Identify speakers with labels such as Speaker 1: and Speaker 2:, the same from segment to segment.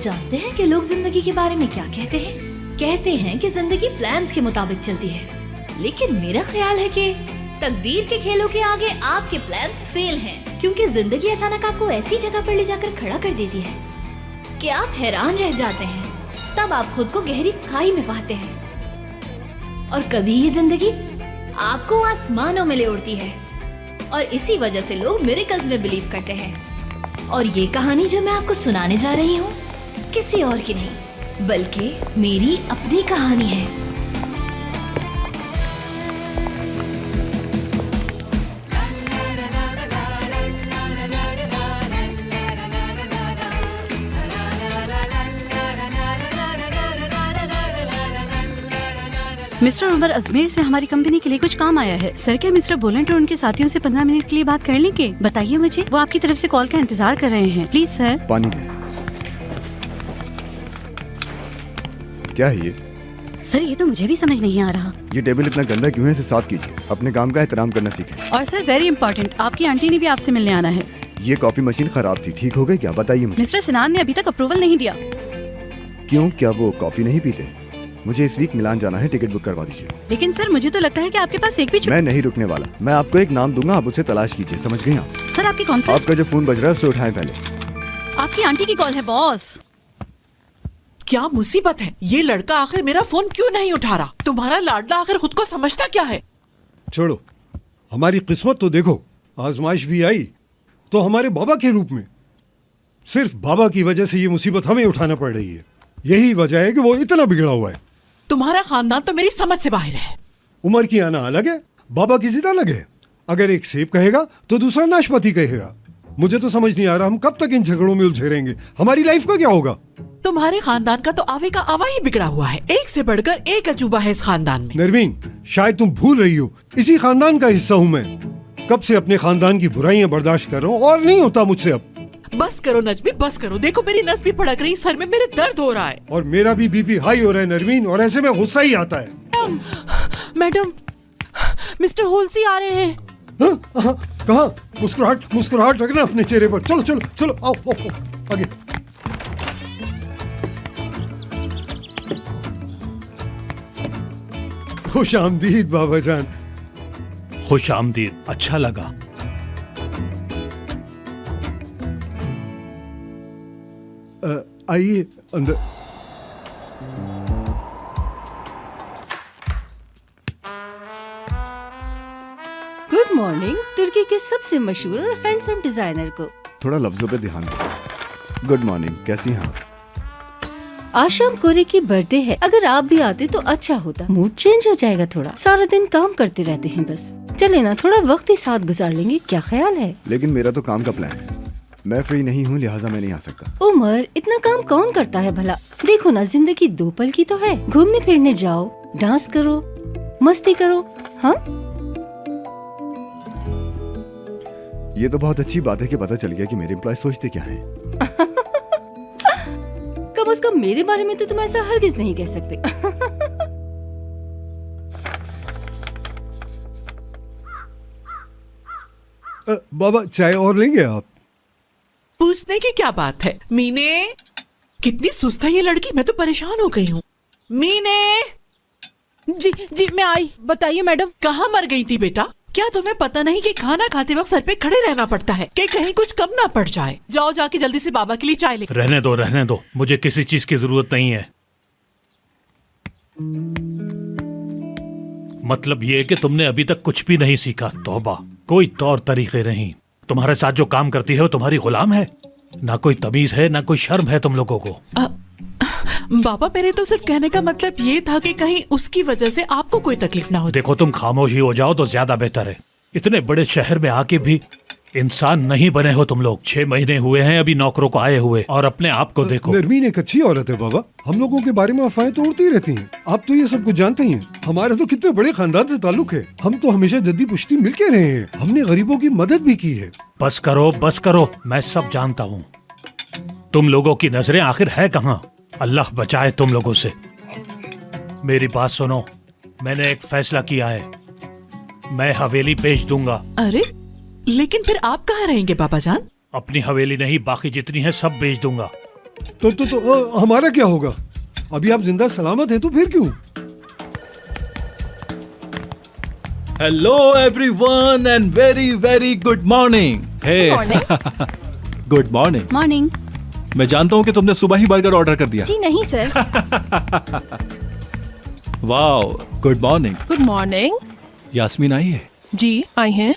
Speaker 1: जानते हैं कि लोग जिंदगी के बारे में क्या कहते हैं? कहते हैं कि जिंदगी प्लान्स के मुताबिक चलती है, लेकिन मेरा ख्याल है कि तकदीर के खेलों के आगे आपके प्लान्स फेल हैं, क्योंकि जिंदगी अचानक आपको ऐसी जगह पर ले जाकर खड़ा कर देती है कि आप हैरान रह जाते हैं। तब आप खुद को गहरी खाई में पाते हैं और कभी ये जिंदगी आपको आसमानों में ले उड़ती है। और इसी वजह से लोग मिरेकल्स में बिलीव करते हैं। और ये कहानी जो मैं आपको सुनाने जा रही हूँ किसी और की नहीं, बल्कि मेरी अपनी कहानी है।
Speaker 2: मिस्टर उमर अजमेर से हमारी कंपनी के लिए कुछ काम आया है। सर क्या मिस्टर बोलेंट और उनके साथियों से 15 मिनट के लिए बात कर लेंगे? बताइए मुझे, वो आपकी तरफ से कॉल का इंतजार कर रहे हैं। Please sir.
Speaker 3: पानी दे। क्या है ये?
Speaker 2: सर ये तो मुझे भी समझ नहीं आ रहा।
Speaker 3: ये टेबल इतना गंदा क्यों है? इसे साफ कीजिए। अपने काम का एहतराम करना सीखें।
Speaker 2: और सर वेरी इंपॉर्टेंट, आपकी आंटी ने भी आपसे मिलने आना है।
Speaker 3: ये कॉफी मशीन खराब थी, ठीक हो गई क्या? बताइए मुझे।
Speaker 2: मिस्टर सिनान ने अभी तक अप्रूवल नहीं दिया।
Speaker 3: क्यों? क्या वो कॉफी नहीं पीते? मुझे इस वीक मिलान जाना है, टिकट बुक करवा दीजिए।
Speaker 2: लेकिन सर मुझे तो लगता है कि आपके पास एक भी
Speaker 3: मैं नहीं रुकने वाला। मैं आपको एक नाम दूंगा, आप उसे तलाश कीजिए, समझ गई आप?
Speaker 2: सर आपकी कॉन्फ्रेंस।
Speaker 3: आपका जो फोन बज रहा है उसे उठाएं पहले।
Speaker 2: आपकी आंटी की कॉल है बॉस।
Speaker 4: क्या मुसीबत है? ये लड़का आखिर मेरा फोन क्यों नहीं उठा रहा? तुम्हारा लाडला आखिर खुद को समझता क्या है?
Speaker 5: छोड़ो, हमारी किस्मत तो देखो, आजमाइश भी आई तो हमारे बाबा के रूप में। सिर्फ बाबा की वजह से ये मुसीबत हमें उठाना पड़ रही है। यही वजह है कि वो इतना बिगड़ा हुआ है।
Speaker 4: तुम्हारा खानदान तो मेरी समझ से बाहर है।
Speaker 5: उमर की आना अलग है, बाबा की जिद अलग है। अगर एक सेब कहेगा तो दूसरा नाशपाती कहेगा। मुझे तो समझ नहीं आ रहा हम कब तक इन झगड़ों में उलझे रहेंगे। हमारी लाइफ का क्या होगा?
Speaker 4: तुम्हारे खानदान का तो आवे का आवा ही बिगड़ा हुआ है। एक से बढ़कर एक अजूबा है इस खानदान में।
Speaker 5: नरमीन, शायद तुम भूल रही हो, इसी खानदान का हिस्सा हूँ मैं। कब से अपने खानदान की बुराइयां बर्दाश्त कर रहा हूँ और नहीं होता मुझसे अब।
Speaker 4: बस करो नजमी, बस करो। देखो मेरी नस भी फड़क रही, सर में मेरे दर्द हो रहा है।
Speaker 5: और मेरा भी बीपी हाई हो रहा है नरमीन, और ऐसे में गुस्सा ही आता है।
Speaker 4: मैडम, मिस्टर होल्सी आ रहे हैं।
Speaker 5: हाँ, कहाँ? मुस्कुराहट रखना अपने चेहरे पर। चलो चलो चलो, आओ, आओ, आओ आगे। खुश आमदीद बाबा जान।
Speaker 6: खुश आमदीद, अच्छा लगा।
Speaker 5: आइए अंदर।
Speaker 2: गुड मॉर्निंग तुर्की के सबसे मशहूर और हैंडसम डिजाइनर को।
Speaker 3: थोड़ा लफ्जों पे ध्यान दो। गुड मॉर्निंग, कैसी हैं आप?
Speaker 2: आज शाम कोरे की बर्थडे है, अगर आप भी आते तो अच्छा होता। मूड चेंज हो जाएगा थोड़ा। सारा दिन काम करते रहते हैं बस। चले ना, थोड़ा वक्त ही साथ गुजार लेंगे, क्या ख्याल है?
Speaker 3: लेकिन मेरा तो काम का प्लान है, मैं फ्री नहीं हूँ, लिहाजा मैं नहीं आ सकता।
Speaker 2: उमर, इतना काम कौन करता है भला? देखो ना, जिंदगी 2 पल की तो है। घूमने फिरने जाओ, डांस करो, मस्ती करो। हाँ,
Speaker 3: ये तो बहुत अच्छी बात है कि पता चल गया कि मेरे एम्प्लॉय सोचते क्या हैं।
Speaker 2: कम से कम मेरे बारे में तो तुम ऐसा हरगिज नहीं कह सकते।
Speaker 5: बाबा चाय और लेंगे आप?
Speaker 4: पूछने की क्या बात है? मीने, कितनी सुस्त है ये लड़की, मैं तो परेशान हो गई हूँ। मीने।
Speaker 7: जी जी मैं आई। बताइए मैडम।
Speaker 4: कहाँ मर गई थी बेटा? क्या तुम्हें पता नहीं कि खाना खाते वक्त सर पे खड़े रहना पड़ता है कि कहीं कुछ कम ना पड़ जाए? जाओ जाके जल्दी से बाबा के लिए चाय ले।
Speaker 6: रहने दो, मुझे किसी चीज की जरूरत नहीं है। मतलब ये कि तुमने अभी तक कुछ भी नहीं सीखा। तौबा, कोई तौर तरीके नहीं। तुम्हारे साथ जो काम करती है वो तुम्हारी गुलाम है। ना कोई तमीज है, ना कोई शर्म है तुम लोगों को।
Speaker 4: बाबा, मेरे तो सिर्फ कहने का मतलब ये था कि कहीं उसकी वजह से आपको कोई तकलीफ ना हो।
Speaker 6: देखो, तुम खामोश ही हो जाओ तो ज्यादा बेहतर है। इतने बड़े शहर में आके भी इंसान नहीं बने हो तुम लोग। 6 महीने हुए हैं अभी नौकरों को आए हुए, और अपने आप को देखो।
Speaker 5: नरमीन एक अच्छी औरत है बाबा। हम लोगों के बारे में अफवाहें तो उड़ती रहती हैं। आप तो ये सब कुछ जानते ही हैं। हमारे तो कितने बड़े खानदान से ताल्लुक है। हम तो हमेशा जद्दी पुश्ती मिलके रहे हैं। हमने गरीबों की मदद भी की है।
Speaker 6: बस करो, मैं सब जानता हूँ। तुम लोगों की नजरें आखिर है कहाँ? अल्लाह बचाए तुम लोगों से। मेरी बात सुनो, मैंने एक फैसला किया है। मैं हवेली बेच दूंगा।
Speaker 4: अरे लेकिन फिर आप कहाँ रहेंगे बाबा जान?
Speaker 6: अपनी हवेली नहीं, बाकी जितनी है सब बेच दूंगा।
Speaker 5: तो हमारा क्या होगा? अभी आप जिंदा सलामत हैं तो फिर क्यों?
Speaker 8: Hello everyone and very very good morning. Hey good morning.
Speaker 7: Morning.
Speaker 8: मैं जानता हूँ कि तुमने सुबह ही बर्गर ऑर्डर कर दिया।
Speaker 7: जी नहीं sir.
Speaker 8: Wow, good morning.
Speaker 7: Good morning.
Speaker 8: Yasmin आई है?
Speaker 7: जी आई हैं।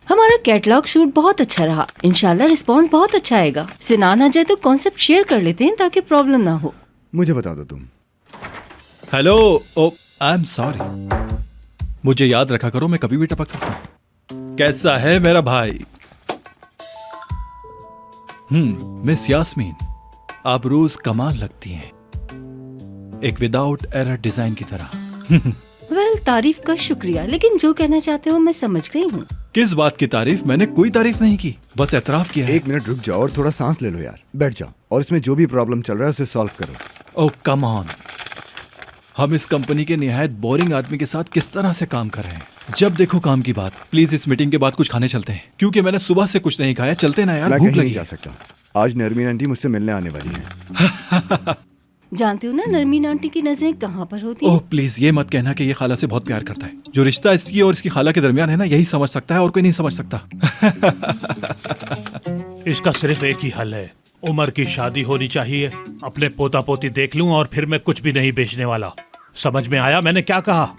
Speaker 2: हमारा कैटलॉग शूट बहुत अच्छा रहा। इंशाल्लाह रिस्पांस बहुत अच्छा आएगा। सिनान आ जाए तो कॉन्सेप्ट शेयर कर लेते हैं ताकि प्रॉब्लम ना हो।
Speaker 3: मुझे बता दो तुम।
Speaker 8: Hello, oh I am sorry. मुझे याद रखा करो, मैं कभी भी टपक सकता हूँ। कैसा है मेरा भाई? मिस यास्मीन, आप रोज कमाल लगती हैं, एक विदाउट एरर डिजाइन की तरह।
Speaker 2: वेल, तारीफ का शुक्रिया, लेकिन जो कहना चाहते हो मैं समझ गई हूँ।
Speaker 8: किस बात की तारीफ? मैंने कोई तारीफ नहीं की, बस एतराफ किया है।
Speaker 3: एक मिनट रुक जाओ और थोड़ा सांस ले लो यार। बैठ जाओ और इसमें जो भी प्रॉब्लम चल रहा है उसे सॉल्व करो।
Speaker 8: ओह कम ऑन, हम इस कंपनी के निहायत बोरिंग आदमी के साथ किस तरह से काम कर रहे हैं। जब देखो काम की बात। प्लीज इस मीटिंग के बाद कुछ खाने चलते हैं, क्योंकि मैंने सुबह से कुछ नहीं खाया। चलते ना यार,
Speaker 3: मैं
Speaker 8: भूख
Speaker 3: कहीं नहीं
Speaker 8: लगी
Speaker 3: जा
Speaker 8: है।
Speaker 3: सकता। आज नरमीन आंटी मुझसे मिलने आने वाली है।
Speaker 2: जानती हो ना नरमीन आंटी की नजरें कहाँ पर होती
Speaker 8: ओह
Speaker 2: हैं?
Speaker 8: प्लीज ये मत कहना कि ये खाला से बहुत प्यार करता है। जो रिश्ता इसकी और इसकी खाला के दरमियान है ना, यही समझ सकता है और कोई नहीं समझ सकता।
Speaker 6: इसका सिर्फ एक ही हल है, उमर की शादी होनी चाहिए। अपने पोता पोती देख लूं और फिर मैं कुछ भी नहीं बेचने वाला। समझ में आया मैंने क्या कहा?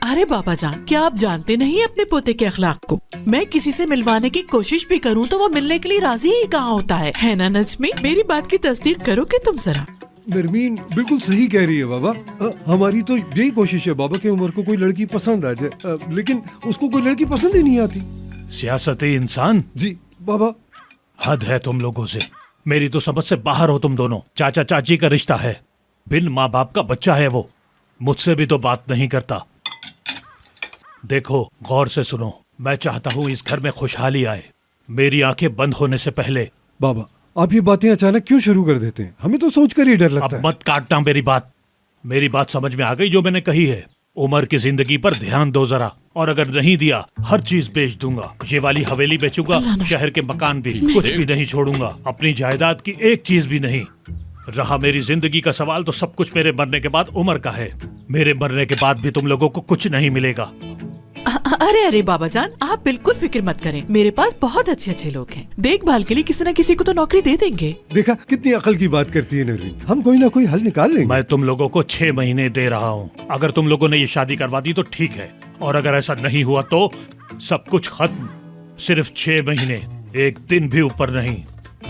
Speaker 4: अरे बाबा जान, क्या आप जानते नहीं अपने पोते के अखलाक को? मैं किसी से मिलवाने की कोशिश भी करूं तो वो मिलने के लिए राजी ही कहाँ होता है ना नजमी? मेरी बात की तस्दीक करो कि तुम जरा।
Speaker 5: नरमीन बिल्कुल सही कह रही है बाबा। हमारी तो यही कोशिश है बाबा कि उमर को कोई लड़की पसंद आ जाए, लेकिन उसको कोई लड़की पसंद ही नहीं आती।
Speaker 6: सियासती इंसान,
Speaker 5: जी बाबा।
Speaker 6: हद है तुम लोगों से। मेरी तो समझ से बाहर हो तुम दोनों। चाचा चाची का रिश्ता है, बिन माँ बाप का बच्चा है वो। मुझसे भी तो बात नहीं करता। देखो गौर से सुनो, मैं चाहता हूँ इस घर में खुशहाली आए, मेरी आंखें बंद होने से पहले।
Speaker 5: बाबा आप ये बातें अचानक क्यों शुरू कर देते हैं? हमें तो सोचकर ही डर लगता
Speaker 6: अब
Speaker 5: है।
Speaker 6: मत काटना मेरी बात। मेरी बात समझ में आ गई जो मैंने कही है। उमर की जिंदगी पर ध्यान दो जरा, और अगर नहीं दिया हर चीज बेच दूंगा। ये वाली हवेली बेचूंगा, शहर के मकान भी, कुछ भी नहीं छोड़ूंगा। अपनी जायदाद की एक चीज भी नहीं। रहा मेरी जिंदगी का सवाल, तो सब कुछ मेरे मरने के बाद उमर का है। मेरे मरने के बाद भी तुम लोगों को कुछ नहीं मिलेगा।
Speaker 4: अरे अरे बाबा जान, आप बिल्कुल फिक्र मत करें। मेरे पास बहुत अच्छे अच्छे लोग हैं। देखभाल के लिए किसी न किसी को तो नौकरी दे देंगे।
Speaker 5: देखा कितनी अकल की बात करती है नरमीन। हम कोई ना कोई हल निकाल लेंगे।
Speaker 6: मैं तुम लोगों को 6 महीने दे रहा हूँ। अगर तुम लोगों ने ये शादी करवा दी तो ठीक है, और अगर ऐसा नहीं हुआ तो सब कुछ खत्म। सिर्फ 6 महीने, एक दिन भी ऊपर नहीं।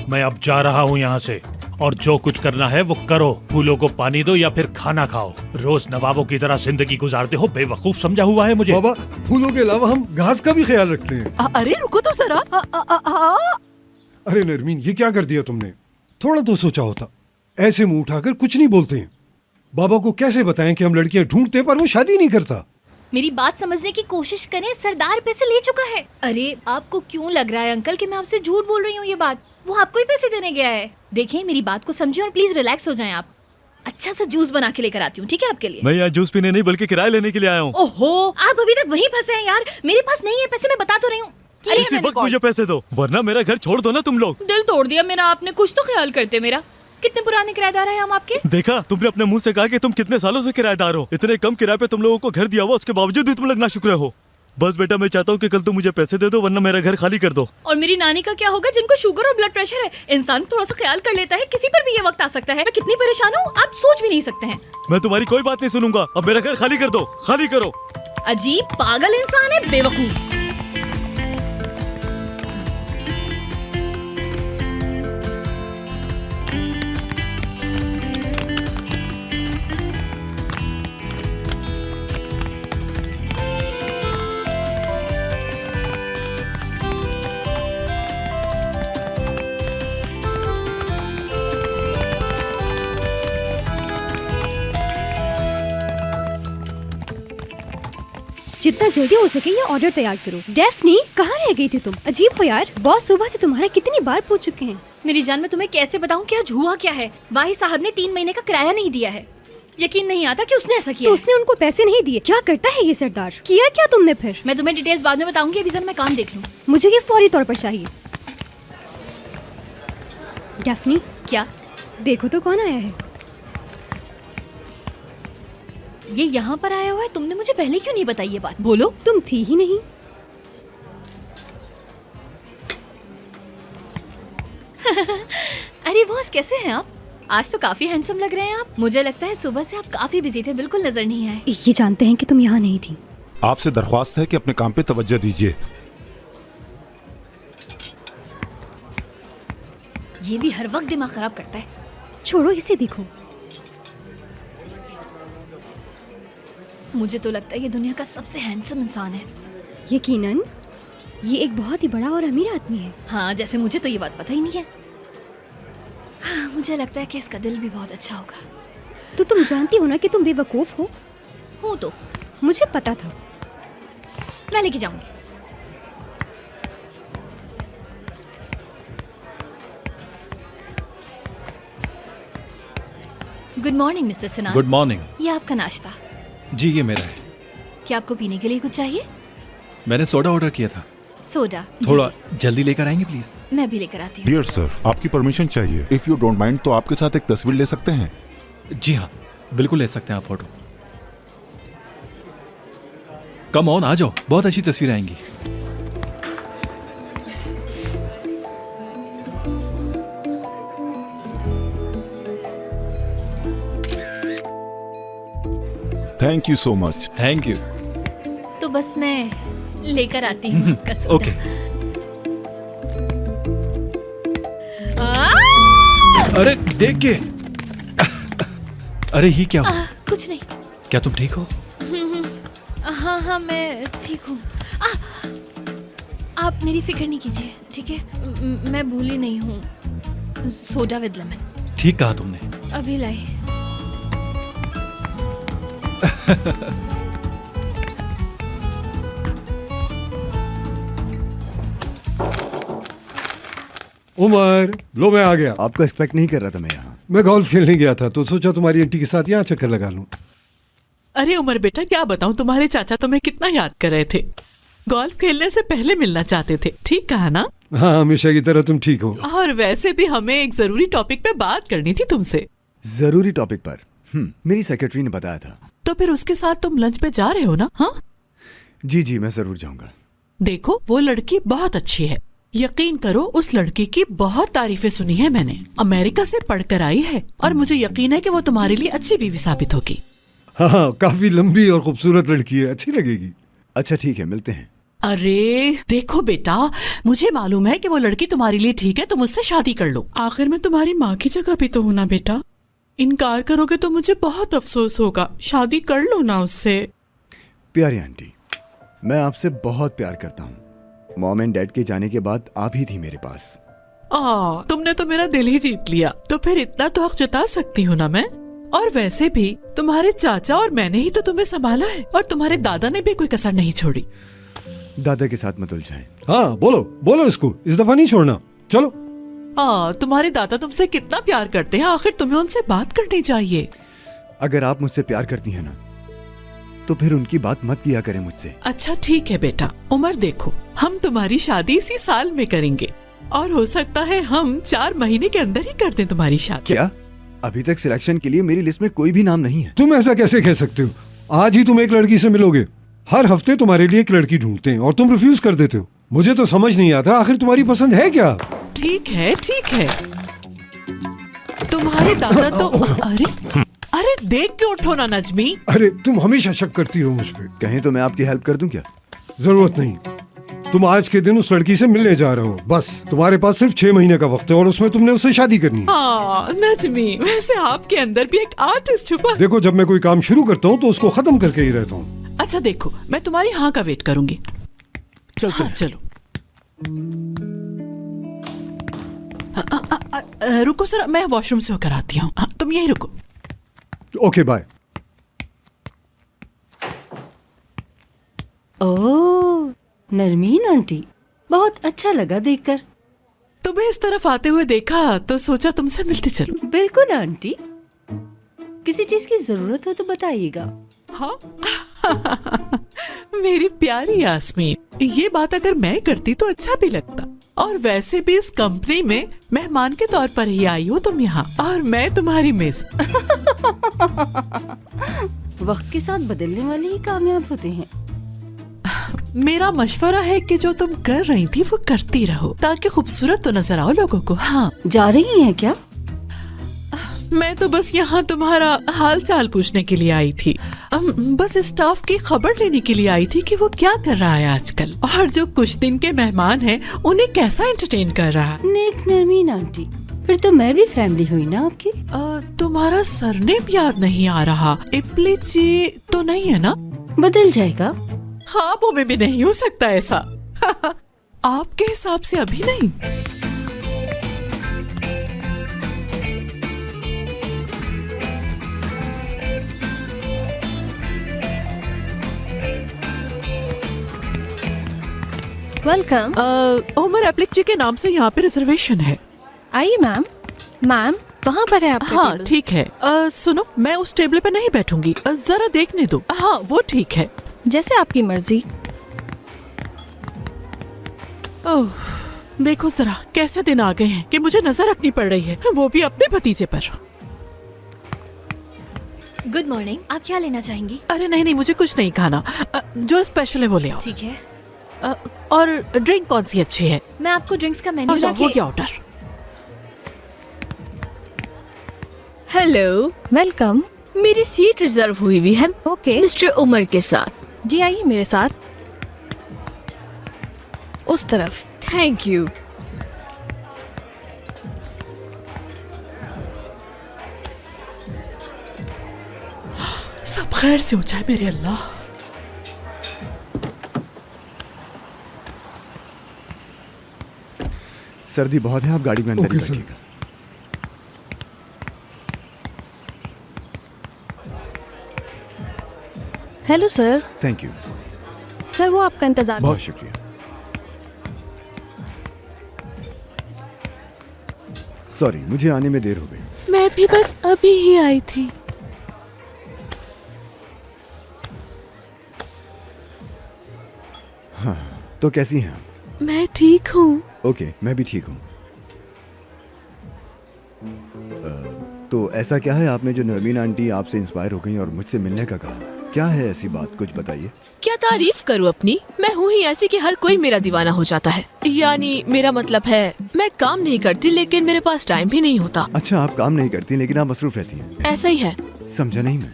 Speaker 6: मैं अब जा रहा हूँ यहाँ से, और जो कुछ करना है वो करो। फूलों को पानी दो या फिर खाना खाओ। रोज नवाबों की तरह जिंदगी गुजारते हो, बेवकूफ समझा हुआ है मुझे।
Speaker 5: बाबा फूलों के अलावा हम घास का भी ख्याल रखते हैं।
Speaker 4: अरे रुको तो जरा।
Speaker 5: अरे नरमीन ये क्या कर दिया तुमने? थोड़ा तो सोचा होता। ऐसे मुंह उठाकर कुछ नहीं बोलते हैं। बाबा को कैसे बताएं कि हम लड़कियां ढूंढते हैं पर वो शादी नहीं करता?
Speaker 1: मेरी बात समझने की कोशिश करें। सरदार पैसे ले चुका है। अरे आपको क्यों लग रहा है अंकल कि मैं आपसे झूठ बोल रही हूँ? ये बात वो आपको ही पैसे देने गया है। देखें मेरी बात को समझें और प्लीज रिलैक्स हो जाएं आप। अच्छा सा जूस बना के लेकर आती हूँ, ठीक है आपके लिए?
Speaker 8: मैं यहाँ जूस पीने नहीं बल्कि किराया लेने के लिए आया हूँ।
Speaker 1: ओहो, आप अभी तक वहीं फंसे हैं यार। मेरे पास नहीं है पैसे, मैं बता तो रही हूँ।
Speaker 8: इसी वक्त मुझे पैसे दो, वरना मेरा घर छोड़ दो ना तुम लोग।
Speaker 1: दिल तोड़ दिया मेरा आपने। कुछ तो ख्याल करते मेरा। कितने पुराने किराएदार हैं हम आपके?
Speaker 8: देखा, तुमने अपने मुंह से कहा कि तुम कितने सालों से किराएदार हो। इतने कम किराए पे तुम लोगों को घर दिया हुआ, उसके बावजूद भी तुम लोग नाशुक्र हो। बस बेटा मैं चाहता हूँ कि कल तुम मुझे पैसे दे दो, वरना मेरा घर खाली कर दो।
Speaker 1: और मेरी नानी का क्या होगा जिनको शुगर और ब्लड प्रेशर है? इंसान थोड़ा सा ख्याल कर लेता है, किसी पर भी ये वक्त आ सकता है। मैं कितनी परेशान हूँ आप सोच भी नहीं सकते हैं।
Speaker 8: मैं तुम्हारी कोई बात नहीं सुनूंगा। अब मेरा घर खाली कर दो, खाली करो।
Speaker 1: अजीब पागल इंसान है, बेवकूफ।
Speaker 9: जितना जल्दी हो सके ये ऑर्डर तैयार करो। डेफनी कहाँ रह गई थी तुम? अजीब हो यार, बॉस सुबह से तुम्हारा कितनी बार पूछ चुके हैं।
Speaker 1: मेरी जान मैं तुम्हें कैसे बताऊं कि आज हुआ क्या है। वाही साहब ने 3 महीने का किराया नहीं दिया है। यकीन नहीं आता कि उसने ऐसा किया
Speaker 9: तो
Speaker 1: है।
Speaker 9: उसने उनको पैसे नहीं दिए? क्या करता है ये सरदार? किया क्या तुमने फिर?
Speaker 1: मैं तुम्हें डिटेल्स बाद में बताऊंगी, अभी जरा मैं काम देख लूं।
Speaker 9: मुझे ये फौरी तौर पर चाहिए। डेफनी
Speaker 1: क्या?
Speaker 9: देखो तो कौन आया है।
Speaker 1: ये यहाँ पर आया हुआ है? तुमने मुझे पहले क्यों नहीं बताई ये बात? बोलो।
Speaker 9: तुम थी ही नहीं।
Speaker 1: अरे बॉस, कैसे हैं आप? आज तो काफी हैंडसम लग रहे हैं आप। मुझे लगता है सुबह से आप काफी बिजी थे, बिल्कुल नजर नहीं आए।
Speaker 9: ये जानते हैं कि तुम यहाँ नहीं थी।
Speaker 10: आपसे दरख्वास्त है कि अपने काम पे तवज्जो दीजिए।
Speaker 1: ये भी हर वक्त दिमाग खराब करता है।
Speaker 9: छोड़ो इसे, देखो।
Speaker 1: मुझे तो लगता है ये दुनिया का सबसे हैंडसम इंसान है।
Speaker 9: यकीनन ये एक बहुत ही बड़ा और अमीर आदमी है।
Speaker 1: हाँ, जैसे मुझे तो ये बात पता ही नहीं है। हाँ, मुझे लगता है कि इसका दिल भी बहुत अच्छा होगा।
Speaker 9: तो तुम जानती हो ना कि तुम बेवकूफ हो।
Speaker 1: हूँ तो।
Speaker 9: मुझे पता था।
Speaker 1: मैं लेके जाऊंगी। Good morning mister Sinha.
Speaker 8: Good morning.
Speaker 1: ये आपका नाश्ता।
Speaker 8: जी ये मेरा है।
Speaker 1: क्या आपको पीने के लिए कुछ चाहिए?
Speaker 8: मैंने सोडा ऑर्डर किया था।
Speaker 1: सोडा?
Speaker 8: थोड़ा
Speaker 1: जी,
Speaker 8: जल्दी लेकर आएंगे प्लीज।
Speaker 1: जी। मैं भी लेकर आती हूँ।
Speaker 10: डियर सर, आपकी परमिशन चाहिए। इफ यू डोंट माइंड तो आपके साथ एक तस्वीर ले सकते हैं?
Speaker 8: जी हाँ, बिल्कुल ले सकते हैं आप फोटो। कम ऑन, आ जाओ, बहुत अच्छी तस्वीर आएंगी।
Speaker 10: Thank you so much.
Speaker 8: Thank you.
Speaker 1: तो बस मैं लेकर आती हूँ आपका सोडा।
Speaker 8: ओके। अरे देख के। अरे ये क्या हुआ?
Speaker 1: कुछ नहीं।
Speaker 8: क्या तुम ठीक हो?
Speaker 1: हाँ हाँ, मैं ठीक हूँ। आप मेरी फिक्र नहीं कीजिए, ठीक है? मैं भूली नहीं हूँ। Soda with lemon.
Speaker 8: ठीक कहा तुमने।
Speaker 1: अभी लाई।
Speaker 5: उमर, लो मैं आ गया।
Speaker 3: आपको एक्सपेक्ट नहीं कर रहा था मैं यहाँ।
Speaker 5: मैं गोल्फ खेलने गया था तो सोचा तुम्हारी आंटी के साथ यहाँ चक्कर लगा लूं।
Speaker 4: अरे उमर बेटा, क्या बताऊं, तुम्हारे चाचा तुम्हें कितना याद कर रहे थे। गोल्फ खेलने से पहले मिलना चाहते थे। ठीक कहा ना?
Speaker 5: हाँ, हमेशा की तरह तुम ठीक हो।
Speaker 4: और वैसे भी हमें एक जरूरी टॉपिक पे बात करनी थी तुमसे।
Speaker 3: जरूरी टॉपिक पर? मेरी सेक्रेटरी ने बताया था।
Speaker 4: तो फिर उसके साथ तुम लंच पे जा रहे हो ना? हाँ
Speaker 3: जी जी, मैं जरूर जाऊंगा।
Speaker 4: देखो, वो लड़की बहुत अच्छी है। यकीन करो, उस लड़की की बहुत तारीफें सुनी है मैंने। अमेरिका से पढ़कर आई है और मुझे यकीन है कि वो तुम्हारे लिए अच्छी बीवी साबित होगी।
Speaker 5: हाँ, काफी लंबी और खूबसूरत लड़की है, अच्छी लगेगी।
Speaker 3: अच्छा ठीक है, मिलते हैं।
Speaker 4: अरे देखो बेटा, मुझे मालूम है कि वो लड़की तुम्हारे लिए ठीक है, तुम उससे शादी कर लो। आखिर में तुम्हारी माँ की जगह भी तो होना बेटा। इनकार करोगे तो मुझे बहुत अफसोस होगा। शादी कर लो ना उससे।
Speaker 3: प्यारी आंटी, मैं आपसे बहुत प्यार करता हूँ। मॉम एंड डैड के जाने के बाद आप ही थी मेरे पास।
Speaker 4: तुमने तो मेरा दिल ही जीत लिया। तो फिर इतना तो हक जता सकती हूँ ना मैं। और वैसे भी तुम्हारे चाचा और मैंने ही तो तुम्हें संभाला है, और तुम्हारे दादा ने भी कोई कसर नहीं छोड़ी।
Speaker 3: दादा के साथ मत उलझाएं।
Speaker 5: हाँ, बोलो बोलो, इसको इस दफा नहीं छोड़ना। चलो।
Speaker 4: तुम्हारे दादा तुमसे कितना प्यार करते हैं, आखिर तुम्हें उनसे बात करनी चाहिए।
Speaker 3: अगर आप मुझसे प्यार करती हैं ना, तो फिर उनकी बात मत किया करें मुझसे।
Speaker 4: अच्छा ठीक है बेटा। उमर देखो, हम तुम्हारी शादी इसी साल में करेंगे, और हो सकता है हम 4 महीने के अंदर ही कर दें तुम्हारी शादी।
Speaker 3: क्या? अभी तक सिलेक्शन के लिए मेरी लिस्ट में कोई भी नाम नहीं है।
Speaker 5: तुम ऐसा कैसे कह सकते हो? आज ही तुम एक लड़की से मिलोगे। हर हफ्ते तुम्हारे लिए एक लड़की ढूंढते हैं और तुम रिफ्यूज कर देते हो। मुझे तो समझ नहीं आता, आखिर तुम्हारी पसंद है क्या?
Speaker 4: ठीक है ठीक है। तुम्हारे दादा तो अरे देख के उठो ना नजमी।
Speaker 5: अरे तुम हमेशा शक करती हो मुझ पे।
Speaker 3: कहें तो मैं आपकी हेल्प कर दूं क्या?
Speaker 5: जरूरत नहीं। तुम आज के दिन उस लड़की से मिलने जा रहे हो। बस तुम्हारे पास सिर्फ 6 महीने का वक्त है और उसमें तुमने उससे शादी करनी है।
Speaker 4: हाँ नजमी, वैसे आपके अंदर भी एक आर्टिस्ट छुपा।
Speaker 5: देखो, जब मैं कोई काम शुरू करता हूँ तो उसको खत्म करके ही रहता हूँ।
Speaker 4: अच्छा देखो, मैं तुम्हारी हाँ का वेट करूंगी।
Speaker 5: चलते
Speaker 4: हाँ, चलो। रुको सर, मैं वॉशरूम से होकर आती हूँ। तुम यही रुको।
Speaker 5: Okay bye.
Speaker 2: Oh, Narmeen aunty, बहुत अच्छा लगा देखकर।
Speaker 4: तुम्हें इस तरफ आते हुए देखा तो सोचा तुमसे मिलते चलो।
Speaker 2: बिल्कुल आंटी, किसी चीज की जरूरत हो तो बताइएगा।
Speaker 4: हाँ मेरी प्यारी यास्मीन, ये बात अगर मैं करती तो अच्छा भी लगता, और वैसे भी इस कंपनी में मेहमान के तौर पर ही आई हो तुम यहाँ, और मैं तुम्हारी मिस।
Speaker 2: वक्त के साथ बदलने वाले ही कामयाब होते हैं।
Speaker 4: मेरा मशवरा है कि जो तुम कर रही थी वो करती रहो, ताकि खूबसूरत तो नजर आओ लोगों को। हाँ,
Speaker 2: जा रही हैं क्या?
Speaker 4: मैं तो बस यहाँ तुम्हारा हाल चाल पूछने के लिए आई थी। बस स्टाफ की खबर लेने के लिए आई थी कि वो क्या कर रहा है आजकल, और जो कुछ दिन के मेहमान हैं उन्हें कैसा एंटरटेन कर रहा है।
Speaker 2: नेक नरमीन आंटी, फिर तो मैं भी फैमिली हुई ना आपकी।
Speaker 4: तुम्हारा सरनेम याद नहीं आ रहा। इप्लिची तो नहीं है ना?
Speaker 2: बदल जाएगा।
Speaker 4: ख्वाबों में भी नहीं हो सकता ऐसा। आपके हिसाब से अभी नहीं।
Speaker 7: वेलकम।
Speaker 4: उमर एप्लिकची के नाम से यहाँ पे रिजर्वेशन है।
Speaker 7: आइए मैम। मैम वहाँ पर है आपका
Speaker 4: हाँ
Speaker 7: टेबल।
Speaker 4: ठीक है। सुनो, मैं उस टेबल पे नहीं बैठूंगी, जरा देखने दो। हाँ वो ठीक है।
Speaker 7: जैसे आपकी मर्जी।
Speaker 4: ओह, देखो जरा कैसे दिन आ गए हैं कि मुझे नजर रखनी पड़ रही है, वो भी अपने भतीजे पर।
Speaker 1: गुड मॉर्निंग, आप क्या लेना चाहेंगी?
Speaker 4: अरे नहीं नहीं, मुझे कुछ नहीं खाना। जो स्पेशल है वो ले आओ।
Speaker 1: ठीक है,
Speaker 4: और ड्रिंक कौन सी अच्छी है?
Speaker 1: मैं आपको ड्रिंक्स का मेन्यू
Speaker 4: हो गया ऑर्डर।
Speaker 11: Hello,
Speaker 7: welcome.
Speaker 11: मेरी सीट रिजर्व हुई हुई है
Speaker 7: ओके।
Speaker 11: मिस्टर उमर के साथ।
Speaker 7: जी आइए मेरे साथ। उस तरफ।
Speaker 11: Thank you.
Speaker 4: सब खैर से हो जाए मेरे अल्लाह।
Speaker 3: सर्दी बहुत है, आप गाड़ी में अंदर ही
Speaker 5: ओके, सर।
Speaker 3: बैठिएगा।
Speaker 7: Hello sir.
Speaker 3: Thank you.
Speaker 7: Sir वो आपका इंतजार।
Speaker 3: बहुत शुक्रिया। सॉरी, मुझे आने में देर हो गई।
Speaker 11: मैं भी बस अभी ही आई थी।
Speaker 3: तो कैसी हैं आप?
Speaker 11: मैं ठीक हूँ।
Speaker 3: ओके, मैं भी ठीक हूँ। तो ऐसा क्या है आप में जो नरमीन आंटी आपसे इंस्पायर हो गई और मुझसे मिलने का कहा? क्या है ऐसी बात, कुछ बताइए।
Speaker 11: क्या तारीफ करूँ अपनी? मैं हूँ ही ऐसी कि हर कोई मेरा दीवाना हो जाता है। यानी मेरा मतलब है मैं काम नहीं करती लेकिन मेरे पास टाइम भी नहीं होता।
Speaker 3: अच्छा, आप काम नहीं करती लेकिन आप मसरूफ रहती हैं।
Speaker 11: ऐसा ही है।
Speaker 3: समझा नहीं मैं।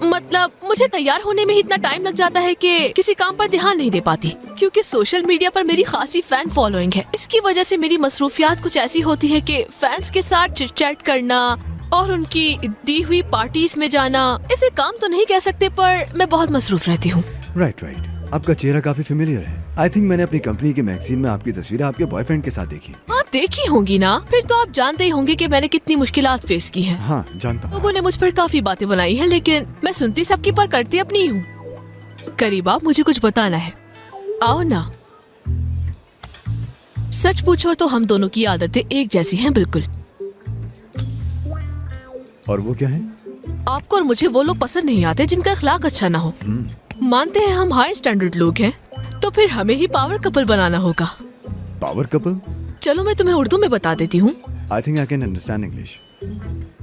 Speaker 11: मतलब मुझे तैयार होने में ही इतना टाइम लग जाता है कि किसी काम पर ध्यान नहीं दे पाती, क्योंकि सोशल मीडिया पर मेरी खासी फैन फॉलोइंग है। इसकी वजह से मेरी मसरूफियात कुछ ऐसी होती है कि फैंस के साथ चिट चैट करना और उनकी दी हुई पार्टीज में जाना, इसे काम तो नहीं कह सकते पर मैं बहुत मसरूफ रहती हूँ।
Speaker 3: राइट। आपका चेहरा काफी फेमिलियर है। आई थिंक मैंने अपनी कंपनी के मैगजीन में आपकी तस्वीरें आपके बॉयफ्रेंड के साथ देखी।
Speaker 11: हाँ देखी होंगी ना, फिर तो आप जानते ही होंगे कि मैंने कितनी मुश्किलात फेस की हैं।
Speaker 3: हाँ, जानता हूँ।
Speaker 11: लोगों ने मुझ पर काफी बातें बनाई हैं, लेकिन मैं सुनती सबकी पर करती अपनी हूँ। करीब आप, मुझे कुछ बताना है। आओ ना। सच पूछो तो हम दोनों की आदतें एक जैसी हैं बिल्कुल।
Speaker 3: और वो क्या है?
Speaker 11: आपको और मुझे वो लोग पसंद नहीं आते जिनका अखलाक अच्छा ना हो। मानते हैं हम हाई स्टैंडर्ड लोग हैं, तो फिर हमें ही पावर कपल बनाना होगा।
Speaker 3: Power couple?
Speaker 11: चलो मैं तुम्हें उर्दू में बता देती हूँ।
Speaker 3: I think I can understand English,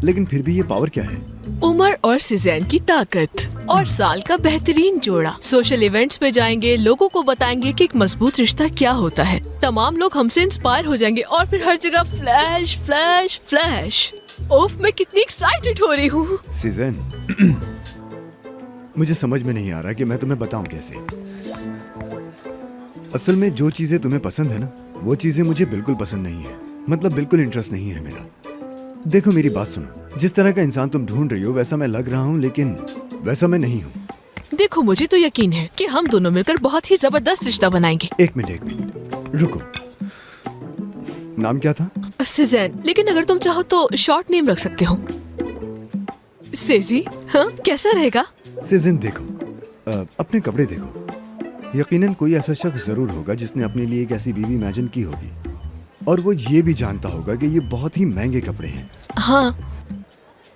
Speaker 3: लेकिन फिर भी ये पावर क्या है?
Speaker 11: उमर और सिजैन की ताकत और साल का बेहतरीन जोड़ा। सोशल इवेंट्स पे जाएंगे, लोगों को बताएंगे कि एक मजबूत रिश्ता क्या होता है। तमाम लोग हमसे इंस्पायर हो जाएंगे और फिर हर जगह फ्लैश फ्लैश फ्लैश। ओफ, मैं कितनी एक्साइटेड हो रही हूँ।
Speaker 3: सीजन, मुझे समझ में नहीं आ रहा कि मैं तुम्हें बताऊं कैसे। असल में जो चीजें तुम्हें पसंद है ना, वो चीजें मुझे बिल्कुल पसंद नहीं है। मतलब बिल्कुल इंटरेस्ट नहीं है मेरा। देखो मेरी बात सुनो, जिस तरह का इंसान तुम ढूंढ रही हो वैसा मैं लग रहा हूँ, लेकिन वैसा मैं नहीं हूँ।
Speaker 11: देखो मुझे तो यकीन है कि हम दोनों मिलकर बहुत ही जबरदस्त रिश्ता बनाएंगे।
Speaker 3: एक मिनट रुको, नाम क्या था?
Speaker 11: सिजैन, लेकिन अगर तुम चाहो तो शॉर्ट नेम रख सकते हो। सेजी, हाँ कैसा रहेगा?
Speaker 3: सीजन, देखो अपने कपड़े देखो। यकीनन कोई ऐसा शख्स जरूर होगा जिसने अपने लिए एक ऐसी बीवी इमेजिन की होगी, और वो ये भी जानता होगा कि ये बहुत ही महंगे कपड़े हैं।
Speaker 11: हाँ।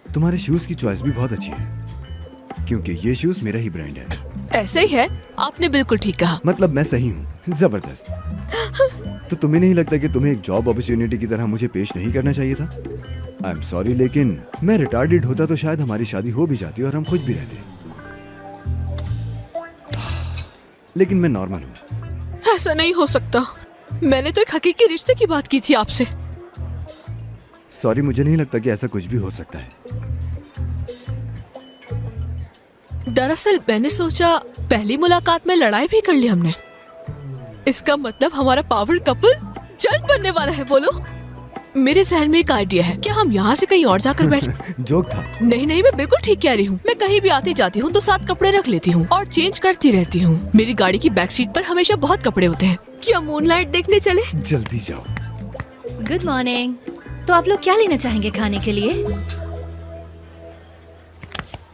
Speaker 3: तुम्हारे शूज की चॉइस भी बहुत अच्छी है, क्योंकि ये शूज मेरा ही ब्रांड है।
Speaker 11: ऐसा ही है, आपने बिल्कुल ठीक कहा।
Speaker 3: मतलब मैं सही हूँ। जबरदस्त। तो तुम्हें नहीं लगता कि तुम्हें एक जॉब अपॉर्चुनिटी की तरह मुझे पेश नहीं करना चाहिए था? आई एम सॉरी, लेकिन मैं रिटार्डेड होता तो शायद हमारी शादी हो भी जाती और हम खुश भी रहते। लेकिन मैं नॉर्मल हूँ।
Speaker 11: ऐसा नहीं हो सकता। मैंने तो एक हकीकी रिश्ते की बात की थी आपसे।
Speaker 3: सॉरी, मुझे नहीं लगता कि ऐसा कुछ भी हो सकता है।
Speaker 11: दरअसल मैंने सोचा पहली मुलाकात में लड़ाई भी कर ली हमने। इसका मतलब हमारा पावर कपल जल्द बनने वाला है। बोलो, मेरे जहन में एक आइडिया है। क्या हम यहाँ से कहीं और जाकर बैठे?
Speaker 3: जोक था।
Speaker 11: नहीं नहीं, मैं बिल्कुल ठीक कह रही हूँ। मैं कहीं भी आती जाती हूँ तो साथ कपड़े रख लेती हूँ और चेंज करती रहती हूँ। मेरी गाड़ी की बैक सीट पर हमेशा बहुत कपड़े होते हैं। क्या मूनलाइट देखने चले?
Speaker 3: जल्दी जाओ।
Speaker 1: Good morning. तो आप लोग क्या लेना चाहेंगे खाने के लिए?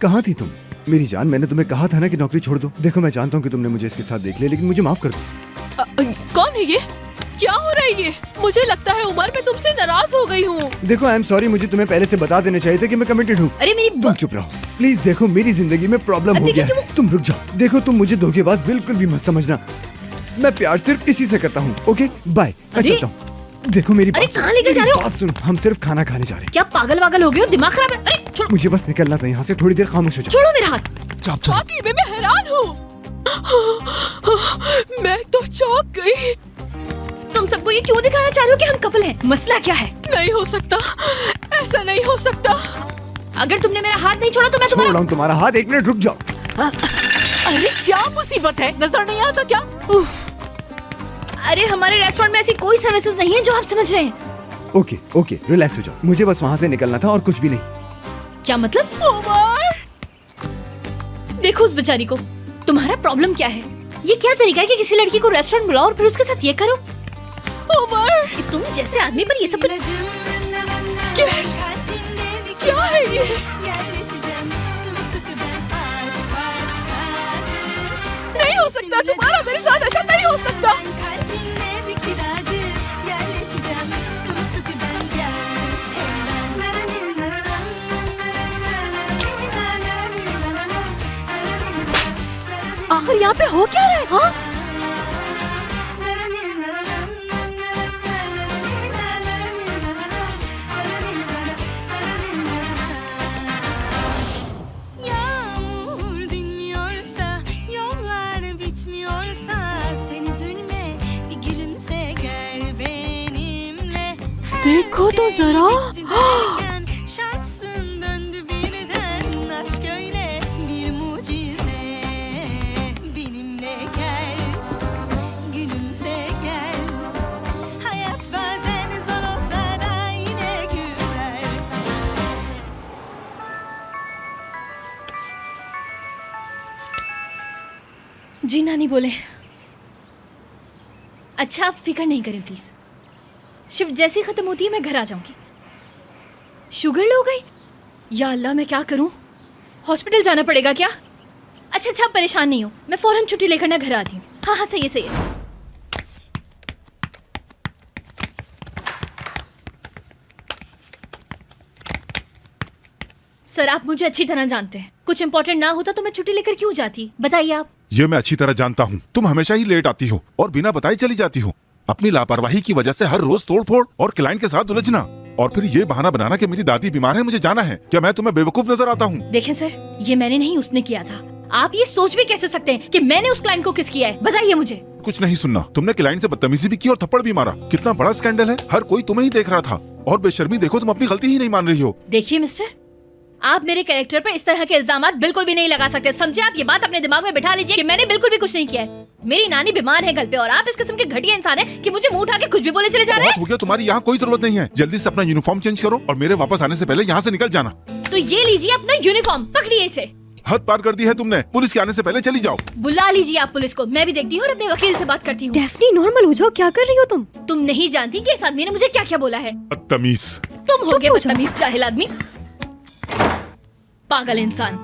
Speaker 3: कहाँ थी तुम मेरी जान? मैंने तुम्हें कहा था ना कि नौकरी छोड़ दो। देखो, मैं जानता हूँ कि तुमने मुझे इसके साथ देख लिया, लेकिन मुझे माफ कर दो।
Speaker 11: कौन है ये? क्या हो रहा है ये? मुझे लगता है उमर, मैं तुमसे नाराज हो गई हूँ।
Speaker 3: देखो, आई एम सॉरी, मुझे तुम्हें पहले से बता देना चाहिए था कि मैं कमिटेड हूँ।
Speaker 1: अरे मेरी
Speaker 3: तुम चुप रहो प्लीज। देखो, मेरी जिंदगी में प्रॉब्लम हो गया है। तुम रुक जाओ। देखो, तुम मुझे धोखेबाज बिल्कुल भी मत समझना। मैं प्यार सिर्फ इसी से करता हूँ। ओके बाय, मैं चलता हूँ। देखो मेरी
Speaker 1: अरे कहाँ लेकर जा रहे हो?
Speaker 3: बात सुनो, हम सिर्फ खाना खाने जा रहे हैं।
Speaker 1: क्या पागल वागल हो गए हो? दिमाग खराब है? अरे छोड़ो।
Speaker 3: मुझे बस निकलना था यहाँ से। थोड़ी देर खामोश हो जाओ।
Speaker 1: छोड़ो मेरा हाथ।
Speaker 11: वाकई में मैं हैरान हूँ। मैं तो चौंक गई।
Speaker 1: तुम सबको ये क्यों दिखाना चाह रहे हो कि हम कपल हैं? मसला क्या है?
Speaker 11: नहीं हो सकता, ऐसा नहीं हो सकता।
Speaker 1: अगर तुमने मेरा हाथ नहीं छोड़ा तो मैं
Speaker 3: छोड़ रहा हूँ तुम्हारा हाथ। एक मिनट रुक जाओ।
Speaker 4: अरे क्या मुसीबत है, नजर नहीं आता क्या? उफ।
Speaker 1: अरे हमारे रेस्टोरेंट में ऐसी कोई सर्विसेज नहीं है जो आप समझ रहे हैं।
Speaker 3: ओके ओके, रिलैक्स हो जाओ। मुझे बस वहाँ से निकलना था और कुछ भी नहीं।
Speaker 1: क्या मतलब?
Speaker 11: उमर!
Speaker 1: देखो उस बेचारी को। तुम्हारा प्रॉब्लम क्या है? ये क्या तरीका है कि किसी लड़की को रेस्टोरेंट बुलाओ और फिर उसके साथ ये करो?
Speaker 11: उमर!
Speaker 1: तुम जैसे आदमी पर ये सब कुछ
Speaker 11: क्या है ये? नहीं हो सकता, तुम्हारा मेरे साथ ऐसा नहीं हो सकता।
Speaker 4: आखिर यहाँ पे हो क्या रहा है? हाँ? देखो तो जरा।
Speaker 1: जी नानी बोले। अच्छा, आप फिक्र नहीं करें प्लीज। शिफ्ट जैसे ही खत्म होती है मैं घर आ जाऊंगी। शुगर लो गई? या अल्लाह, मैं क्या करूं? हॉस्पिटल जाना पड़ेगा क्या? अच्छा अच्छा, परेशान नहीं हो, मैं फौरन छुट्टी लेकर ना घर आती हूँ। हाँ हाँ, सही है सही है। सर, आप मुझे अच्छी तरह जानते हैं। कुछ इम्पोर्टेंट ना होता तो मैं छुट्टी लेकर क्यों जाती? बताइए आप।
Speaker 10: ये मैं अच्छी तरह जानता हूँ। तुम हमेशा ही लेट आती हो और बिना बताए चली जाती हो। अपनी लापरवाही की वजह से हर रोज तोड़फोड़ और क्लाइंट के साथ उलझना, और फिर ये बहाना बनाना कि मेरी दादी बीमार है, मुझे जाना है। क्या मैं तुम्हें बेवकूफ नजर आता हूँ?
Speaker 1: देखें सर, ये मैंने नहीं, उसने किया था। आप ये सोच भी कैसे सकते हैं कि मैंने उस क्लाइंट को किस किया है? बताइए मुझे।
Speaker 10: कुछ नहीं सुनना। तुमने क्लाइंट से बदतमीजी भी की और थप्पड़ भी मारा। कितना बड़ा स्कैंडल है। हर कोई तुम्हें ही देख रहा था। और बेशर्मी देखो, तुम अपनी गलती ही नहीं मान रही हो।
Speaker 1: देखिए मिस्टर, आप मेरे कैरेक्टर पर इस तरह के इल्जामात बिल्कुल भी नहीं लगा सकते। समझे? आप ये बात अपने दिमाग में बिठा लीजिए कि मैंने बिल्कुल भी कुछ नहीं किया है। मेरी नानी बीमार है घर पे और आप इस किस्म के घटिया इंसान हैं कि मुझे मुंह उठा के कुछ भी बोले चले जा रहे हैं।
Speaker 10: हो गया, तुम्हारी यहाँ कोई जरूरत नहीं है। जल्दी से अपना यूनिफॉर्म चेंज करो और मेरे वापस आने से पहले यहाँ से निकल जाना।
Speaker 1: तो ये लीजिए अपना यूनिफॉर्म, पकड़िए इसे।
Speaker 10: हद पार कर दी है तुमने। पुलिस के आने से पहले चली जाओ।
Speaker 1: बुला लीजिए आप पुलिस को। मैं भी देखती हूँ और अपने वकील से बात करती हूँ।
Speaker 9: डेफनी, नॉर्मल हो जाओ। क्या कर रही हो तुम?
Speaker 1: तुम नहीं जानती कि इस आदमी ने मुझे क्या क्या बोला है।
Speaker 10: बदतमीज।
Speaker 1: तुम हो गए बदतमीज जाहिल आदमी, पागल इंसान।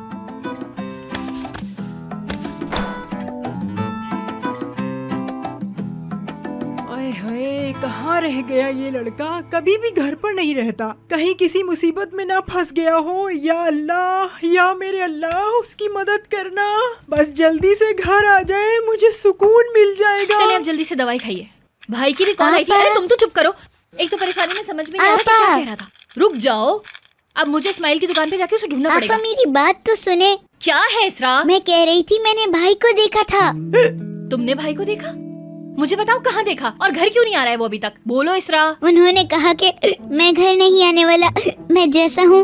Speaker 7: आए हाय, कहाँ रह गया ये लड़का? कभी भी घर पर नहीं रहता। कहीं किसी मुसीबत में ना फंस गया हो। या अल्लाह, या मेरे अल्लाह, उसकी मदद करना। बस जल्दी से घर आ जाए, मुझे सुकून मिल जाएगा।
Speaker 1: चलिए आप जल्दी से दवाई खाइए। भाई की भी कॉल आई थी। अरे तुम तो चुप करो। एक तो परेशानी में समझ में नहीं आ रहा कि क्या कह रहा था। रुक जाओ, अब मुझे इस्माइल की दुकान पे जाके उसे ढूंढना पड़ेगा।
Speaker 12: मेरी बात तो सुने।
Speaker 1: क्या है इसरा?
Speaker 12: मैं कह रही थी मैंने भाई को देखा था।
Speaker 1: तुमने भाई को देखा? मुझे बताओ कहाँ देखा और घर क्यों नहीं आ रहा है वो अभी तक? बोलो इसरा।
Speaker 12: उन्होंने कहा कि मैं घर नहीं आने वाला, मैं जैसा हूँ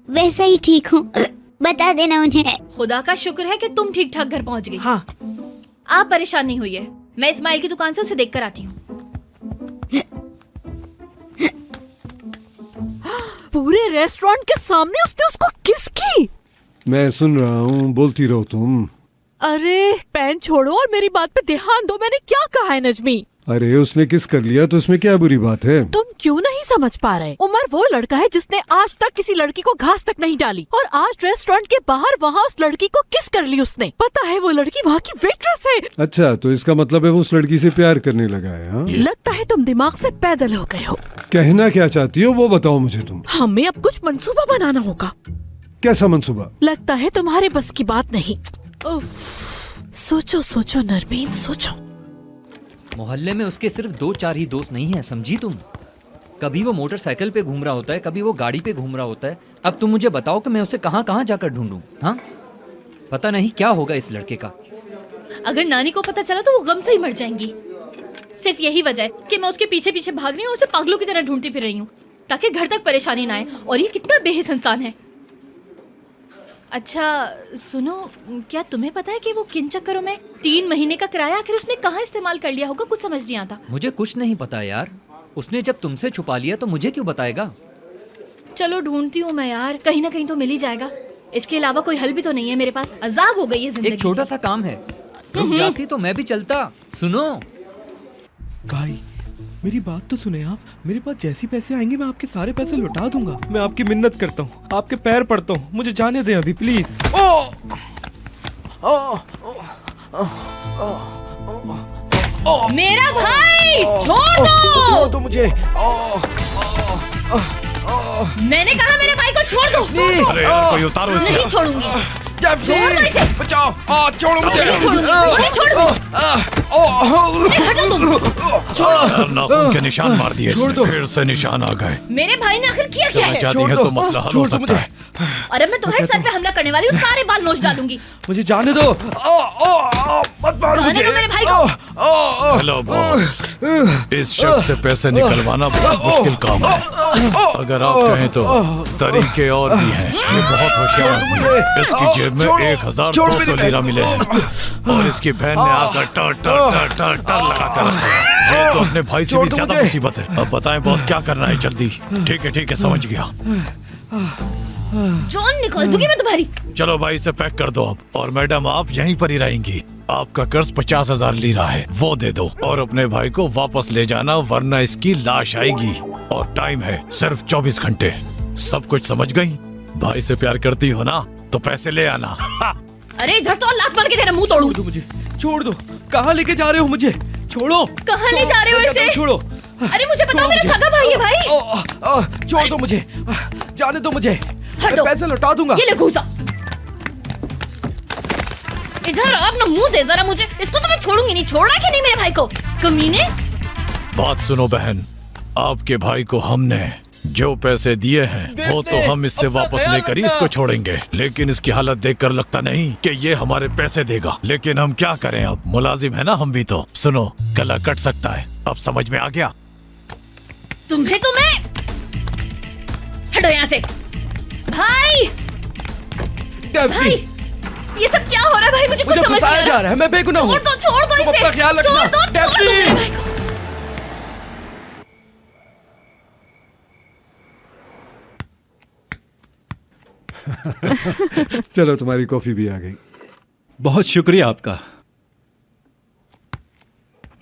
Speaker 12: वैसा ही ठीक हूँ, बता देना उन्हें।
Speaker 1: खुदा का शुक्र है कि तुम ठीक ठाक घर पहुँच गई।
Speaker 7: हाँ।
Speaker 1: आप परेशान नहीं हुई है, मैं इस्माइल की दुकान से उसे देख कर आती हूँ।
Speaker 4: पूरे रेस्टोरेंट के सामने उसने उसको किस की?
Speaker 5: मैं सुन रहा हूँ, बोलती रहो तुम।
Speaker 4: अरे पेन छोड़ो और मेरी बात पे ध्यान दो। मैंने क्या कहा है नजमी?
Speaker 5: अरे उसने किस कर लिया तो इसमें क्या बुरी बात है?
Speaker 4: तुम क्यों नहीं समझ पा रहे? उमर वो लड़का है जिसने आज तक किसी लड़की को घास तक नहीं डाली, और आज रेस्टोरेंट के बाहर वहाँ उस लड़की को किस कर ली उसने। पता है वो लड़की वहाँ की वेट्रेस है।
Speaker 5: अच्छा, तो इसका मतलब है वो उस लड़की से प्यार करने लगा है? हाँ?
Speaker 4: लगता है तुम दिमाग से पैदल हो गए हो।
Speaker 5: कहना क्या चाहती हो वो बताओ मुझे तुम।
Speaker 4: हमें अब कुछ मंसूबा बनाना होगा।
Speaker 5: कैसा मंसूबा?
Speaker 4: लगता है तुम्हारे बस की बात नहीं। सोचो सोचो नरमीन, सोचो।
Speaker 13: मोहल्ले में उसके सिर्फ 2-4 ही दोस्त नहीं हैं, समझी तुम? कभी वो मोटरसाइकिल पे घूम रहा होता है, कभी वो गाड़ी पे घूम रहा होता है। अब तुम मुझे बताओ कि मैं उसे कहाँ कहाँ जाकर ढूंढूं? हाँ, पता नहीं क्या होगा इस लड़के का।
Speaker 1: अगर नानी को पता चला तो वो गम से ही मर जाएंगी। सिर्फ यही वजह है कि मैं उसके पीछे पीछे भाग रही हूँ और उसे पागलों की तरह ढूंढती फिर रही हूँ ताकि घर तक परेशानी ना आए। और ये कितना बेहिस इंसान है। अच्छा सुनो, क्या तुम्हें पता है कि वो किन चक्करों में 3 महीने का किराया आखिर उसने कहाँ इस्तेमाल कर लिया होगा? कुछ समझ नहीं आता।
Speaker 13: मुझे कुछ नहीं पता यार। उसने जब तुमसे छुपा लिया तो मुझे क्यों बताएगा?
Speaker 1: चलो ढूंढती हूँ मैं यार, कहीं ना कहीं तो मिल ही जाएगा। इसके अलावा कोई हल भी तो नहीं है मेरे पास। अजाब हो गई है जिंदगी।
Speaker 13: एक छोटा सा काम है, रुक जाती तो मैं भी चलता। सुनो
Speaker 14: भाई, मेरी बात तो सुने आप। मेरे पास जैसी पैसे आएंगे मैं आपके सारे पैसे लौटा दूंगा। मैं आपकी मिन्नत करता हूँ, आपके पैर पड़ता हूँ, मुझे जाने दें अभी प्लीज।
Speaker 1: मेरा भाई छोड़
Speaker 14: दो मुझे।
Speaker 1: मैंने कहा मेरे भाई को छोड़ दो।
Speaker 6: अरे यार, कोई उतारो इसे।
Speaker 1: नहीं छोड़ूंगी। छोड़ दो इसे।
Speaker 14: बचाओ, छोड़ो मुझे।
Speaker 1: नहीं छोड़ूंगी। मुझे छोड़ दो। हटो तुम।
Speaker 6: नाखून के निशान मार दिए इसने। फिर से निशान आ गए।
Speaker 1: मेरे भाई ने आखिर किया क्या है?
Speaker 6: चाहती है तो मसला हल हो सकता है।
Speaker 1: अरे मैं तुम्हारे सर पे हमला करने वाली हूँ, सारे बाल नोच डालूंगी।
Speaker 14: मुझे जाने दो। मत मारो मुझे।
Speaker 1: मेरे भाई को।
Speaker 6: हेलो बॉस, इस शख्स से पैसे निकलवाना बहुत मुश्किल काम है। अगर आप कहें तो तरीके और भी हैं। ये बहुत होशियार आदमी है। इसकी जेब में 1200 लीरा मिले हैं और इसकी बहन ने आकर टर टर टर टर टर लगा कर रखा है। ये तो अपने भाई से भी ज्यादा मुसीबत है। अब बताएं बॉस क्या करना है जल्दी। ठीक है समझ गया।
Speaker 1: जॉन निकाल दूंगी मैं तुम्हारी।
Speaker 6: चलो भाई इसे पैक कर दो अब। और मैडम आप यहीं पर ही रहेंगी। आपका कर्ज 50,000 लीरा है, वो दे दो और अपने भाई को वापस ले जाना, वरना इसकी लाश आएगी। और टाइम है सिर्फ 24 घंटे। सब कुछ समझ गई? भाई से प्यार करती हो ना तो पैसे ले आना।
Speaker 1: अरे इधर तो लात मार के तेरा मुंह तोड़ूं।
Speaker 14: छोड़ दो मुझे, छोड़ दो। कहाँ लेके जा रहे हो मुझे? छोड़ो।
Speaker 1: कहाँ ले जा रहे हो इसे?
Speaker 14: छोड़ो।
Speaker 1: अरे मुझे बताओ, मेरा सगा भाई है भाई।
Speaker 14: छोड़ दो मुझे, जाने दो मुझे।
Speaker 1: हटो।
Speaker 14: पैसे लौटा दूंगा।
Speaker 1: ये ले घूसा। इधर अपना मुंह दे जरा मुझे। इसको तो मैं छोड़ूंगी नहीं। छोड़ा कि नहीं मेरे भाई को, कमीने?
Speaker 6: बात सुनो बहन, आपके भाई को हमने जो पैसे दिए हैं वो तो हम इससे वापस लेकर ही इसको छोड़ेंगे। लेकिन इसकी हालत देखकर लगता नहीं कि ये हमारे पैसे देगा। लेकिन हम क्या करें, अब मुलाजिम है ना हम भी तो। सुनो, गला कट सकता है। अब समझ में आ गया?
Speaker 1: तुम्हें तो मैं। हटो यहाँ से भाई। भाई ये सब क्या हो रहा है भाई? मुझे कुछ समझ नहीं आ
Speaker 14: जा रहा है। मैं बेगुनाह हूँ।
Speaker 1: छोड़ दो इसे।
Speaker 14: अपना ख्याल रखना।
Speaker 1: छोड़ दो मेरे भाई को।
Speaker 5: चलो तुम्हारी कॉफी भी आ गई।
Speaker 8: बहुत शुक्रिया आपका।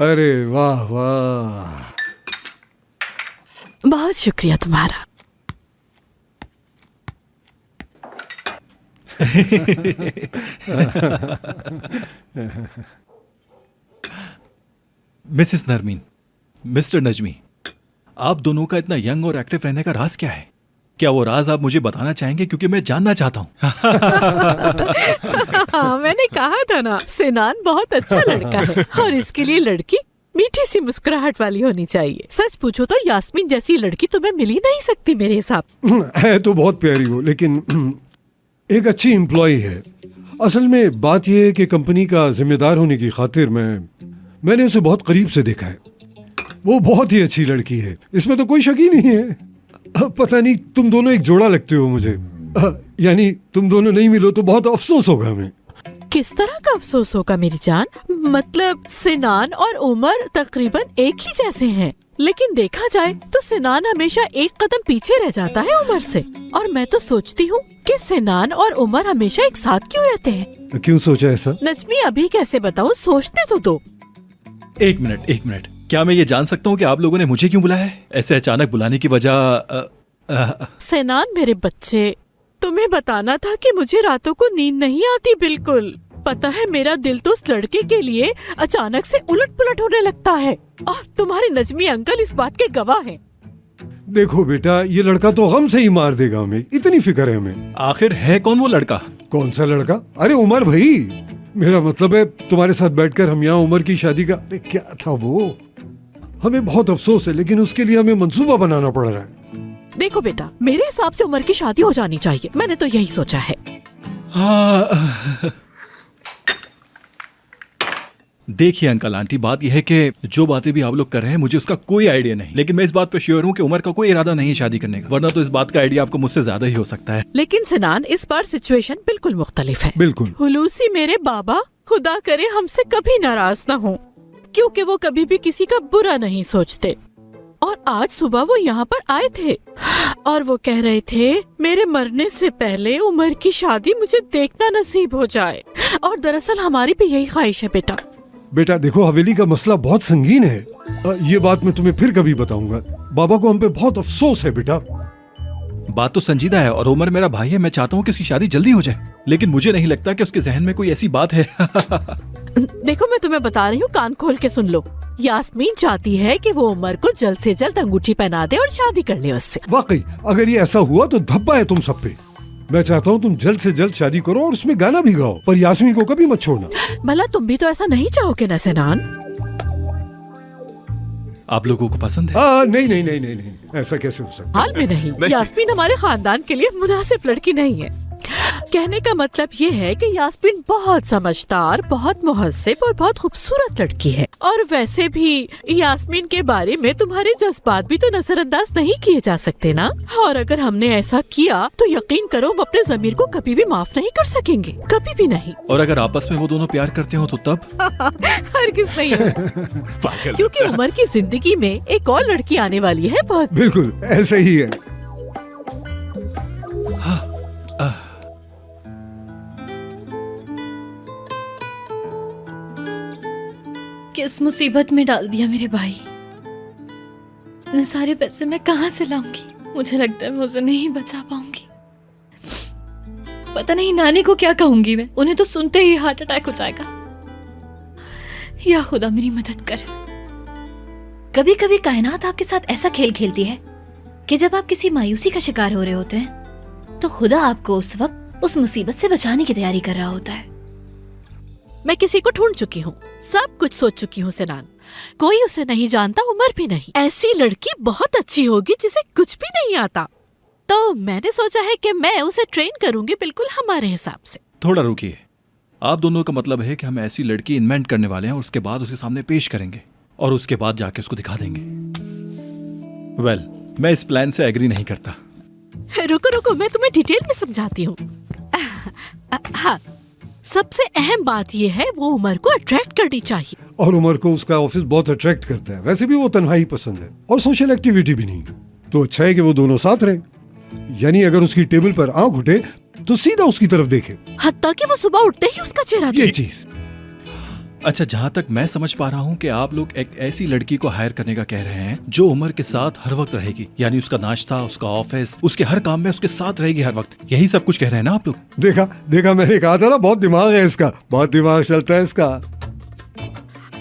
Speaker 5: अरे वाह वाह,
Speaker 4: बहुत शुक्रिया तुम्हारा।
Speaker 8: मिसेस नरमीन, मिस्टर नजमी, आप दोनों का इतना यंग और एक्टिव रहने का राज क्या है? क्या वो राज आप मुझे बताना चाहेंगे? क्योंकि मैं जानना चाहता हूँ।
Speaker 4: हाँ, मैंने कहा था ना, सिनान बहुत अच्छा लड़का है और इसके लिए लड़की मीठी सी मुस्कुराहट वाली होनी चाहिए। सच पूछो तो यास्मीन जैसी लड़की तुम्हें मिल ही नहीं सकती मेरे हिसाब।
Speaker 5: है तो बहुत प्यारी हो, लेकिन एक अच्छी एम्प्लॉय है। असल में बात यह है कि कंपनी का जिम्मेदार होने की खातिर मैंने उसे बहुत करीब से देखा है। वो बहुत ही अच्छी लड़की है, इसमें तो कोई शक ही नहीं है। पता नहीं, तुम दोनों एक जोड़ा लगते हो मुझे। यानी तुम दोनों नहीं मिलो तो बहुत अफसोस होगा हमें।
Speaker 4: किस तरह का अफसोस होगा मेरी जान? मतलब सिनान और उमर तकरीबन एक ही जैसे हैं, लेकिन देखा जाए तो सिनान हमेशा एक कदम पीछे रह जाता है उमर से। और मैं तो सोचती हूँ कि सिनान और उमर हमेशा एक साथ क्यों रहते हैं।
Speaker 5: क्यों सोचा ऐसा?
Speaker 4: नजमी अभी कैसे बताऊँ, सोचते तो दो।
Speaker 8: एक मिनट, क्या मैं ये जान सकता हूँ कि आप लोगों ने मुझे क्यों बुलाया है? ऐसे अचानक बुलाने की वजह?
Speaker 4: सिनान मेरे बच्चे, तुम्हें बताना था कि मुझे रातों को नींद नहीं आती बिल्कुल। पता है मेरा दिल तो उस लड़के के लिए अचानक से उलट पुलट होने लगता है, और तुम्हारे नजमी अंकल इस बात के गवाह हैं।
Speaker 5: देखो बेटा, ये लड़का तो गम से ही मार देगा हमें, इतनी फिक्र है हमें।
Speaker 8: आखिर है कौन वो लड़का?
Speaker 5: कौन सा लड़का? अरे उमर भाई, मेरा मतलब है तुम्हारे साथ बैठकर हम यहाँ उमर की शादी का। अरे क्या था वो? हमें बहुत अफसोस है, लेकिन उसके लिए हमें मंसूबा बनाना पड़ रहा है।
Speaker 4: देखो बेटा, मेरे हिसाब से उमर की शादी हो जानी चाहिए। मैंने तो यही सोचा है।
Speaker 8: देखिए अंकल आंटी, बात यह है कि जो बातें भी आप लोग कर रहे हैं मुझे उसका कोई आइडिया नहीं, लेकिन मैं इस बात पे श्योर हूँ कि उमर का कोई इरादा नहीं है शादी करने का, वरना तो इस बात का आइडिया आपको मुझसे ज्यादा ही हो सकता है।
Speaker 4: लेकिन सिनान, इस बार सिचुएशन बिल्कुल मुख्तलिफ है।
Speaker 5: बिल्कुल।
Speaker 4: हुलूसी मेरे बाबा खुदा करे हमसे कभी नाराज न हो, क्योंकि वो कभी भी किसी का बुरा नहीं सोचते। और आज सुबह वो यहाँ पर आए थे और वो कह रहे थे मेरे मरने से पहले उमर की शादी मुझे देखना नसीब हो जाए। और दरअसल हमारी भी यही ख्वाहिश है बेटा।
Speaker 5: बेटा देखो, हवेली का मसला बहुत संगीन है। ये बात मैं तुम्हें फिर कभी बताऊंगा। बाबा को हम पे बहुत अफसोस है बेटा।
Speaker 8: बात तो संजीदा है, और उमर मेरा भाई है। मैं चाहता हूँ कि उसकी शादी जल्दी हो जाए, लेकिन मुझे नहीं लगता कि उसके जहन में कोई ऐसी बात है।
Speaker 4: देखो मैं तुम्हें बता रही हूँ, कान खोल के सुन लो। यास्मीन चाहती है कि वो उमर को जल्द से जल्द अंगूठी पहना दे और शादी कर ले उससे।
Speaker 5: वाकई अगर ये ऐसा हुआ तो धब्बा है तुम सब पे। मैं चाहता हूँ तुम जल्द से जल्द शादी करो और उसमें गाना भी गाओ, पर यास्मीन को कभी मत छोड़ना।
Speaker 4: भला तुम भी तो ऐसा नहीं चाहोगे ना सिनान?
Speaker 8: आप लोगों को पसंद है?
Speaker 5: नहीं, ऐसा कैसे हो सकता?
Speaker 4: हाल में नहीं। यास्मीन हमारे खानदान के लिए मुनासिब लड़की नहीं है। कहने का मतलब ये है कि यास्मीन बहुत समझदार, बहुत मुहस्सिब और बहुत खूबसूरत लड़की है। और वैसे भी यास्मीन के बारे में तुम्हारे जज्बात भी तो नजरअंदाज नहीं किए जा सकते ना। और अगर हमने ऐसा किया तो यकीन करो हम अपने ज़मीर को कभी भी माफ नहीं कर सकेंगे, कभी भी नहीं।
Speaker 8: और अगर आपस में वो दोनों प्यार करते हो तो तब?
Speaker 4: हरगिज़ नहीं है। क्योंकि उमर की जिंदगी में एक और लड़की आने वाली है। बहुत
Speaker 5: बिल्कुल ऐसे ही है।
Speaker 1: किस मुसीबत में डाल दिया मेरे भाई। इतने सारे पैसे मैं कहाँ से लाऊंगी? मुझे लगता है मैं उसे नहीं बचा पाऊंगी। पता नहीं नानी को क्या कहूंगी मैं, उन्हें तो सुनते ही हार्ट अटैक हो जाएगा। या खुदा मेरी मदद कर। कभी कभी कायनात आपके साथ ऐसा खेल खेलती है कि जब आप किसी मायूसी का शिकार हो रहे होते हैं तो खुदा आपको उस वक्त उस मुसीबत से बचाने की तैयारी कर रहा होता है।
Speaker 4: मैं किसी को ढूंढ चुकी हूँ, सब कुछ सोच चुकी हूँ सिनान। कोई उसे नहीं जानता, उमर भी नहीं। ऐसी लड़की बहुत अच्छी होगी जिसे कुछ भी नहीं आता। तो मैंने सोचा है कि मैं उसे ट्रेन करूंगी बिल्कुल हमारे हिसाब से।
Speaker 8: थोड़ा रुकिए, आप दोनों का मतलब है कि हम ऐसी लड़की इन्वेंट करने वाले हैं और उसके बाद उसके सामने पेश करेंगे और उसके बाद जाके उसको दिखा देंगे। वेल, मैं इस प्लान से एग्री नहीं करता।
Speaker 4: रुको, मैं तुम्हें डिटेल में समझाती हूँ। हाँ, सबसे अहम बात यह है वो उमर को अट्रैक्ट करनी चाहिए।
Speaker 5: और उमर को उसका ऑफिस बहुत अट्रैक्ट करता है। वैसे भी वो तन्हाई पसंद है और सोशल एक्टिविटी भी नहीं। तो अच्छा है कि वो दोनों साथ रहे। यानी अगर उसकी टेबल पर आंख उठे तो सीधा उसकी तरफ देखे,
Speaker 4: हत्ता कि वो सुबह उठते ही उसका चेहरा
Speaker 5: ये चीज।
Speaker 8: अच्छा, जहाँ तक मैं समझ पा रहा हूँ कि आप लोग एक ऐसी लड़की को हायर करने का कह रहे हैं जो उमर के साथ हर वक्त रहेगी, यानी उसका नाश्ता, उसका ऑफिस, उसके हर काम में उसके साथ रहेगी हर वक्त। यही सब कुछ कह रहे हैं ना आप लोग?
Speaker 5: देखा मैंने कहा था ना, बहुत दिमाग है इसका, बहुत दिमाग चलता है इसका।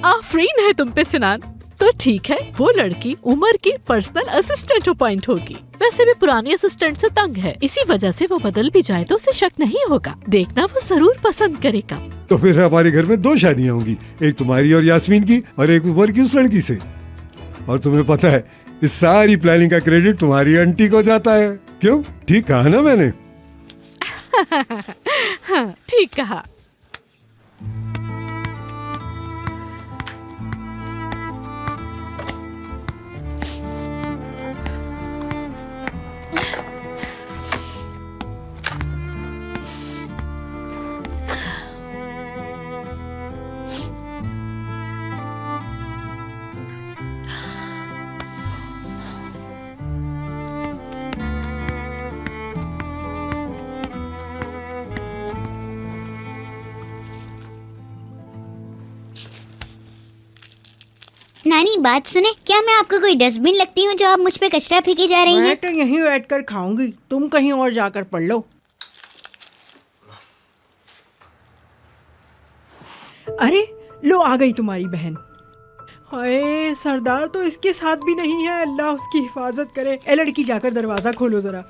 Speaker 4: आफरीन है तुम पे सिनान। तो ठीक है, वो लड़की उमर की पर्सनल असिस्टेंट अपॉइंट होगी। वैसे भी पुरानी असिस्टेंट से तंग है, इसी वजह से वो बदल भी जाए तो उसे शक नहीं होगा। देखना वो जरूर पसंद करेगा।
Speaker 5: तो फिर हमारे घर में 2 शादियां होंगी, एक तुम्हारी और यास्मीन की और एक उमर की उस लड़की से। और तुम्हें पता है इस सारी प्लानिंग का क्रेडिट तुम्हारी आंटी को जाता है। क्यों, ठीक कहा ना मैंने?
Speaker 4: हाँ, ठीक कहा।
Speaker 12: नानी बात सुने, क्या मैं आपको कोई डस्टबिन लगती हूँ जो आप मुझ पे कचरा फेंके जा रही हैं?
Speaker 7: मैं तो यहीं बैठ कर खाऊंगी, तुम कहीं और जाकर पढ़ लो। अरे लो, आ गई तुम्हारी बहन। हाय, सरदार तो इसके साथ भी नहीं है, अल्लाह उसकी हिफाजत करे। ए लड़की, जाकर दरवाजा खोलो जरा।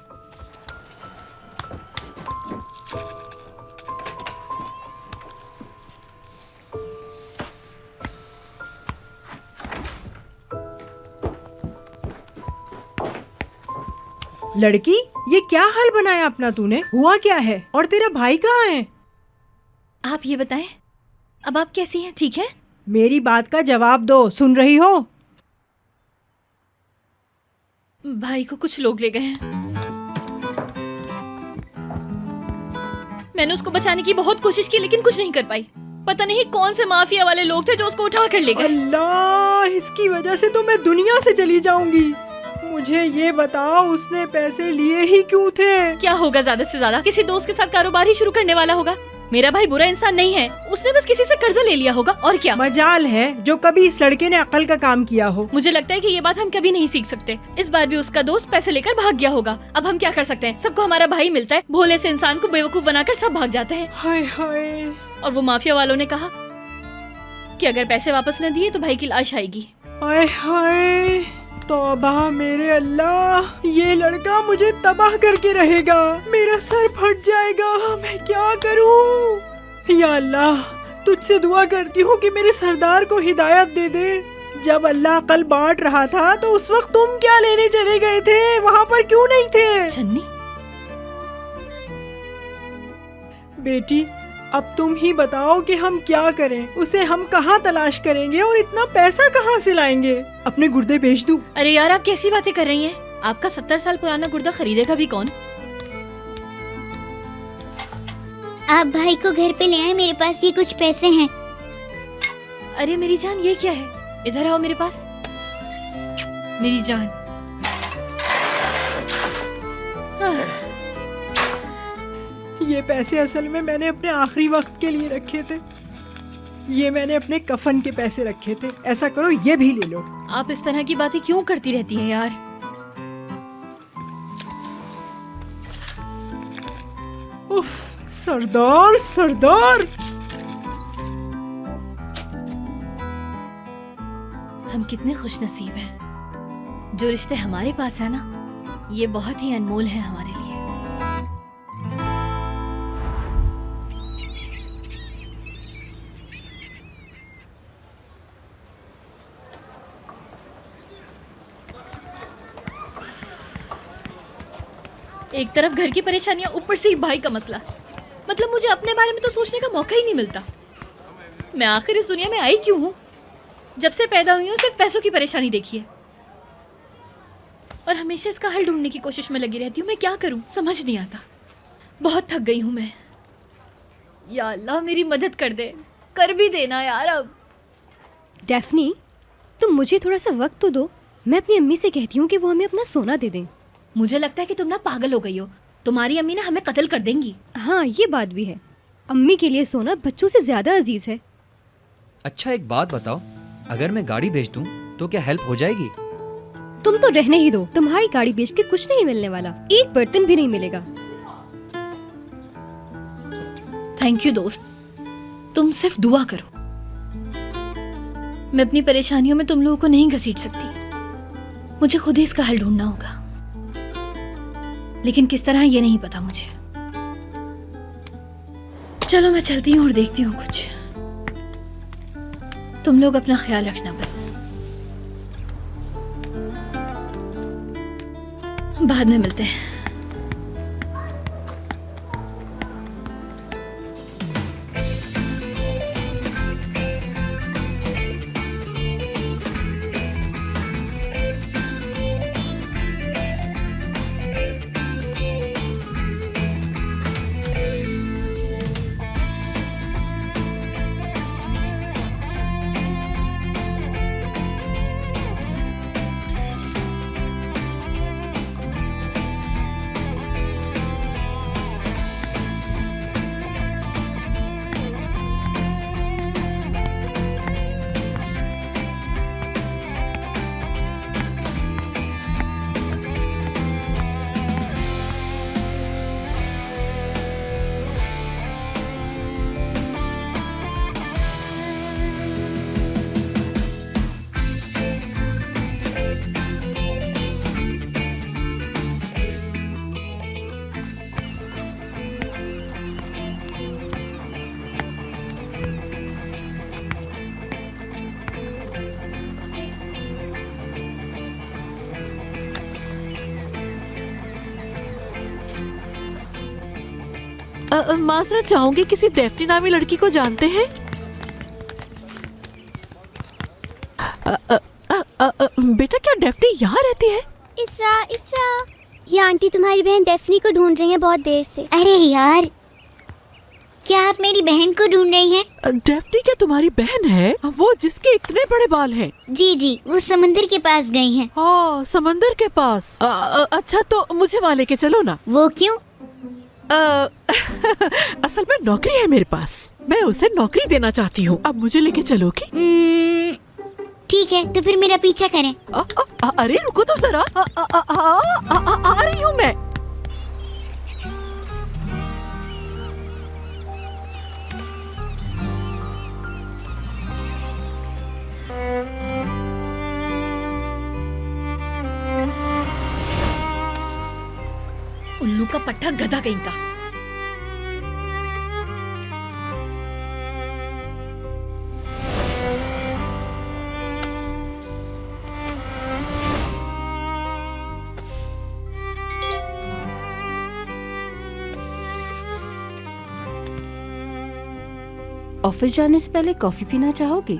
Speaker 7: लड़की, ये क्या हाल बनाया अपना तूने? हुआ क्या है? और तेरा भाई कहाँ है?
Speaker 1: आप ये बताएं, अब आप कैसी हैं? ठीक है?
Speaker 7: मेरी बात का जवाब दो, सुन रही हो?
Speaker 1: भाई को कुछ लोग ले गए हैं। मैंने उसको बचाने की बहुत कोशिश की लेकिन कुछ नहीं कर पाई। पता नहीं कौन से माफिया वाले लोग थे जो उसको उठा कर ले गए।
Speaker 7: अल्लाह, इसकी वजह से तो मैं दुनिया से चली जाऊंगी। मुझे ये बताओ, उसने पैसे लिए ही क्यों थे?
Speaker 1: क्या होगा, ज्यादा से ज्यादा किसी दोस्त के साथ कारोबार ही शुरू करने वाला होगा। मेरा भाई बुरा इंसान नहीं है, उसने बस किसी से कर्जा ले लिया होगा और क्या।
Speaker 7: मजाल है जो कभी इस लड़के ने अकल का काम किया हो।
Speaker 1: मुझे लगता है कि ये बात हम कभी नहीं सीख सकते। इस बार भी उसका दोस्त पैसे लेकर भाग गया होगा। अब हम क्या कर सकते हैं? सबको हमारा भाई मिलता है, भोले से इंसान को बेवकूफ बनाकर सब भाग जाते हैं।
Speaker 7: हाय हाय।
Speaker 1: और वो माफिया वालों ने कहा कि अगर पैसे वापस न दिए तो भाई की लाश आएगी।
Speaker 7: हाय हाय, तौबा मेरे अल्लाह, ये लड़का मुझे तबाह करके रहेगा। मेरा सर फट जाएगा, मैं क्या करूं? या अल्लाह, तुझसे दुआ करती हूँ कि मेरे सरदार को हिदायत दे दे। जब अल्लाह अकल बांट रहा था तो उस वक्त तुम क्या लेने चले गए थे? वहाँ पर क्यों नहीं थे?
Speaker 1: छन्नी,
Speaker 7: बेटी, अब तुम ही बताओ कि हम क्या करें? उसे हम कहाँ तलाश करेंगे और इतना पैसा कहाँ से लाएंगे? अपने गुर्दे बेच दूं?
Speaker 1: अरे यार, आप कैसी बातें कर रही हैं? आपका 70 साल पुराना गुर्दा खरीदेगा भी कौन?
Speaker 12: आप भाई को घर पे ले आए, मेरे पास ये कुछ पैसे हैं।
Speaker 1: अरे मेरी जान, ये क्या है? इधर आओ मेरे पास। मेरी जान,
Speaker 7: ये पैसे असल में मैंने अपने आखिरी वक्त के लिए रखे थे। ये मैंने अपने कफन के पैसे रखे थे। ऐसा करो, ये भी ले लो।
Speaker 1: आप इस तरह की बातें क्यों करती रहती हैं यार?
Speaker 7: उफ, सरदार सरदार।
Speaker 1: हम कितने खुशनसीब हैं। जो रिश्ते हमारे पास है ना, ये बहुत ही अनमोल है हमारे लिए। एक तरफ घर की परेशानियां, ऊपर से ही भाई का मसला। मतलब मुझे अपने बारे में तो सोचने का मौका ही नहीं मिलता। मैं आखिर इस दुनिया में आई क्यों हूँ? जब से पैदा हुई हूँ सिर्फ पैसों की परेशानी देखी है और हमेशा इसका हल ढूंढने की कोशिश में लगी रहती हूँ। मैं क्या करूँ, समझ नहीं आता। बहुत थक गई हूँ मैं। या अल्लाह, मेरी मदद कर दे, कर भी देना यार। अब
Speaker 9: डेफनी, तुम मुझे थोड़ा सा वक्त तो दो। मैं अपनी अम्मी से कहती हूँ कि वो हमें अपना सोना दे दें।
Speaker 1: मुझे लगता है कि तुम ना पागल हो गई हो। तुम्हारी अम्मी ना हमें कत्ल कर देंगी।
Speaker 9: हाँ, ये बात भी है। अम्मी के लिए सोना बच्चों से ज्यादा अजीज है।
Speaker 13: अच्छा एक बात बताओ, अगर मैं गाड़ी बेच दूं तो क्या हेल्प हो जाएगी?
Speaker 9: तुम तो रहने ही दो। तुम्हारी गाड़ी बेच के कुछ नहीं मिलने वाला, एक बर्तन भी नहीं मिलेगा।
Speaker 1: थैंक यू दोस्त, तुम सिर्फ दुआ करो। मैं अपनी परेशानियों में तुम लोगों को नहीं घसीट सकती, मुझे खुद ही इसका हल ढूंढना होगा। लेकिन किस तरह ये नहीं पता मुझे। चलो मैं चलती हूँ और देखती हूँ कुछ। तुम लोग अपना ख्याल रखना बस। बाद में मिलते हैं।
Speaker 4: माजरत चाहूंगी, किसी डेफ्नी नामी लड़की को जानते हैं? बेटा क्या डेफ्नी यहाँ रहती है?
Speaker 12: इसरा, इसरा, ये आंटी तुम्हारी बहन डेफ्नी को ढूंढ रही है बहुत देर से। अरे यार, क्या आप मेरी बहन को ढूंढ रही हैं?
Speaker 4: डेफ्नी क्या तुम्हारी बहन है? वो जिसके इतने बड़े बाल हैं?
Speaker 12: जी जी, वो समंदर के पास गई हैं।
Speaker 4: हाँ, समंदर के पास। अच्छा तो मुझे वहाँ लेके चलो ना।
Speaker 12: वो क्यों?
Speaker 4: असल में नौकरी है मेरे पास, मैं उसे नौकरी देना चाहती हूँ। अब मुझे लेके चलोगी?
Speaker 12: ठीक है, तो फिर मेरा पीछा करें।
Speaker 4: अरे रुको तो जरा, आ रही हूँ मैं।
Speaker 1: उल्लू का पट्टा, गधा कहीं का।
Speaker 2: ऑफिस जाने से पहले कॉफी पीना चाहोगे?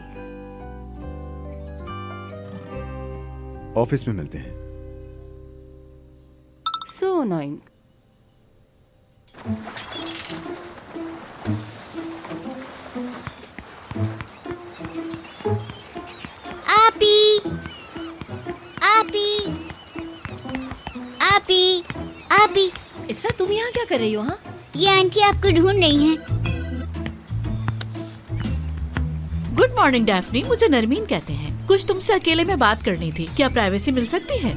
Speaker 3: ऑफिस में मिलते हैं।
Speaker 2: So annoying.
Speaker 12: आपी, आपी, आपी, आपी।
Speaker 1: इसरा, तुम यहाँ क्या कर रही हो? हाँ,
Speaker 12: ये आंटी आपको ढूंढ रही हैं।
Speaker 4: गुड मॉर्निंग डेफ्नी, मुझे नरमीन कहते हैं। कुछ तुमसे अकेले में बात करनी थी, क्या प्राइवेसी मिल सकती है?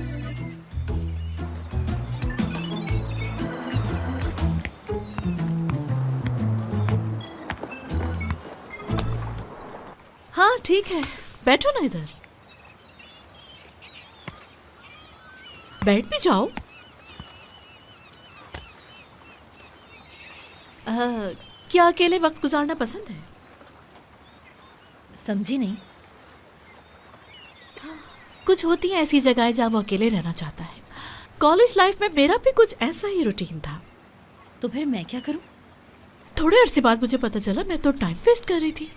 Speaker 4: हाँ ठीक है, बैठो ना इधर। बैठ भी जाओ। क्या अकेले वक्त गुजारना पसंद है?
Speaker 1: समझी नहीं।
Speaker 4: कुछ होती हैं ऐसी जगहें जहाँ वो अकेले रहना चाहता है। कॉलेज लाइफ में मेरा भी कुछ ऐसा ही रूटीन था।
Speaker 1: तो फिर मैं क्या करूं?
Speaker 4: थोड़े अरसे बाद मुझे पता चला मैं तो टाइम वेस्ट कर रही थी।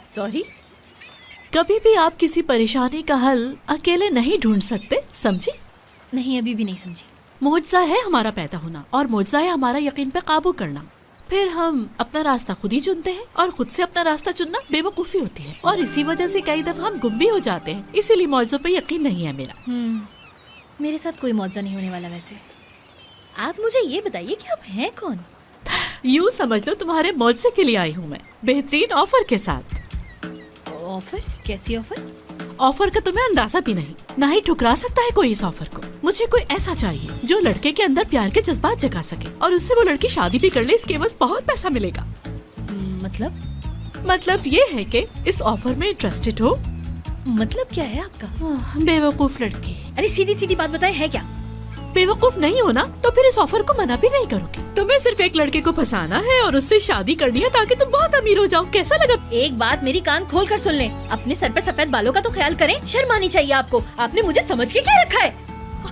Speaker 1: सॉरी।
Speaker 4: कभी भी आप किसी परेशानी का हल अकेले नहीं ढूंढ सकते, समझी?
Speaker 1: नहीं, अभी भी नहीं समझी।
Speaker 4: मुआवजा है हमारा पैदा होना और मुआवजा है हमारा यकीन पे काबू करना। फिर हम अपना रास्ता खुद ही चुनते हैं और खुद से अपना रास्ता चुनना बेवकूफ़ी होती है और इसी वजह से कई दफा हम गुम भी हो जाते हैं। इसीलिए मुआवजों पे यकीन नहीं है मेरा।
Speaker 1: मेरे साथ कोई मुआवजा नहीं होने वाला। वैसे आप मुझे ये बताइए कि आप हैं कौन?
Speaker 4: यूँ समझ लो तुम्हारे मुआवजे के लिए आई हूँ मैं, बेहतरीन ऑफर के साथ।
Speaker 1: ऑफर? कैसी ऑफर?
Speaker 4: ऑफर का तुम्हें अंदाजा भी नहीं, ना ही ठुकरा सकता है कोई इस ऑफर को। मुझे कोई ऐसा चाहिए जो लड़के के अंदर प्यार के जज्बात जगा सके और उससे वो लड़की शादी भी कर ले, इसके एवज बहुत पैसा मिलेगा।
Speaker 1: मतलब?
Speaker 4: मतलब ये है कि इस ऑफर में इंटरेस्टेड हो?
Speaker 1: मतलब क्या है आपका?
Speaker 4: बेवकूफ लड़की।
Speaker 1: अरे सीधी सीधी बात बताए, है क्या?
Speaker 4: बेवकूफ नहीं हो ना तो फिर इस ऑफर को मना भी नहीं करोगे। तुम्हें सिर्फ एक लड़के को फंसाना है और उससे शादी करनी है ताकि तुम बहुत अमीर हो जाओ। कैसा लगा?
Speaker 1: एक बात मेरी कान खोल कर सुन लें, अपने सर पर सफेद बालों का तो ख्याल करें। शर्म आनी चाहिए आपको। आपने मुझे समझ के क्या रखा है?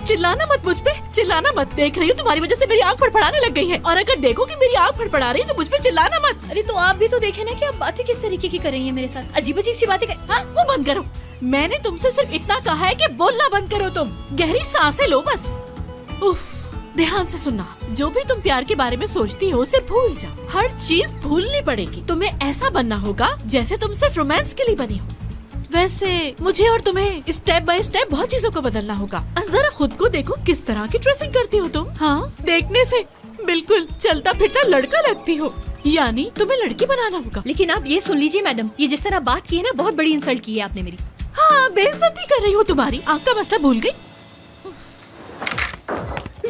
Speaker 4: चिल्लाना मत मुझ पे, चिल्लाना मत। देख रही हूँ तुम्हारी वजह से मेरी आँख फड़फड़ाने लग गई है, और अगर देखो कि मेरी आँख फड़फड़ा रही है तो मुझ पे चिल्लाना मत।
Speaker 1: अरे तो आप भी तो देखे ना कि आप बातें किस तरीके की कर रही हैं मेरे साथ। अजीब अजीब सी बातें
Speaker 4: हाँ, वो बंद करो। मैंने तुमसे सिर्फ इतना कहा है कि बोलना बंद करो। तुम गहरी सांसें लो बस। उफ, ध्यान से सुनना। जो भी तुम प्यार के बारे में सोचती हो उसे भूल जाओ। हर चीज भूलनी पड़ेगी। तुम्हें ऐसा बनना होगा जैसे तुम सिर्फ रोमांस के लिए बनी हो। वैसे मुझे और तुम्हें स्टेप बाय स्टेप बहुत चीजों को बदलना होगा। जरा खुद को देखो, किस तरह की ड्रेसिंग करती हो तुम। हाँ, देखने से बिल्कुल चलता फिरता लड़का लगती हो, यानी तुम्हें लड़की बनाना होगा।
Speaker 1: लेकिन आप ये सुन लीजिए मैडम, ये जिस तरह बात की है ना, बहुत बड़ी इंसल्ट की है आपने मेरी।
Speaker 4: हाँ, बेइज्जती कर रही हो तुम्हारी। आपका मसला भूल गई।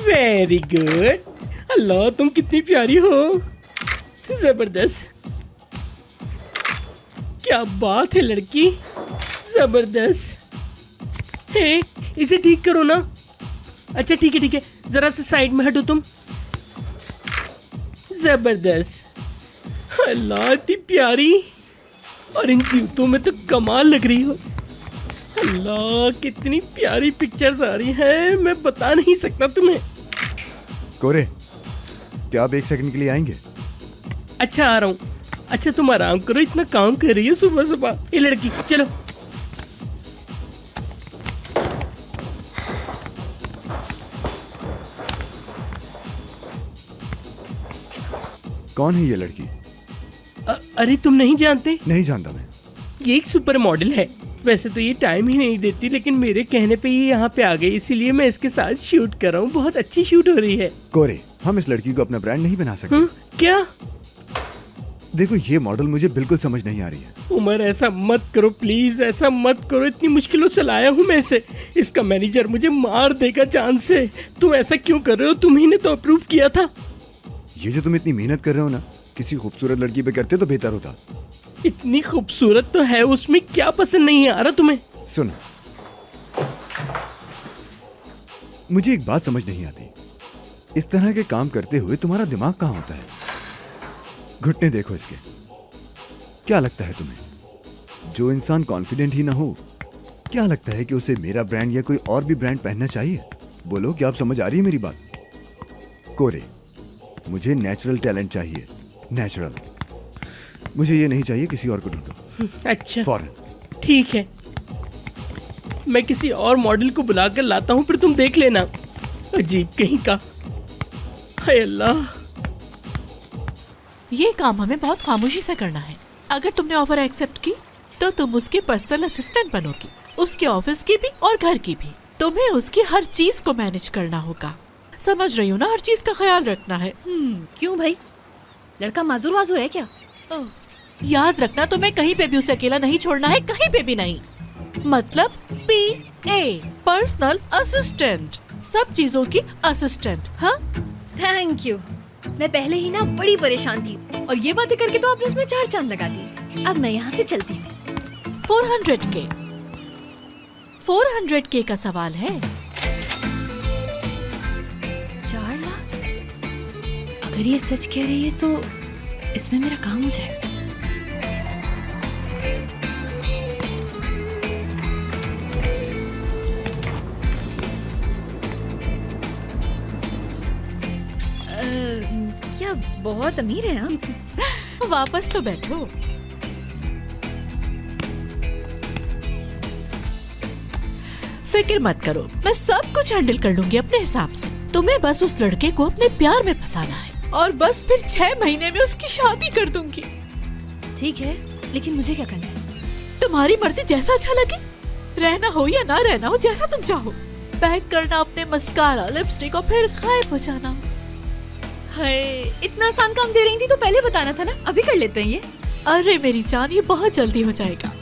Speaker 14: Very good. अल्लाह, तुम कितनी प्यारी हो। जबरदस्त, क्या बात है लड़की, जबरदस्त। हे, इसे ठीक करो ना। अच्छा ठीक है ठीक है, जरा से साइड में हटो तुम। जबरदस्त। अल्लाह, इतनी प्यारी, और इन जूतों में तो कमाल लग रही हो। अल्लाह, कितनी प्यारी पिक्चर्स आ रही हैं, मैं बता नहीं सकता तुम्हें।
Speaker 3: कोरे, क्या आप 1 सेकंड के लिए आएंगे?
Speaker 14: अच्छा, आ रहा हूँ। अच्छा तुम आराम करो, इतना काम कर रही है सुबह सुबह। ये लड़की, चलो।
Speaker 3: कौन है ये लड़की?
Speaker 14: अरे तुम नहीं जानते?
Speaker 3: नहीं जानता मैं।
Speaker 14: ये एक सुपर मॉडल है। वैसे तो ये टाइम ही नहीं देती, लेकिन मेरे कहने पे ये यहाँ पे आ गई, इसीलिए मैं इसके साथ शूट कर रहा हूँ। बहुत अच्छी शूट हो रही है।
Speaker 3: कोरे, हम इस लड़की को अपना ब्रांड नहीं बना सकते।
Speaker 14: क्या?
Speaker 3: देखो, ये मॉडल मुझे बिल्कुल समझ नहीं आ रही है।
Speaker 14: उमर, ऐसा मत करो प्लीज, ऐसा मत करो। इतनी मुश्किलों से लाया हूँ मैं इसे। इसका मैनेजर मुझे मार देगा जान से। तुम ऐसा क्यों कर रहे हो? तुम ही ने तो अप्रूव किया था।
Speaker 3: ये जो तुम इतनी मेहनत कर रहे हो ना, किसी खूबसूरत लड़की पे करते तो बेहतर होता।
Speaker 14: इतनी खूबसूरत तो है, उसमें क्या पसंद नहीं आ रहा तुम्हें?
Speaker 3: सुनो, मुझे एक बात समझ नहीं आती। इस तरह के काम करते हुए तुम्हारा दिमाग कहाँ होता है? घुटने देखो इसके। क्या लगता है तुम्हें, जो इंसान कॉन्फिडेंट ही ना हो, क्या लगता है कि उसे मेरा ब्रांड या कोई और भी ब्रांड पहनना चाहिए? बोलो, क्या आप समझ आ रही है मेरी बात? कोरे, मुझे नेचुरल टैलेंट चाहिए, नेचुरल। मुझे ये नहीं चाहिए किसी और को ढूंढो।
Speaker 14: अच्छा
Speaker 3: फौरन।
Speaker 14: ठीक है, मैं किसी और मॉडल को बुलाकर लाता हूँ, फिर तुम देख लेना। अजीब कहीं का। हाय अल्लाह,
Speaker 4: ये काम हमें बहुत खामोशी से करना है। अगर तुमने ऑफर एक्सेप्ट की तो तुम उसकी पर्सनल असिस्टेंट बनोगी, उसके ऑफिस की भी और घर की भी। तुम्हें उसकी हर चीज को मैनेज करना होगा। समझ रही हो ना? हर चीज का ख्याल रखना है।
Speaker 1: क्यों भाई, लड़का माजूर वाजूर है क्या?
Speaker 4: याद रखना, तुम्हें कहीं पे भी उसे अकेला नहीं छोड़ना है, कहीं पे भी नहीं। मतलब PA, पर्सनल असिस्टेंट, सब चीजों की असिस्टेंट। हाँ,
Speaker 1: थैंक यू। मैं पहले ही ना बड़ी परेशान थी, और ये बातें करके तो आपने उसमें 4 चांद लगा दिए। अब मैं यहाँ से चलती हूँ।
Speaker 4: 400K 400K का सवाल है।
Speaker 1: 4 लाख? अगर ये सच कह रही है तो इसमें मेरा काम हो जाएगा। क्या बहुत अमीर है आप?
Speaker 4: वापस तो बैठो। फिक्र मत करो, मैं सब कुछ हैंडल कर लूंगी अपने हिसाब से। तुम्हें बस उस लड़के को अपने प्यार में फंसाना है, और बस फिर 6 महीने में उसकी शादी कर दूंगी।
Speaker 1: ठीक है, लेकिन मुझे क्या करना है?
Speaker 4: तुम्हारी मर्जी, जैसा अच्छा लगे। रहना हो या ना रहना हो, जैसा तुम चाहो। पैक करना अपने मस्कारा, लिपस्टिक, और फिर गायब हो जाना।
Speaker 1: हाय, इतना आसान काम दे रही थी तो पहले बताना था ना। अभी कर लेते हैं ये।
Speaker 4: अरे मेरी जान, ये बहुत जल्दी हो जाएगा।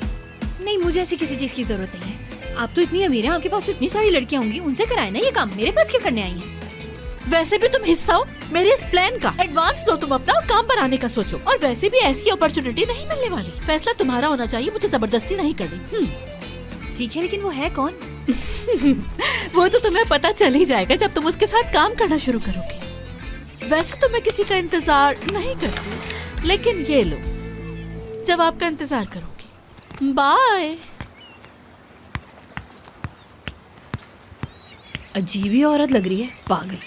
Speaker 1: नहीं, मुझे ऐसी किसी चीज की जरूरत नहीं है। आप तो इतनी अमीर हैं, आपके पास तो इतनी सारी लड़कियां होंगी, उनसे कराए ना ये काम। मेरे पास क्या करने आई हैं?
Speaker 4: वैसे भी तुम हिस्सा हो मेरे इस प्लान का। एडवांस लो तुम अपना और काम पर आने का सोचो। और वैसे भी ऐसी अपॉर्चुनिटी नहीं मिलने वाली। फैसला तुम्हारा होना चाहिए, मुझे जबरदस्ती नहीं करनी।
Speaker 1: ठीक है, लेकिन वो है कौन?
Speaker 4: वो तो तुम्हें पता चल ही जाएगा जब तुम उसके साथ काम करना शुरू करोगे। वैसे तो मैं किसी का इंतजार नहीं करती, लेकिन ये लो, जब आपका इंतजार करूंगी। बाय।
Speaker 1: अजीब ही औरत लग रही है, पागल।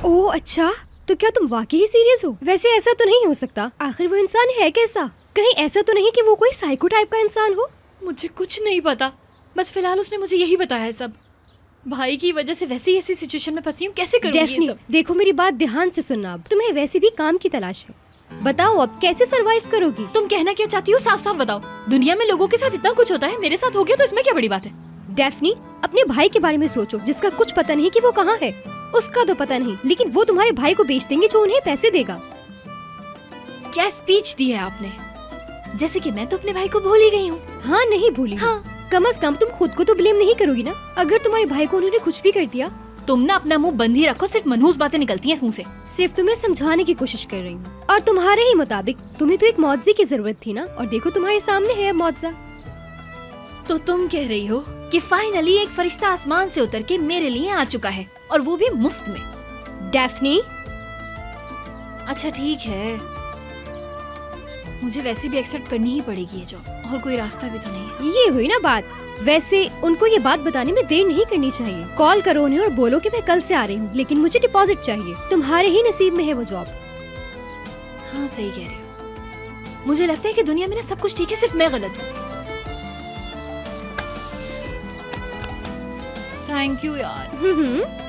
Speaker 9: ओह अच्छा, तो क्या तुम वाकई ही सीरियस हो? वैसे ऐसा तो नहीं हो सकता, आखिर वो इंसान है कैसा? कहीं ऐसा तो नहीं कि वो कोई साइको टाइप का इंसान हो?
Speaker 1: मुझे कुछ नहीं पता, बस फिलहाल उसने मुझे यही बताया है सब। भाई की वजह से वैसे ही ऐसी सिचुएशन में फंसी हूँ, कैसे करूँगी ये सब?
Speaker 9: देखो मेरी बात ध्यान से सुनना, अब तुम्हें वैसे भी काम की तलाश है। बताओ अब कैसे सरवाइव करोगी?
Speaker 1: तुम कहना क्या चाहती हो, साफ साफ बताओ। दुनिया में लोगों के साथ इतना कुछ होता है, मेरे साथ हो गया तो इसमें क्या बड़ी बात है?
Speaker 9: डेफनी, अपने भाई के बारे में सोचो, जिसका कुछ पता नहीं कि वो कहाँ है। उसका तो पता नहीं, लेकिन वो तुम्हारे भाई को बेच देंगे जो उन्हें पैसे देगा।
Speaker 1: क्या स्पीच दी है आपने? जैसे कि मैं तो अपने भाई को भूल ही गई हूँ।
Speaker 9: हाँ नहीं भूली। हाँ कम से कम तुम खुद को तो ब्लेम नहीं करोगी ना, अगर तुम्हारे भाई को उन्होंने कुछ भी कर दिया।
Speaker 1: तुम ना अपना मुंह बंद ही रखो, सिर्फ मनहूस बातें निकलती हैं इस मुंह से।
Speaker 9: सिर्फ तुम्हें समझाने की कोशिश कर रही हूँ। और तुम्हारे ही मुताबिक तुम्हें तो एक मुआवजे की जरूरत थी ना, और देखो तुम्हारे सामने है मुआवजा।
Speaker 1: तो तुम कह रही हो कि फाइनली एक फरिश्ता आसमान से उतर के मेरे लिए आ चुका है, और वो भी मुफ्त में।
Speaker 9: डेफनी,
Speaker 1: अच्छा ठीक है, मुझे वैसे भी एक्सेप्ट करनी ही पड़ेगी ये जॉब, और कोई रास्ता भी तो नहीं है।
Speaker 9: ये हुई ना बात। वैसे उनको ये बात बताने में देर नहीं करनी चाहिए। कॉल करो उन्हें और बोलो कि मैं कल से आ रही हूँ, लेकिन मुझे डिपॉजिट चाहिए। तुम्हारे ही नसीब में है वो जॉब।
Speaker 1: हाँ सही कह रही हो। मुझे लगता है कि दुनिया में ना सब कुछ ठीक है, सिर्फ मैं गलत हूँ। थैंक यू यार।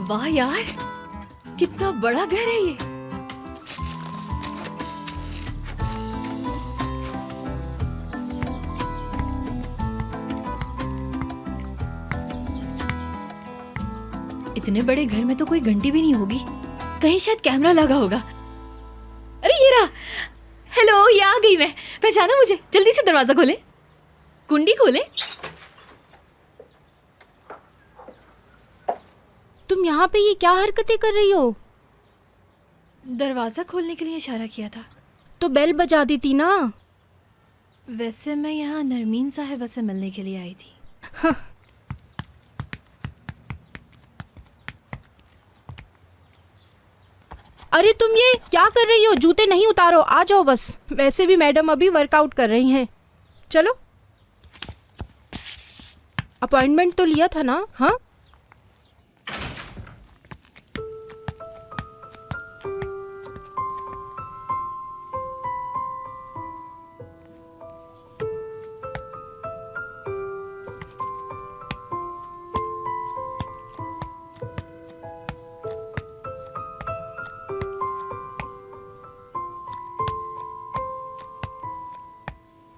Speaker 1: वाह यार, कितना बड़ा घर है ये। इतने बड़े घर में तो कोई घंटी भी नहीं होगी, कहीं शायद कैमरा लगा होगा। अरे ये रहा। हेलो, ये आ गई मैं। पहचाना मुझे? जल्दी से दरवाजा खोले, कुंडी खोले।
Speaker 15: तुम यहाँ पे ये क्या हरकतें कर रही हो?
Speaker 1: दरवाजा खोलने के लिए इशारा किया था।
Speaker 15: तो बेल बजा देती ना।
Speaker 1: वैसे मैं यहाँ नरमीन साहिबा से मिलने के लिए आई थी।
Speaker 15: हाँ। अरे तुम ये क्या कर रही हो? जूते नहीं उतारो, आ जाओ बस। वैसे भी मैडम अभी वर्कआउट कर रही हैं। चलो, अपॉइंटमेंट तो लिया था ना? हाँ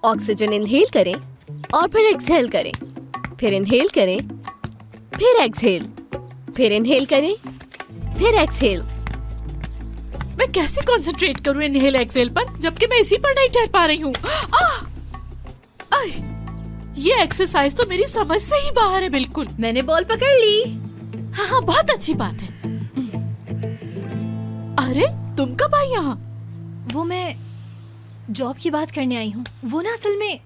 Speaker 11: ऑक्सीजन इनहेल करें और फिर एक्सहेल करें, फिर इनहेल करें, फिर एक्सहेल, फिर इनहेल करें, फिर एक्सहेल।
Speaker 4: मैं कैसे कंसंट्रेट करूं इनहेल एक्सहेल पर, जबकि मैं इसी पर नहीं ठहर पा रही हूँ। ये एक्सरसाइज तो मेरी समझ से ही बाहर है बिल्कुल।
Speaker 1: मैंने बॉल पकड़ ली।
Speaker 4: हाँ, बहुत अच्छी बात है। अरे तुम कब आई यहाँ?
Speaker 1: वो मैं जॉब की बात करने आई हूँ। वो ना असल में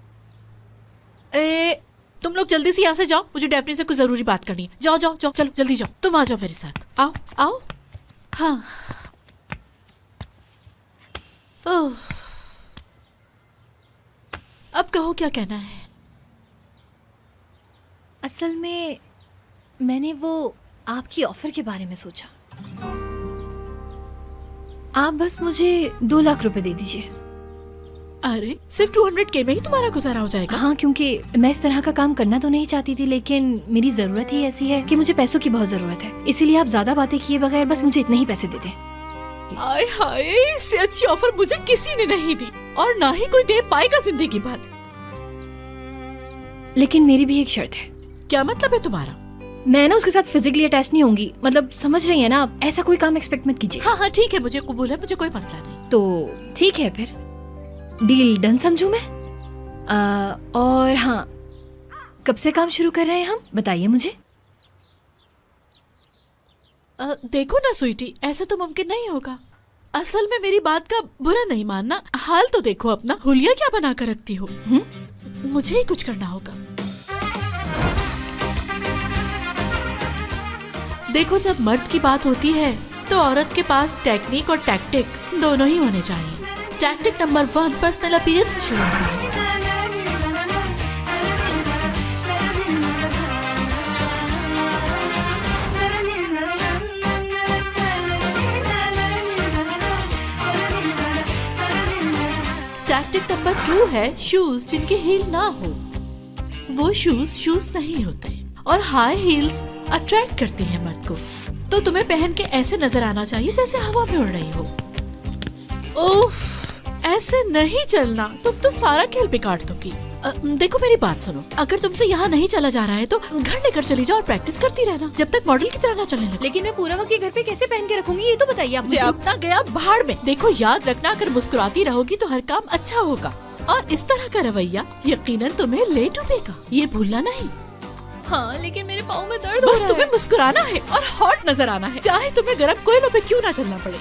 Speaker 4: तुम लोग जल्दी से यहाँ से जाओ, मुझे डेफनी से कुछ जरूरी बात करनी है। जाओ जाओ जाओ, चलो जल्दी जाओ। तुम आ जाओ मेरे साथ, आओ आओ। हाँ ओह, अब कहो क्या कहना है?
Speaker 1: असल में मैंने वो आपकी ऑफर के बारे में सोचा। आप बस मुझे 2 लाख रुपए दे दीजिए।
Speaker 4: अरे सिर्फ 200K में ही तुम्हारा गुजारा हो जाएगा?
Speaker 1: हाँ, क्योंकि मैं इस तरह का काम करना तो नहीं चाहती थी, लेकिन मेरी जरूरत ही ऐसी है कि मुझे पैसों की बहुत जरूरत है। इसीलिए आप ज्यादा बातें किए बगैर बस मुझे इतने ही पैसे दे दें।
Speaker 4: आय हाय, इससे अच्छी ऑफर मुझे किसी ने नहीं दी, और ना ही कोई दे पाएगा जिंदगी भर।
Speaker 1: लेकिन मेरी भी एक शर्त है।
Speaker 4: क्या मतलब है तुम्हारा?
Speaker 1: मैं ना उसके साथ फिजिकली अटैच नहीं होंगी, मतलब समझ रही है ना आप, ऐसा कोई काम एक्सपेक्ट मत कीजिए।
Speaker 11: हाँ हाँ ठीक है, मुझे कबूल है, मुझे कोई मसला नहीं।
Speaker 1: तो ठीक है फिर, डील डन समझू मैं। और हाँ, कब से काम शुरू कर रहे हैं हम, बताइए मुझे।
Speaker 11: देखो ना स्वीटी, ऐसे तो मुमकिन नहीं होगा। असल में मेरी बात का बुरा नहीं मानना, हाल तो देखो अपना, हुलिया क्या बना कर रखती हो। मुझे ही कुछ करना होगा। देखो, जब मर्द की बात होती है तो औरत के पास टेक्निक और टैक्टिक दोनों ही होने चाहिए। टैक्टिक नंबर 1 पर्सनल अपीयरेंस से शुरू होता है। टैक्टिक नंबर 2 है शूज जिनके हील ना हो। वो शूज नहीं होते और हाई हील्स अट्रैक्ट करती है मर्द को, तो तुम्हें पहन के ऐसे नजर आना चाहिए जैसे हवा में उड़ रही हो। ओफ, ऐसे नहीं चलना, तुम तो सारा खेल बिगाड़ दोगी। देखो मेरी बात सुनो, अगर तुमसे यहाँ नहीं चला जा रहा है तो घर लेकर चली जाओ और प्रैक्टिस करती रहना जब तक मॉडल की तरह ना चलने लगे।
Speaker 1: लेकिन मैं पूरा वक्त ये घर पे कैसे पहन के रखूंगी, ये तो बताइए आप मुझे।
Speaker 11: अपना गया भाड़ में। देखो याद रखना, अगर मुस्कुराती रहोगी तो हर काम अच्छा होगा, और इस तरह का रवैया यकीनन तुम्हें ले डूबेगा, ये भूलना नहीं।
Speaker 1: हाँ, लेकिन मेरे पाँव में दर्द हो
Speaker 11: बस
Speaker 1: रहा
Speaker 11: तुम्हें
Speaker 1: है।
Speaker 11: मुस्कुराना है और हॉट नजर आना है, चाहे तुम्हें गर्म कोयलों पे क्यों ना चलना पड़े।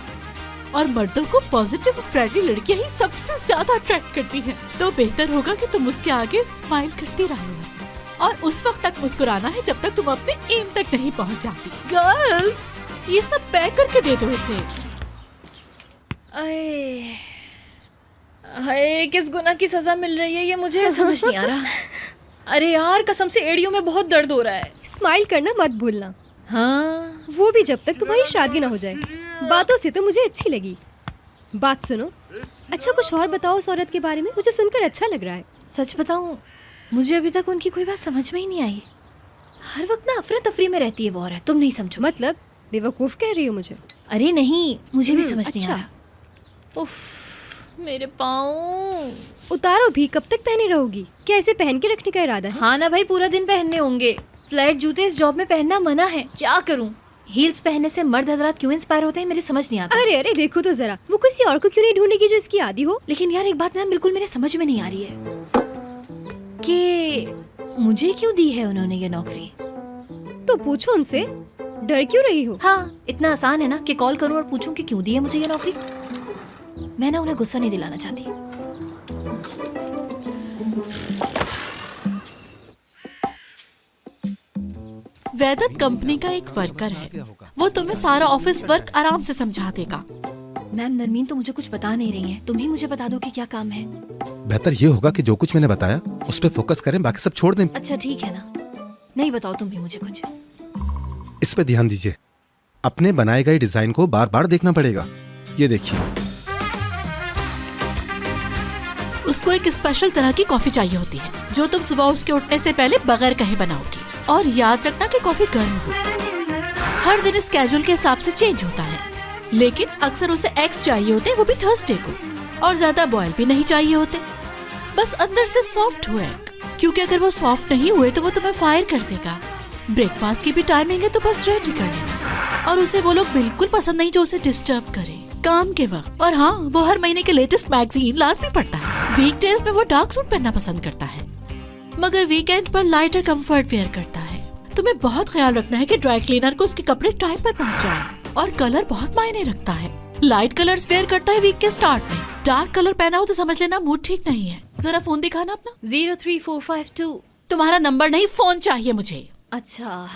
Speaker 11: और मर्दों को पॉजिटिव और फ्रेंडली लड़कियां ही सबसे ज्यादा अट्रैक्ट करती हैं, तो बेहतर होगा कि तुम उसके आगे स्माइल करती रहो, और उस वक्त तक मुस्कुराना है जब तक तुम अपने एम तक नहीं पहुंच जाती। गर्ल्स, ये सब पैक करके दे दो इसे।
Speaker 1: हाय, किस गुनाह की सजा मिल रही है ये मुझे समझ नहीं आ रहा। अरे यार, कसम से एड़ियों में बहुत दर्द हो रहा है।
Speaker 9: स्माइल करना मत भूलना।
Speaker 1: हाँ,
Speaker 9: वो भी जब तक तुम्हारी शादी ना हो जाए। बातों से तो मुझे अच्छी लगी। बात सुनो, अच्छा कुछ और बताओ उस औरत के बारे में, मुझे सुनकर अच्छा लग रहा है।
Speaker 1: सच बताऊं, मुझे अभी तक उनकी कोई बात समझ में ही नहीं आई। हर वक्त ना अफरा तफरी में रहती है वो औरत, तुम नहीं समझो।
Speaker 9: मतलब बेवकूफ कह रही हो मुझे?
Speaker 1: अरे नहीं, मुझे भी समझ नहीं आ
Speaker 9: अच्छा।
Speaker 1: रहा। उफ, मेरे पाँव।
Speaker 9: उतारो भी, कब तक पहने रहोगी? क्या इसे पहन के रखने का इरादा है?
Speaker 1: हाँ ना भाई, पूरा दिन पहनने होंगे। फ्लैट जूते इस जॉब में पहनना मना है, क्या करूं? हील्स पहनने से मर्द हजरात क्यों इंस्पायर होते हैं, मेरे समझ नहीं आता।
Speaker 9: अरे अरे देखो तो जरा, वो किसी और को क्यों नहीं ढूंढेगी जो इसकी आदी हो?
Speaker 1: लेकिन यार एक बात ना बिल्कुल मेरे समझ में नहीं आ रही है कि मुझे क्यों दी है उन्होंने ये नौकरी।
Speaker 9: तो पूछो उनसे, डर क्यों रही हो?
Speaker 1: हाँ, इतना आसान है ना कि कॉल करूं और पूछूं कि क्यों दी है मुझे ये नौकरी। मैं ना उन्हें गुस्सा नहीं दिलाना चाहती।
Speaker 11: वैदत कंपनी का एक वर्कर है, वो तुम्हें सारा ऑफिस वर्क आराम से समझा देगा।
Speaker 1: मैम, नरमीन तो मुझे कुछ बता नहीं रही है, तुम ही मुझे बता दो कि क्या काम है।
Speaker 16: बेहतर ये होगा कि जो कुछ मैंने बताया उस पर फोकस करें, बाकी सब छोड़ दें।
Speaker 1: अच्छा ठीक है ना, नहीं बताओ तुम भी मुझे कुछ।
Speaker 16: इस पे ध्यान दीजिए, अपने बनाए गए डिजाइन को बार बार देखना पड़ेगा। ये देखिए,
Speaker 11: उसको एक स्पेशल तरह की कॉफी चाहिए होती है जो तुम सुबह उसके उठने से पहले बगैर कहे बनाओगी। और याद रखना कि कॉफी गर्म हो। हर दिन स्केड्यूल के हिसाब से चेंज होता है, लेकिन अक्सर उसे एग्स चाहिए होते, वो भी थर्सडे को, और ज्यादा बॉयल भी नहीं चाहिए होते, बस अंदर से सॉफ्ट हुए एग, क्योंकि अगर वो सॉफ्ट नहीं हुए तो वो तुम्हें फायर कर देगा। ब्रेकफास्ट की भी टाइमिंग है, तो बस रेडी कर लेना। और उसे वो लोग बिल्कुल पसंद नहीं जो उसे डिस्टर्ब करे काम के वक्त। और हाँ, वो हर महीने के लेटेस्ट मैगजीन लाजमी पढ़ता है। वीकडेज में वो डार्क सूट पहनना पसंद करता है, मगर वीकेंड पर लाइटर कंफर्ट वेयर करता है। तुम्हें बहुत ख्याल रखना है कि ड्राई क्लीनर को उसके कपड़े टाइम पर पहुंचाए। और कलर बहुत मायने रखता है। लाइट कलर्स वेयर करता है वीक के स्टार्ट में, डार्क कलर पहना हो तो समझ लेना मूड ठीक नहीं है। जरा फोन दिखाना अपना।
Speaker 1: 03452।
Speaker 11: तुम्हारा नंबर नहीं, फोन चाहिए मुझे।
Speaker 1: अच्छा,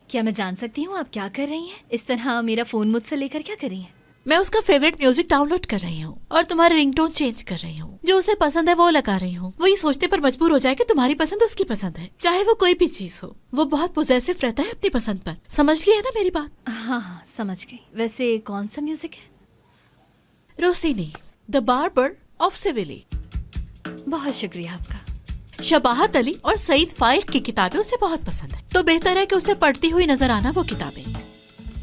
Speaker 1: क्या मैं जान सकती हूँ आप क्या कर रही हैं? इस तरह मेरा फोन मुझसे लेकर क्या कर रही हैं?
Speaker 11: मैं उसका फेवरेट म्यूजिक डाउनलोड कर रही हूँ और तुम्हारी रिंगटोन चेंज कर रही हूँ। जो उसे पसंद है वो लगा रही हूँ। वो ये सोचते पर मजबूर हो जाए कि तुम्हारी पसंद उसकी पसंद है, चाहे वो कोई भी चीज हो। वो बहुत पोजेसिव रहता है अपनी पसंद पर। समझ लिया ना मेरी बात?
Speaker 1: हाँ हाँ, समझ गई। वैसे कौन सा म्यूजिक है?
Speaker 11: Rossini, the barber of Seville.
Speaker 1: बहुत शुक्रिया आपका।
Speaker 11: शबाहत अली और सईद फाइक की किताबें उसे बहुत पसंद है, तो बेहतर है कि उसे पढ़ती हुई नजर आना वो किताबें।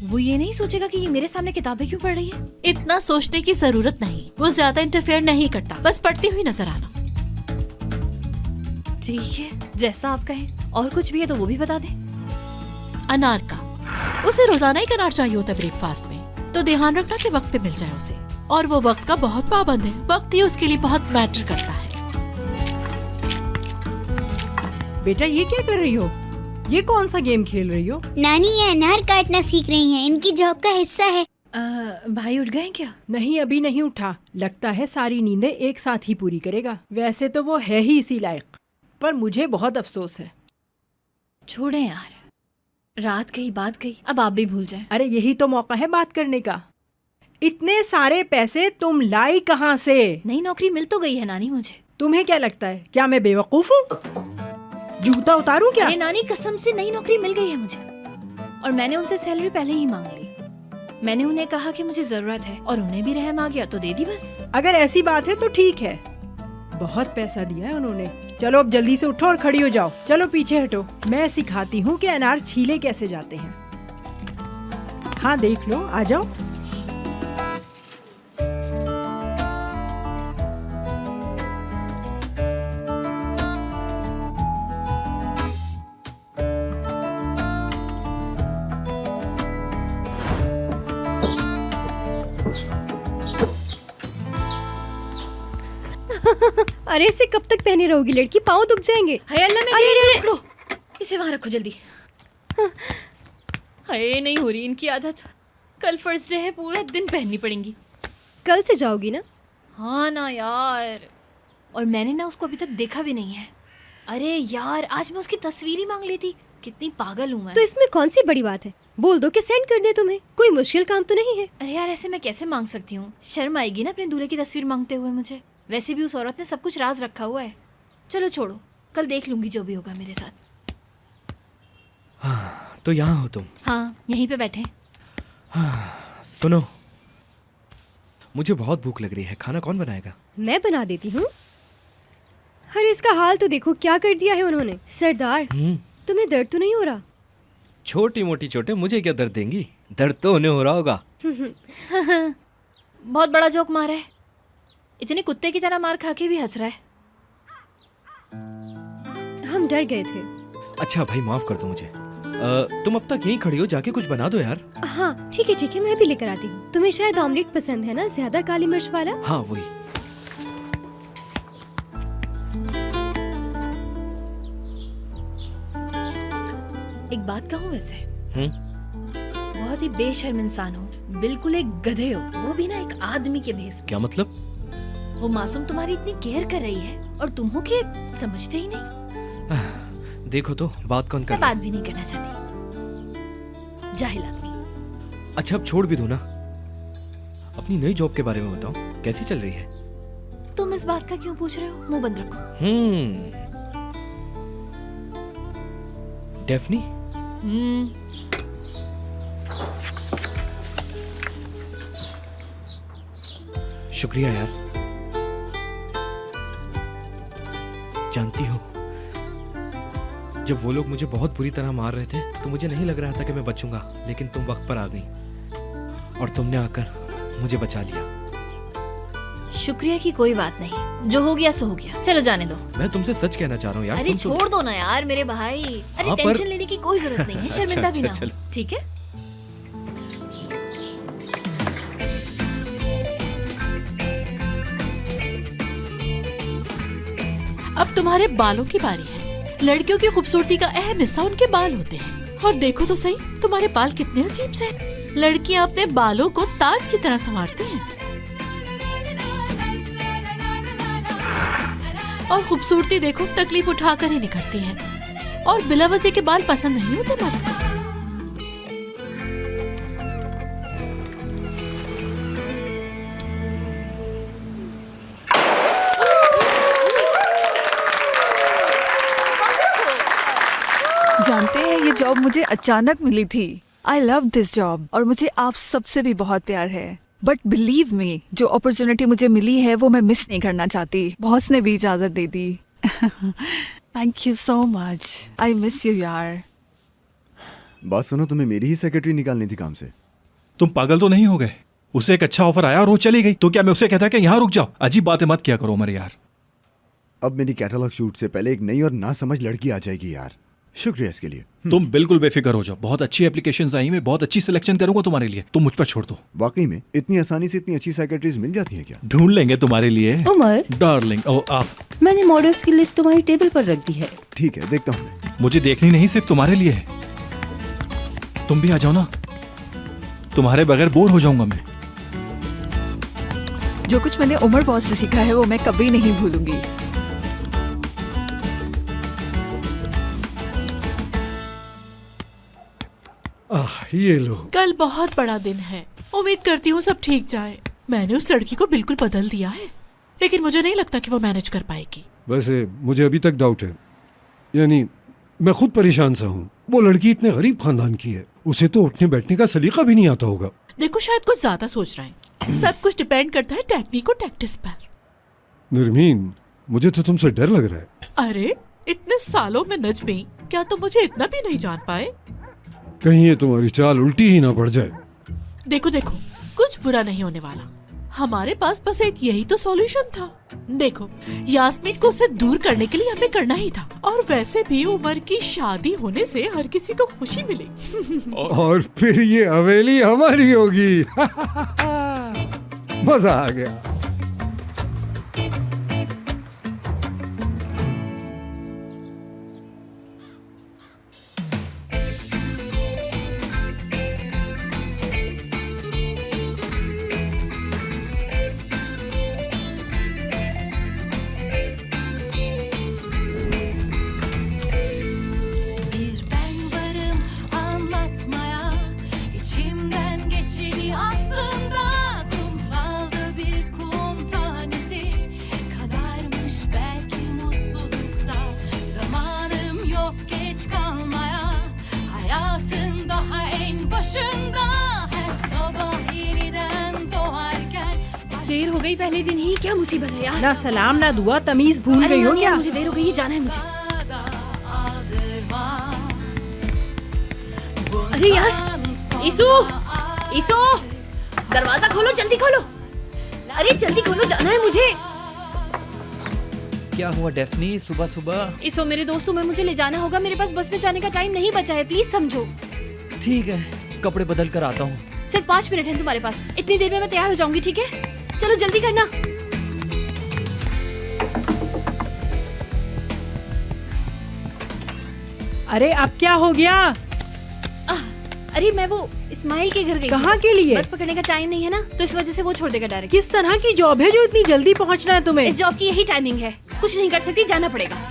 Speaker 1: वो ये नहीं सोचेगा कि ये मेरे सामने किताबें क्यों पढ़ रही है?
Speaker 11: इतना सोचने की जरूरत नहीं, वो ज्यादा इंटरफेयर नहीं करता, बस पढ़ती हुई नजर आना।
Speaker 1: ठीक है, जैसा आप कहें। और कुछ भी है तो वो भी बता दें।
Speaker 4: अनार का, उसे रोजाना एक अनार चाहिए होता है ब्रेकफास्ट में, तो ध्यान रखना कि वक्त पे मिल जाए उसे। और वो वक्त का बहुत पाबंद है, वक्त ही उसके लिए बहुत मैटर करता है।
Speaker 7: बेटा ये क्या कर रही हो? ये कौन सा गेम खेल रही हो?
Speaker 12: नानी ये अनार काटना सीख रही हैं, इनकी जॉब का हिस्सा है।
Speaker 1: भाई उठ गए क्या?
Speaker 7: नहीं, अभी नहीं उठा। लगता है सारी नींदें एक साथ ही पूरी करेगा। वैसे तो वो है ही इसी लायक, पर मुझे बहुत अफसोस है।
Speaker 1: छोड़े यार, रात गई बात गई, अब आप भी भूल जाएं।
Speaker 7: अरे यही तो मौका है बात करने का। इतने सारे पैसे तुम लाई कहाँ से?
Speaker 1: नई नौकरी मिल तो गई है नानी मुझे।
Speaker 7: तुम्हें क्या लगता है, क्या मैं बेवकूफ हूँ? जूता उतारूं क्या?
Speaker 1: अरे नानी कसम से नई नौकरी मिल गई है मुझे, और मैंने उनसे सैलरी पहले ही मांग ली। मैंने उन्हें कहा कि मुझे जरूरत है, और उन्हें भी रहम आ गया तो दे दी बस।
Speaker 7: अगर ऐसी बात है तो ठीक है, बहुत पैसा दिया है उन्होंने। चलो अब जल्दी से उठो और खड़ी हो जाओ। चलो पीछे हटो, मैं सिखाती हूँ कि अनार छीले कैसे जाते हैं। हाँ देख लो, आ जाओ।
Speaker 9: अरे इसे कब तक पहने रहोगी लड़की? पाँव दुख जाएंगे।
Speaker 1: हाय अल्लाह, मैं दे रही हूँ। इसे वहाँ रखो जल्दी। हाय नहीं हो रही इनकी आदत। कल फर्स्ट डे है, पूरा दिन पहननी पड़ेंगी।
Speaker 9: कल से जाओगी ना?
Speaker 1: हाँ ना यार, और मैंने ना उसको अभी तक देखा भी नहीं है। अरे यार, आज मैं उसकी तस्वीर ही मांग लेती। कितनी पागल हूँ मैं।
Speaker 9: तो इसमें कौन सी बड़ी बात है, बोल दो कि सेंड कर दे तुम्हें। कोई मुश्किल काम तो नहीं है।
Speaker 1: अरे यार, ऐसे मैं कैसे मांग सकती हूँ? शर्म आएगी ना अपने दूल्हे की तस्वीर मांगते हुए मुझे। वैसे भी उस औरत ने सब कुछ राज रखा हुआ है। चलो छोड़ो, कल देख लूंगी जो भी होगा मेरे साथ।
Speaker 17: हाँ, तो यहाँ हो तुम?
Speaker 1: हाँ, यहीं पे बैठे।
Speaker 17: हाँ, सुनो, मुझे बहुत भूख लग रही है। खाना कौन बनाएगा?
Speaker 9: मैं बना देती हूँ। अरे इसका हाल तो देखो, क्या कर दिया है उन्होंने। सरदार, तुम्हें दर्द तो नहीं हो रहा?
Speaker 17: छोटी मोटी चोटें मुझे क्या दर्द देंगी? दर्द तो उन्हें हो रहा होगा।
Speaker 1: बहुत बड़ा जोक मारा है। इतने कुत्ते की तरह मार खा के भी हंस रहा है।
Speaker 9: हम डर गए थे।
Speaker 17: अच्छा भाई, माफ कर दो मुझे। तुम अब तक यहीं खड़ी हो, जाके कुछ बना दो यार।
Speaker 9: हाँ ठीक है, मैं भी लेकर आती हूँ। तुम्हें शायद ऑमलेट पसंद है ना, ज्यादा काली मिर्च वाला?
Speaker 17: हाँ वही।
Speaker 1: एक बात कहूँ वैसे, बहुत ही बेशर्म इंसान हो, बिल्कुल एक गधे हो, वो भी ना एक आदमी के भेस।
Speaker 17: क्या मतलब?
Speaker 1: वो मासूम तुम्हारी इतनी केयर कर रही है और तुम हो के समझते ही नहीं।
Speaker 17: देखो तो बात कौन कर
Speaker 1: मैं
Speaker 17: रहा है?
Speaker 1: बात भी नहीं करना चाहती, जाहिल आदमी।
Speaker 17: अच्छा अब छोड़ भी दो ना, अपनी नई जॉब के बारे में बताओ, कैसी चल रही है?
Speaker 1: तुम इस बात का क्यों पूछ रहे हो? मुंह बंद रखो।
Speaker 17: डेफनी? शुक्रिया यार। जानती हो, जब वो लोग मुझे बहुत बुरी तरह मार रहे थे तो मुझे नहीं लग रहा था कि मैं बचूंगा, लेकिन तुम वक्त पर आ गई और तुमने आकर मुझे बचा लिया।
Speaker 1: शुक्रिया की कोई बात नहीं, जो हो गया सो हो गया। चलो जाने दो।
Speaker 17: मैं तुमसे सच कहना चाह रहा हूँ यार।
Speaker 1: अरे छोड़ दो ना यार मेरे भाई। अरे
Speaker 17: हाँ,
Speaker 1: टेंशन लेने की कोई जरूरत नहीं है, शर्मिंदा भी ना हो, ठीक है?
Speaker 4: अब तुम्हारे बालों की बारी है। लड़कियों की खूबसूरती का अहम हिस्सा उनके बाल होते हैं, और देखो तो सही तुम्हारे बाल कितने अजीब से हैं। लड़कियां अपने बालों को ताज की तरह संवारती हैं, और खूबसूरती देखो तकलीफ उठाकर ही निखरती हैं, और बिला वजह के बाल पसंद नहीं होते मर्द को।
Speaker 18: जानते हैं, ये जॉब मुझे अचानक मिली थी। आई लव दिस जॉब और मुझे आप सबसे भी बहुत प्यार है। बट बिलीव मी, जो अपॉर्चुनिटी मुझे मिली है वो मैं मिस नहीं करना चाहती। बॉस ने भी इजाजत दे दी। Thank you so much. I miss you यार।
Speaker 3: बात सुनो, तुम्हें मेरी ही सेक्रेटरी निकालनी थी काम से।
Speaker 8: तुम पागल तो नहीं हो गए? उसे एक अच्छा ऑफर आया और वो चली गई, तो क्या मैं उसे कहता कि यहाँ रुक जाओ? अजीब बातें मत किया करो उमर यार।
Speaker 3: अब मेरी कैटलॉग शूट से पहले एक नई और ना समझ लड़की आ जाएगी यार। शुक्रिया इसके लिए।
Speaker 8: तुम बिल्कुल बेफिक्र हो जाओ, बहुत अच्छी एप्लीकेशंस आई, मैं बहुत अच्छी सिलेक्शन करूंगा तुम्हारे लिए, तुम मुझ पर छोड़ दो।
Speaker 3: वाकई में इतनी आसानी से इतनी अच्छी साइकेट्रिस्ट मिल जाती है क्या?
Speaker 8: ढूंढ लेंगे तुम्हारे लिए।
Speaker 2: उमर,
Speaker 8: डार्लिंग, ओ आप।
Speaker 2: मैंने मॉडल्स की लिस्ट तुम्हारी टेबल पर रख दी है।
Speaker 3: ठीक है, देखता हूँ।
Speaker 8: मुझे देखनी नहीं, सिर्फ तुम्हारे लिए है। तुम भी आ जाओ ना, तुम्हारे बगैर बोर हो जाऊंगा मैं।
Speaker 18: जो कुछ मैंने उमर बॉस से सीखा है वो मैं कभी नहीं भूलूंगी।
Speaker 5: ये लो।
Speaker 4: कल बहुत बड़ा दिन है, उम्मीद करती हूँ सब ठीक जाए। मैंने उस लड़की को बिल्कुल बदल दिया है, लेकिन मुझे नहीं लगता कि वो मैनेज कर पाएगी।
Speaker 5: वैसे मुझे अभी तक डाउट है, यानी मैं खुद परेशान सा हूँ। वो लड़की इतने गरीब खानदान की है, उसे तो उठने बैठने का सलीका भी नहीं आता होगा।
Speaker 4: देखो शायद कुछ ज्यादा सोच रहे हैं। सब कुछ डिपेंड करता है टेक्निक और टैक्टिस पर।
Speaker 5: नरमीन, मुझे तो तुमसे डर लग रहा है।
Speaker 4: अरे इतने सालों में नच गई, क्या तुम मुझे इतना भी नहीं जान पाए?
Speaker 5: कहीं ये तुम्हारी चाल उल्टी ही ना पड़ जाए।
Speaker 4: देखो देखो, कुछ बुरा नहीं होने वाला। हमारे पास बस एक यही तो सॉल्यूशन था। देखो, यास्मीन को उससे दूर करने के लिए हमें करना ही था। और वैसे भी उमर की शादी होने से हर किसी को खुशी मिलेगी।
Speaker 5: और फिर ये हवेली हमारी होगी। मजा आ गया।
Speaker 1: देर हो गई पहले दिन ही, क्या मुसीबत है यार।
Speaker 7: ना सलाम ना दुआ, तमीज भूल
Speaker 1: अरे
Speaker 7: गई हो
Speaker 1: नानी,
Speaker 7: क्या?
Speaker 1: मुझे देर हो गई है, जाना है मुझे। अरे यार, ईसु, ईसु, दरवाजा खोलो, जल्दी खोलो। अरे जल्दी खोलो, जाना है मुझे।
Speaker 13: क्या हुआ डेफनी, सुबह सुबह?
Speaker 1: ईसु, मेरे दोस्तों में मुझे ले जाना होगा, मेरे पास बस में जाने का टाइम नहीं बचा है, प्लीज समझो।
Speaker 13: ठीक है, कपड़े बदल कर आता हूँ।
Speaker 1: सिर्फ 5 मिनट है तुम्हारे पास, इतनी देर में मैं तैयार हो जाऊंगी, ठीक है? चलो जल्दी करना।
Speaker 7: अरे अब क्या हो गया?
Speaker 1: अरे मैं वो इस्माइल के घर गई।
Speaker 7: कहाँ के लिए?
Speaker 1: बस पकड़ने का टाइम नहीं है ना, तो इस वजह से वो छोड़ देगा डायरेक्ट।
Speaker 7: किस तरह की जॉब है जो इतनी जल्दी पहुँचना है तुम्हें?
Speaker 1: इस जॉब की यही टाइमिंग है, कुछ नहीं कर सकती, जाना पड़ेगा।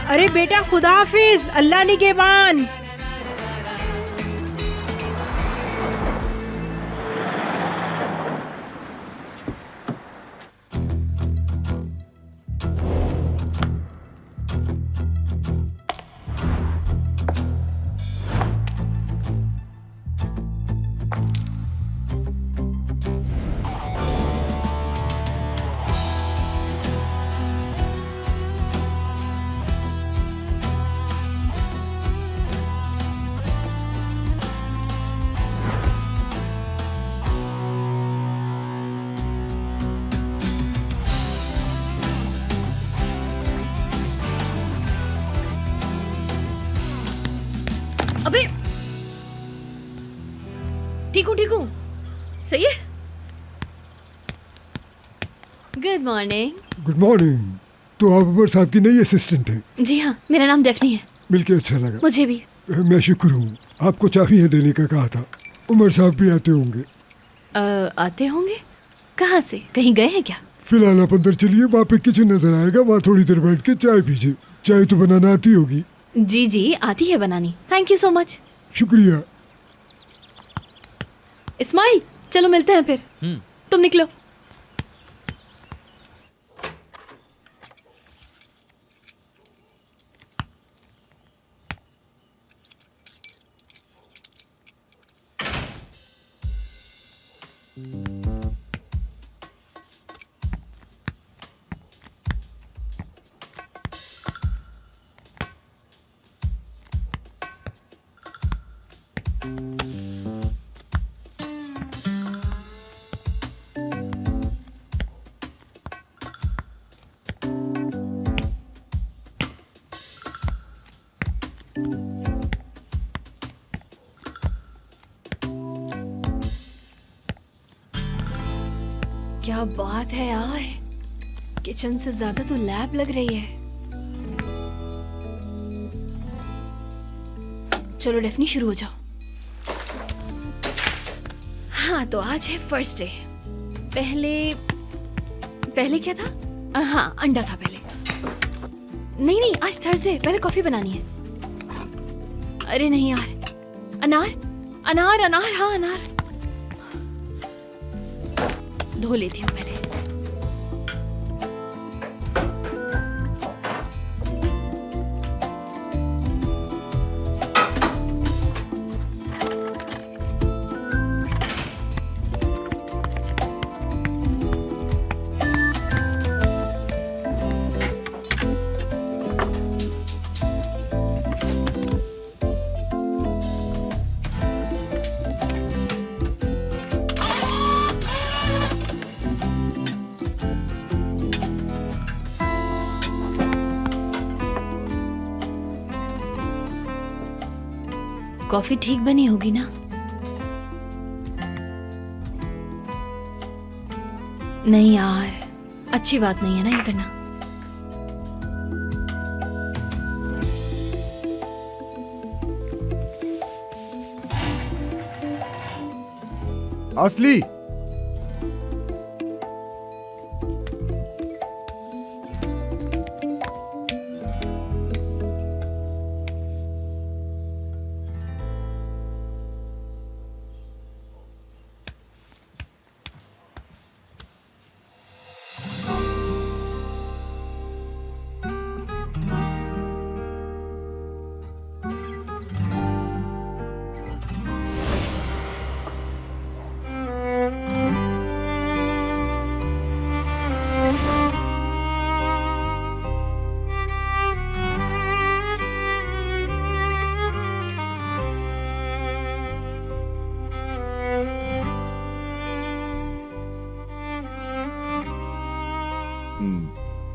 Speaker 7: अरे बेटा, खुदा हाफिज, अल्लाह निगहबान।
Speaker 1: अबे ठीक हूँ, सही है। Good morning.
Speaker 5: Good morning. तो आप उमर साहब की नई असिस्टेंट हैं?
Speaker 1: जी हाँ, मेरा नाम डेफनी है।
Speaker 5: मिलके अच्छा लगा।
Speaker 1: मुझे भी।
Speaker 5: मैं शुक्र हूँ। आपको चाबियां देने का कहा था। उमर साहब भी आते होंगे।
Speaker 1: आते होंगे? कहाँ से? कहीं गए हैं क्या?
Speaker 5: फिलहाल आप अंदर चलिए, वहाँ पे किचन नजर आएगा, वहाँ थोड़ी देर बैठ के चाय पीजिए। चाय तो बनाना आती होगी?
Speaker 1: जी जी, आती है बनानी। Thank you so much.
Speaker 5: शुक्रिया।
Speaker 1: इस्माइल, चलो मिलते हैं फिर। तुम निकलो। क्या बात है यार, किचन से ज्यादा तो लैब लग रही है। चलो डेफनी शुरू हो जाओ। हाँ तो आज है फर्स्ट डे। पहले क्या था? हाँ अंडा था पहले। नहीं आज थर्सडे, पहले कॉफी बनानी है। अरे नहीं यार, अनार हाँ अनार धो लेती हूँ पहले। कॉफी ठीक बनी होगी ना? नहीं यार, अच्छी बात नहीं है ना ये करना।
Speaker 3: असली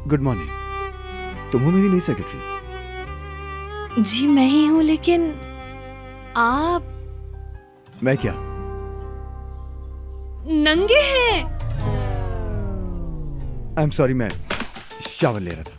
Speaker 3: गुड मॉर्निंग। तुम हो मेरी नई सेक्रेटरी?
Speaker 1: जी मैं ही हूँ, लेकिन आप
Speaker 3: मैं क्या
Speaker 1: नंगे हैं?
Speaker 3: आई एम सॉरी, मैं शावर ले रहा था।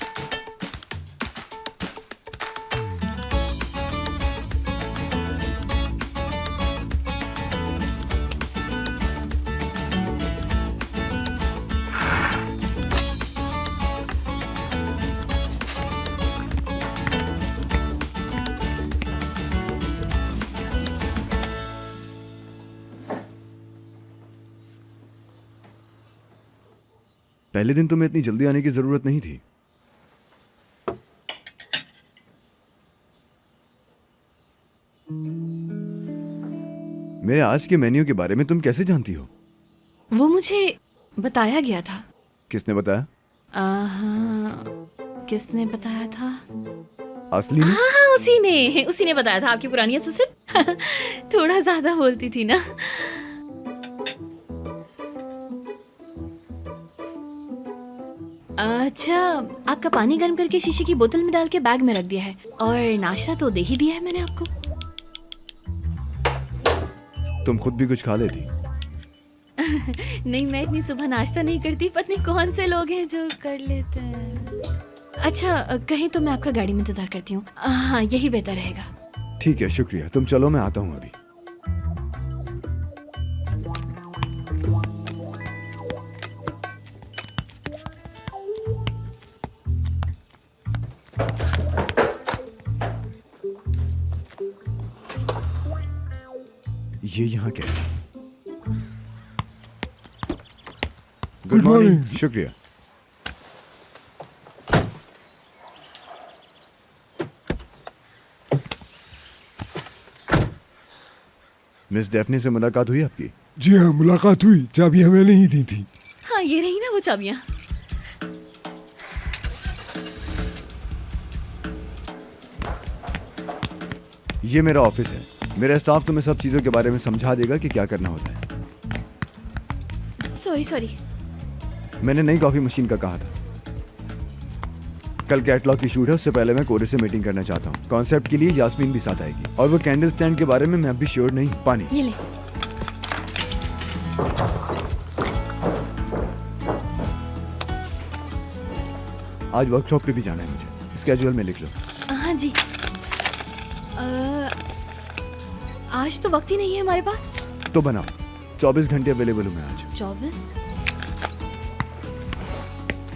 Speaker 3: पहले दिन तुम्हें इतनी जल्दी आने की जरूरत नहीं थी। मेरे आज के मेन्यू के बारे में तुम कैसे जानती हो?
Speaker 1: वो मुझे बताया गया था।
Speaker 3: किसने बताया?
Speaker 1: किसने बताया था?
Speaker 3: असली ने?
Speaker 1: हाँ उसी ने बताया था। आपकी पुरानी असिस्टेंट थोड़ा ज्यादा बोलती थी ना। अच्छा, आपका पानी गर्म करके शीशे की बोतल में डाल के बैग में रख दिया है, और नाश्ता तो दे ही दिया है मैंने आपको।
Speaker 3: तुम खुद भी कुछ खा लेती।
Speaker 1: नहीं, मैं इतनी सुबह नाश्ता नहीं करती। पता नहीं कौन से लोग हैं जो कर लेते हैं। अच्छा, कहीं तो मैं आपका गाड़ी में इंतजार करती हूँ। हाँ, यही बेहतर रहेगा।
Speaker 3: ठीक है, शुक्रिया। तुम चलो, मैं आता हूँ अभी। ये यहाँ कैसे? Good morning. शुक्रिया। मिस डेफनी से मुलाकात हुई आपकी?
Speaker 5: जी हाँ, मुलाकात हुई। चाबी हमें नहीं दी थी।
Speaker 1: हाँ, ये रही ना वो चाबियाँ।
Speaker 3: ये मेरा ऑफिस है। मेरा स्टाफ तुम्हें सब चीजों के बारे में समझा देगा कि क्या करना होता है।
Speaker 1: सॉरी।
Speaker 3: मैंने नई कॉफी मशीन का कहा था। कल कैटलॉग की शूट है, उससे पहले मैं कोरे से मीटिंग करना चाहता हूँ। कॉन्सेप्ट के लिए यास्मीन भी साथ आएगी, और वो कैंडल स्टैंड के बारे में मैं अभी श्योर नहीं। पानी
Speaker 1: ये ले।
Speaker 3: आज वर्कशॉप पे भी जाना है मुझे, स्केड्यूल में लिख लो।
Speaker 1: हाँ जी। आज तो वक्त ही नहीं है हमारे पास।
Speaker 3: तो बनाओ, 24 घंटे अवेलेबल हूँ मैं आज।
Speaker 1: 24?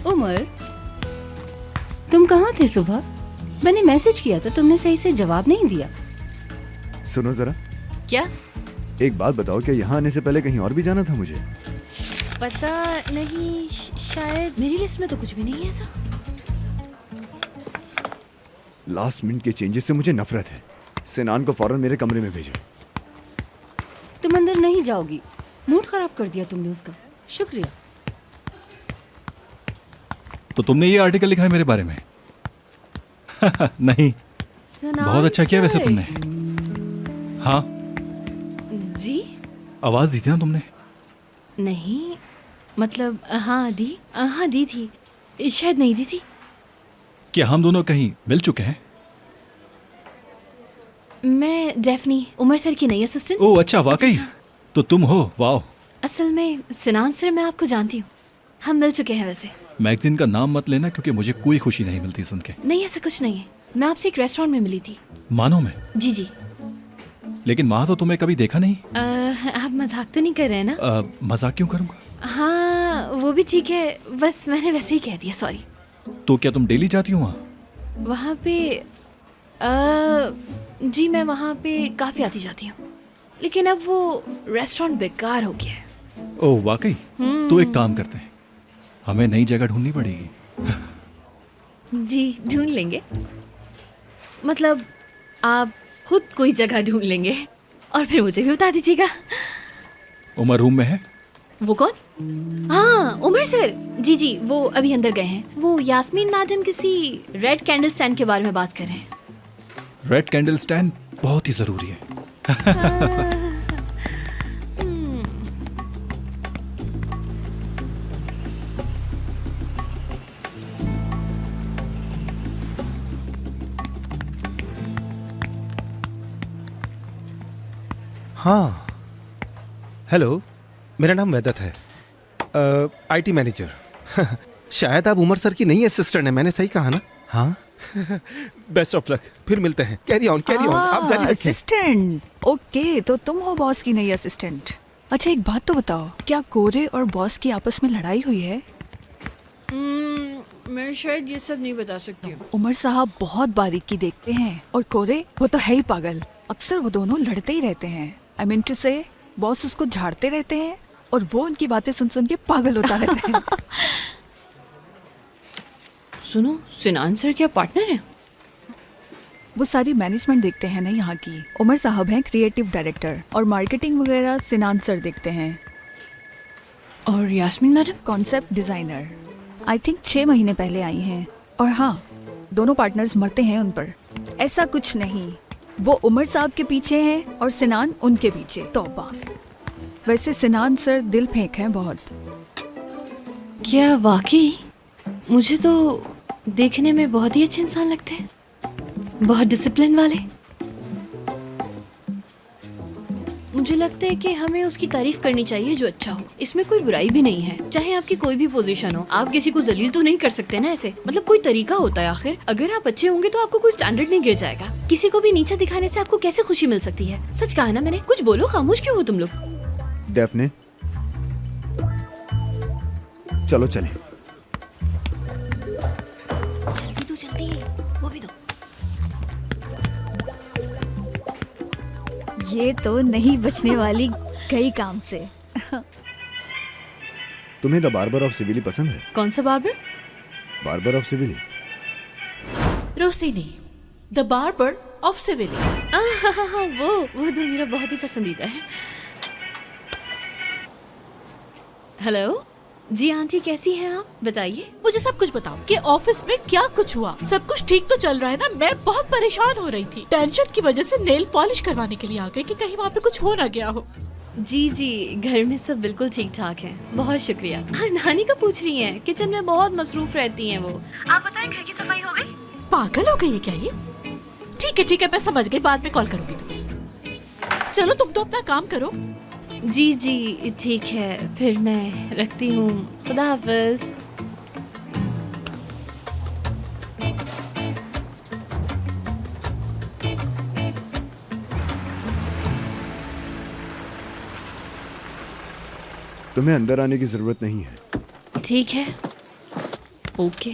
Speaker 2: उमर, तुम कहाँ थे सुबह? मैंने मैसेज किया था, तुमने सही से जवाब नहीं दिया।
Speaker 3: सुनो जरा।
Speaker 1: क्या?
Speaker 3: एक बात बताओ, क्या यहाँ आने से पहले कहीं और भी जाना था मुझे?
Speaker 1: पता नहीं, शायद मेरी लिस्ट में तो कुछ भी नहीं है ऐसा।
Speaker 3: लास्ट मिनट के चेंजेस से मुझे नफरत है। सिनान को फौरन मेरे कमरे में भेजो।
Speaker 2: तुम अंदर नहीं जाओगी, मूड खराब कर दिया तुमने उसका। शुक्रिया।
Speaker 8: तो तुमने ये आर्टिकल लिखा है मेरे बारे में? नहीं, बहुत अच्छा किया वैसे तुमने। हाँ
Speaker 1: जी?
Speaker 8: आवाज दी थी ना तुमने?
Speaker 1: नहीं, मतलब हाँ दी थी, शायद नहीं दी थी।
Speaker 8: क्या हम दोनों कहीं मिल चुके हैं?
Speaker 1: मैं डेफनी, उमर सर की नई असिस्टेंट।
Speaker 8: ओह अच्छा, वाकई? तो तुम हो? वाह।
Speaker 1: असल में सिनान सर, मैं आपको जानती हूँ, हम मिल चुके हैं वैसे।
Speaker 8: मैगजीन का नाम मत लेना, क्योंकि मुझे कोई खुशी नहीं मिलती सुन के।
Speaker 1: नहीं, ऐसा कुछ नहीं है। मैं आपसे एक रेस्टोरेंट में मिली थी।
Speaker 8: मानो में?
Speaker 1: जी जी।
Speaker 8: लेकिन वहां तो तुम्हें कभी देखा नहीं।
Speaker 1: आप मजाक तो नहीं कर रहे हैं ना?
Speaker 8: मजाक क्यों करूंगा?
Speaker 1: हाँ वो भी ठीक है, बस मैंने वैसे ही कह दिया, सॉरी।
Speaker 8: तो क्या तुम डेली जाती हो वहाँ?
Speaker 1: वहाँ पे जी मैं वहाँ पे काफ़ी आती जाती हूँ, लेकिन अब वो रेस्टोरेंट बेकार हो गया है।
Speaker 8: ओह वाकई? तो एक काम करते हैं, हमें नई जगह ढूंढनी पड़ेगी।
Speaker 1: जी ढूंढ लेंगे, मतलब आप खुद कोई जगह ढूंढ लेंगे और फिर मुझे भी बता दीजिएगा।
Speaker 8: उमर रूम में है?
Speaker 1: वो कौन? हाँ उमर सर, जी जी वो अभी अंदर गए हैं। वो यास्मीन मैडम किसी रेड कैंडल स्टैंड के बारे में बात कर रहे हैं।
Speaker 8: रेड कैंडल स्टैंड बहुत ही जरूरी है।
Speaker 16: हाँ हेलो, मेरा नाम वैदत है, आईटी मैनेजर। शायद आप उमर सर की नई असिस्टेंट है, मैंने सही कहा ना? हाँ। बेस्ट ऑफ लक, फिर मिलते हैं। कैरी ऑन आप जारी रखें।
Speaker 18: असिस्टेंट? ओके, तो तुम हो बॉस की नई असिस्टेंट। अच्छा एक बात तो बताओ, क्या कोरे और बॉस की आपस में लड़ाई हुई है?
Speaker 1: मैं शायद ये सब नहीं बता सकती हूँ।
Speaker 18: उमर साहब बहुत बारीकी देखते हैं, और कोरे वो तो है ही पागल। अक्सर वो दोनों लड़ते ही रहते हैं। आई मीन टू से, बॉस उसको झाड़ते रहते हैं और वो उनकी बातें सुन सुन के पागल होता रहता है।
Speaker 1: सुनो, सिनान सर क्या पार्टनर है?
Speaker 18: वो सारी मैनेजमेंट देखते हैं ना यहाँ की। उमर साहब हैं क्रिएटिव डायरेक्टर, और मार्केटिंग वगैरह सिनान सर देखते हैं।
Speaker 1: और Yasmeen madam
Speaker 18: concept designer. I think 6 महीने पहले आई हैं। और हाँ, दोनों पार्टनर्स मरते हैं उन पर। ऐसा कुछ नहीं, वो उमर साहब के पीछे हैं और सिनान उनके पीछे। तौबा। वैसे सिनान सर दिल फेंक हैं बहुत।
Speaker 1: क्या वाकई? मुझे तो देखने में बहुत ही अच्छे इंसान लगते हैं, बहुत डिसिप्लिन वाले। मुझे लगता है कि हमें उसकी तारीफ करनी चाहिए जो अच्छा हो। इसमें कोई बुराई भी नहीं है, चाहे आपकी कोई भी पोजीशन हो। आप किसी को जलील तो नहीं कर सकते ना ऐसे, मतलब कोई तरीका होता है आखिर। अगर आप अच्छे होंगे तो आपको कोई स्टैंडर्ड नहीं गिर जाएगा। किसी को भी नीचा दिखाने से आपको कैसे खुशी मिल सकती है? सच कहा ना मैंने। कुछ बोलो, खामोश क्यों हो तुम लोग?
Speaker 3: डेफने चलो चले।
Speaker 1: जल्दी तो जल्दी, वो भी दो।
Speaker 9: ये तो नहीं बचने वाली कई काम से।
Speaker 3: तुम्हें द बार्बर ऑफ सिविली पसंद है?
Speaker 1: कौन सा barber?
Speaker 3: Barber of Seville.
Speaker 4: Rossini, the barber of Seville.
Speaker 1: वो तो मेरा बहुत ही पसंदीदा है। हेलो जी आंटी, कैसी हैं आप? बताइए।
Speaker 4: मुझे सब कुछ बताओ कि ऑफिस में क्या कुछ हुआ। सब कुछ ठीक तो चल रहा है ना? मैं बहुत परेशान हो रही थी। टेंशन की वजह से नेल पॉलिश करवाने के लिए आ गई कि कहीं वहाँ पे कुछ हो ना गया हो।
Speaker 1: जी जी, घर में सब बिल्कुल ठीक ठाक है, बहुत शुक्रिया। हाँ, नानी का पूछ रही हैं? किचन में बहुत मसरूफ रहती हैं वो। आप बताएं, घर की सफाई हो गई?
Speaker 4: पागल हो गई है क्या ये? ठीक है, मैं समझ गई, बाद में कॉल करूंगी तुम्हें। चलो तुम तो अपना काम करो।
Speaker 1: जी जी ठीक है, फिर मैं रखती हूँ। खुदा हाफिज।
Speaker 3: तुम्हें अंदर आने की जरूरत नहीं है।
Speaker 1: ठीक है, ओके।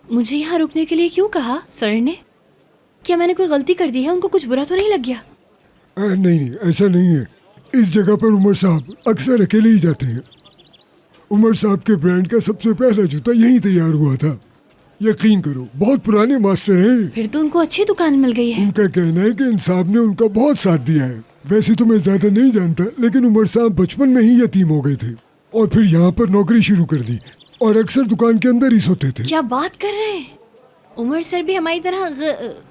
Speaker 1: मुझे यहाँ रुकने के लिए क्यों कहा सर ने? क्या मैंने कोई गलती कर दी है? उनको कुछ बुरा तो नहीं लग गया?
Speaker 5: नहीं, ऐसा नहीं है। इस जगह पर उमर साहब अक्सर अकेले ही जाते हैं। उमर साहब के ब्रांड का सबसे पहला जूता यहीं तैयार हुआ था। यकीन करो, बहुत पुराने मास्टर हैं।
Speaker 1: फिर तो उनको अच्छी दुकान मिल गई है।
Speaker 5: उनका कहना है कि इन साहब ने उनका बहुत साथ दिया है। वैसे तो मैं ज्यादा नहीं जानता, लेकिन उमर साहब बचपन में ही यतीम हो गए थे और फिर यहाँ पर नौकरी शुरू कर दी और अक्सर दुकान के अंदर ही सोते थे।
Speaker 1: क्या बात कर रहे हैं? उमर सर भी हमारी तरह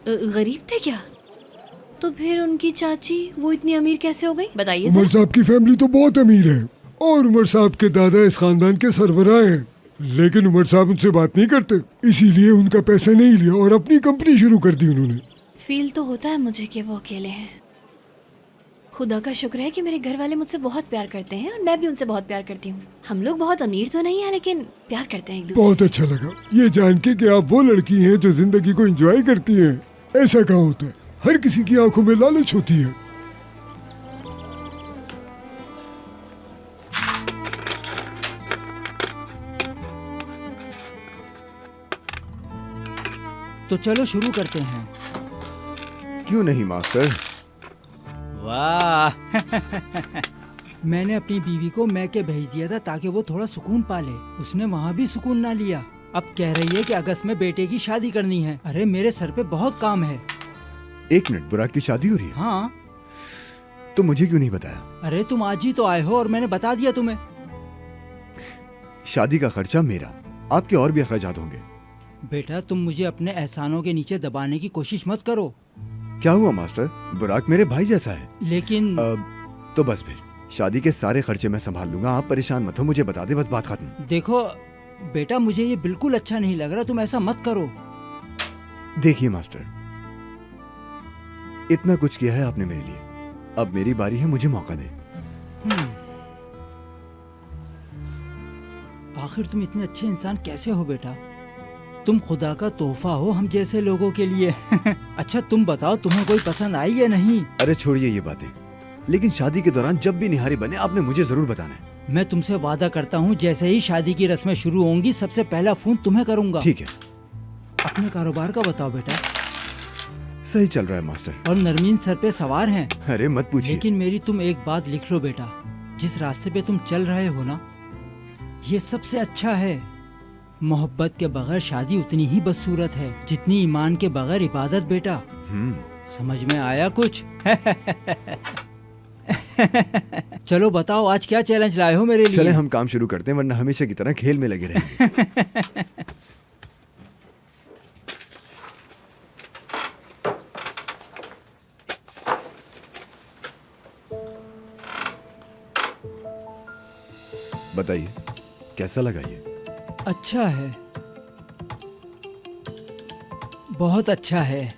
Speaker 1: गरीब थे क्या? तो फिर उनकी चाची वो इतनी अमीर कैसे हो गई? बताइए
Speaker 5: उमर साहब की फैमिली तो बहुत अमीर है और उमर साहब के दादा इस खानदान के सरबराह हैं। लेकिन उमर साहब उनसे बात नहीं करते, इसीलिए उनका पैसा नहीं लिया और अपनी कंपनी शुरू कर दी उन्होंने।
Speaker 1: फील तो होता है मुझे कि वो अकेले हैं। खुदा का शुक्र है कि मेरे घर वाले मुझसे बहुत प्यार करते हैं और मैं भी उनसे बहुत प्यार करती हूँ। हम लोग बहुत अमीर तो नहीं है, लेकिन प्यार करते हैं एक दूसरे
Speaker 5: बहुत
Speaker 1: से।
Speaker 5: अच्छा लगा ये जान के कि आप वो लड़की हैं जो जिंदगी को एंजॉय करती हैं। ऐसा कहाँ होता है? हर किसी की आंखों में लालच होती है।
Speaker 19: तो चलो शुरू करते हैं।
Speaker 3: क्यों नहीं मास्टर?
Speaker 19: वाह मैंने अपनी बीवी को मैके भेज दिया था ताकि वो थोड़ा सुकून पाले। उसने वहाँ भी सुकून ना लिया। अब कह रही है कि अगस्त में बेटे की शादी करनी है। अरे मेरे सर पे बहुत काम है।
Speaker 3: एक मिनट, बुराक की शादी हो रही है?
Speaker 19: हाँ।
Speaker 3: तो मुझे क्यों नहीं बताया?
Speaker 19: अरे तुम आज ही तो आए हो और मैंने बता दिया तुम्हें।
Speaker 3: शादी का खर्चा मेरा, आपके और भी अखराजात होंगे।
Speaker 19: बेटा तुम मुझे अपने एहसानों के नीचे दबाने की कोशिश मत करो।
Speaker 3: क्या हुआ मास्टर? बुराक मेरे भाई जैसा है।
Speaker 19: लेकिन
Speaker 3: तो बस फिर शादी के सारे खर्चे मैं संभाल लूंगा। आप परेशान मत हो, मुझे बता दे, बस बात खत्म।
Speaker 19: देखो बेटा मुझे ये बिल्कुल अच्छा नहीं लग रहा, तुम ऐसा मत करो।
Speaker 3: देखिए मास्टर, इतना कुछ किया है आपने मेरे लिए, अब मेरी बारी है, मुझे मौका दे।
Speaker 19: आखिर तुम इतने अच्छे इंसान कैसे हो बेटा? तुम खुदा का तोहफा हो हम जैसे लोगों के लिए। अच्छा तुम बताओ तुम्हें कोई पसंद आई या नहीं?
Speaker 3: अरे छोड़िए ये बातें, लेकिन शादी के दौरान जब भी निहारी बने आपने मुझे जरूर बताना है।
Speaker 19: मैं तुमसे वादा करता हूँ जैसे ही शादी की रस्में शुरू होंगी सबसे पहला फोन तुम्हें करूंगा।
Speaker 3: ठीक है।
Speaker 19: अपने कारोबार का बताओ बेटा।
Speaker 3: सही चल रहा है मास्टर।
Speaker 19: और नरमीन सर पे सवार हैं।
Speaker 3: अरे मत पूछिए।
Speaker 19: लेकिन मेरी तुम एक बात लिख लो बेटा, जिस रास्ते पे तुम चल रहे हो ना ये सबसे अच्छा है। मोहब्बत के बगैर शादी उतनी ही बदसूरत है जितनी ईमान के बगैर इबादत बेटा। समझ में आया कुछ? चलो बताओ आज क्या चैलेंज लाए हो मेरे लिए?
Speaker 3: चले हम काम शुरू करते हैं, वरना हमेशा की तरह खेल में लगे रहेंगे। बताइए कैसा लगा ये?
Speaker 19: अच्छा है, बहुत अच्छा है।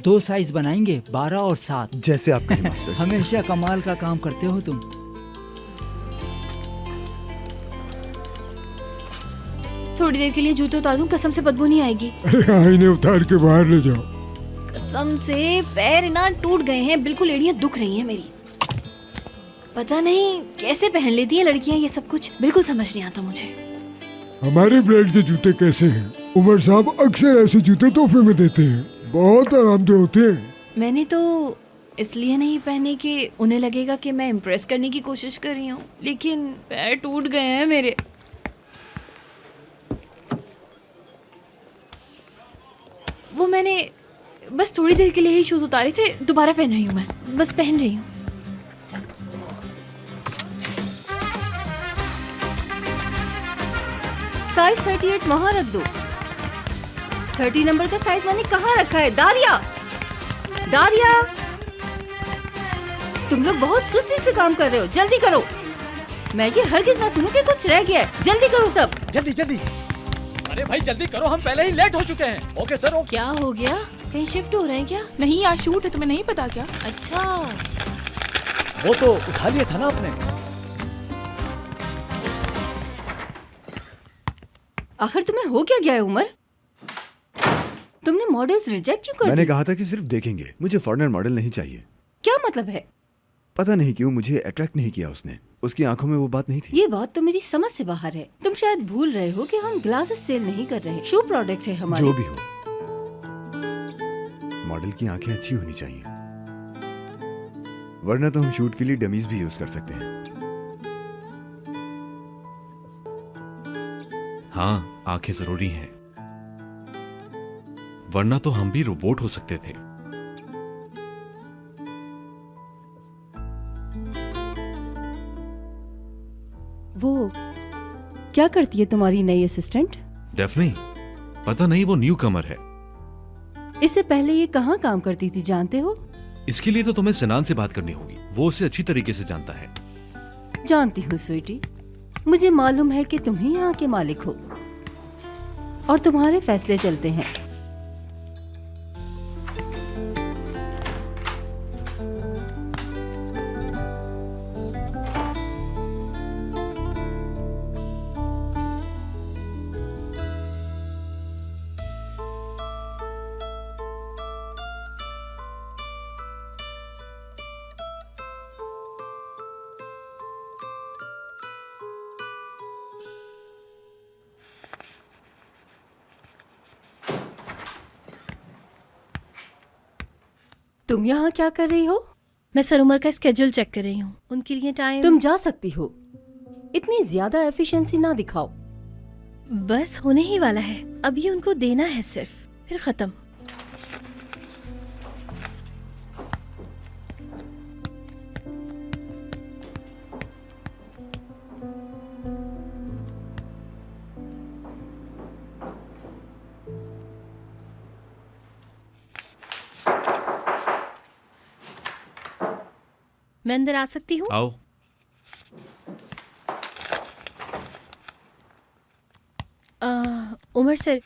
Speaker 19: 2 साइज बनाएंगे, 12 और 7।
Speaker 3: जैसे आप कहें मास्टर।
Speaker 19: हमेशा कमाल का काम करते हो तुम।
Speaker 1: थोड़ी देर के लिए जूते उतार दूं, कसम से बदबू नहीं आएगी।
Speaker 5: अरे हाँ, इन्हें उतार के बाहर ले जाओ।
Speaker 1: कसम से पैर ना टूट गए हैं, बिल्कुल एड़ियां दुख रही हैं मेरी। पता नहीं कैसे पहन लेती हैं लड़कियां ये सब कुछ, बिल्कुल समझ नहीं आता मुझे।
Speaker 5: हमारे ब्रांड के जूते कैसे हैं? उमर साहब अक्सर ऐसे जूते तोहफे में देते हैं, बहुत आरामदेह होते हैं।
Speaker 1: मैंने तो इसलिए नहीं पहने कि उन्हें लगेगा कि मैं इम्प्रेस करने की कोशिश कर रही हूँ, लेकिन पैर टूट गए हैं मेरे। वो मैंने बस थोड़ी देर के लिए ही शूज उतारे थे, दोबारा पहन रही हूँ मैं, बस पहन रही हूँ।
Speaker 2: साइज 38 वहाँ रख दो। 30 नंबर का साइज मैंने कहाँ रखा है? दारिया, दारिया, तुम लोग बहुत सुस्ती से काम कर रहे हो, जल्दी करो। मैं ये हरगिज ना सुनूं कि कुछ रह गया है। जल्दी करो सब।
Speaker 17: जल्दी जल्दी। अरे भाई जल्दी करो, हम पहले ही लेट हो चुके हैं। Okay sir okay.
Speaker 1: क्या हो गया? कहीं शिफ्ट हो रहे हैं क्या?
Speaker 15: नहीं आज शूट है, तुम्हें नहीं पता क्या?
Speaker 1: अच्छा
Speaker 17: वो तो उठा लिया था ना आपने।
Speaker 2: आखिर तुम्हें हो क्या गया है उमर? तुमने मॉडल्स रिजेक्ट क्यों कर
Speaker 3: मैंने
Speaker 2: दी?
Speaker 3: कहा था कि सिर्फ देखेंगे, मुझे फॉरेनर मॉडल नहीं चाहिए।
Speaker 2: क्या मतलब है?
Speaker 3: पता नहीं क्यों मुझे अट्रैक्ट नहीं किया उसने, उसकी आंखों में वो बात नहीं थी।
Speaker 2: ये बात तो मेरी समझ से बाहर है। तुम शायद भूल रहे हो कि हम ग्लासेस सेल नहीं कर रहे, शू प्रोडक्ट है हमारे।
Speaker 3: जो भी हो, मॉडल की आंखें अच्छी होनी चाहिए, वरना तो हम शूट के लिए डमीज भी यूज कर सकते हैं।
Speaker 20: हाँ, आंखें जरूरी हैं, वरना तो हम भी रोबोट हो सकते थे।
Speaker 2: वो क्या करती है तुम्हारी नई असिस्टेंट?
Speaker 20: डेफनी, पता नहीं, वो न्यू कमर है।
Speaker 2: इससे पहले ये कहाँ काम करती थी जानते हो?
Speaker 20: इसके लिए तो तुम्हें सिनान से बात करनी होगी, वो उसे अच्छी तरीके से जानता है।
Speaker 2: जानती हूँ स्वीटी, मुझे मालूम है कि तुम ही यहाँ के मालिक हो और तुम्हारे फैसले चलते हैं। तुम यहाँ क्या कर रही हो?
Speaker 1: मैं सर उमर का स्केड्यूल चेक कर रही हूँ, उनके लिए टाइम।
Speaker 2: तुम जा सकती हो, इतनी ज्यादा एफिशिएंसी ना दिखाओ।
Speaker 1: बस होने ही वाला है, अब ये उनको देना है सिर्फ, फिर खत्म। मैं अंदर आ सकती हूँ?
Speaker 20: आओ।
Speaker 1: उमर सर,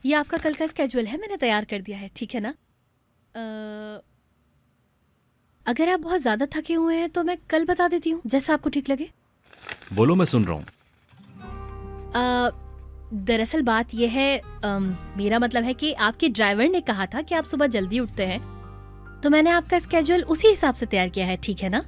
Speaker 1: ये आपका कल का स्केड्यूल है, मैंने तैयार कर दिया है, ठीक है ना? अगर आप बहुत ज्यादा थके हुए हैं तो मैं कल बता देती हूँ, जैसा आपको ठीक लगे।
Speaker 20: बोलो, मैं सुन रहा हूँ।
Speaker 1: दरअसल बात यह है, मेरा मतलब है कि आपके ड्राइवर ने कहा था कि आप सुबह जल्दी उठते हैं, तो मैंने आपका स्केड्यूल उसी हिसाब से तैयार किया है, ठीक है ना?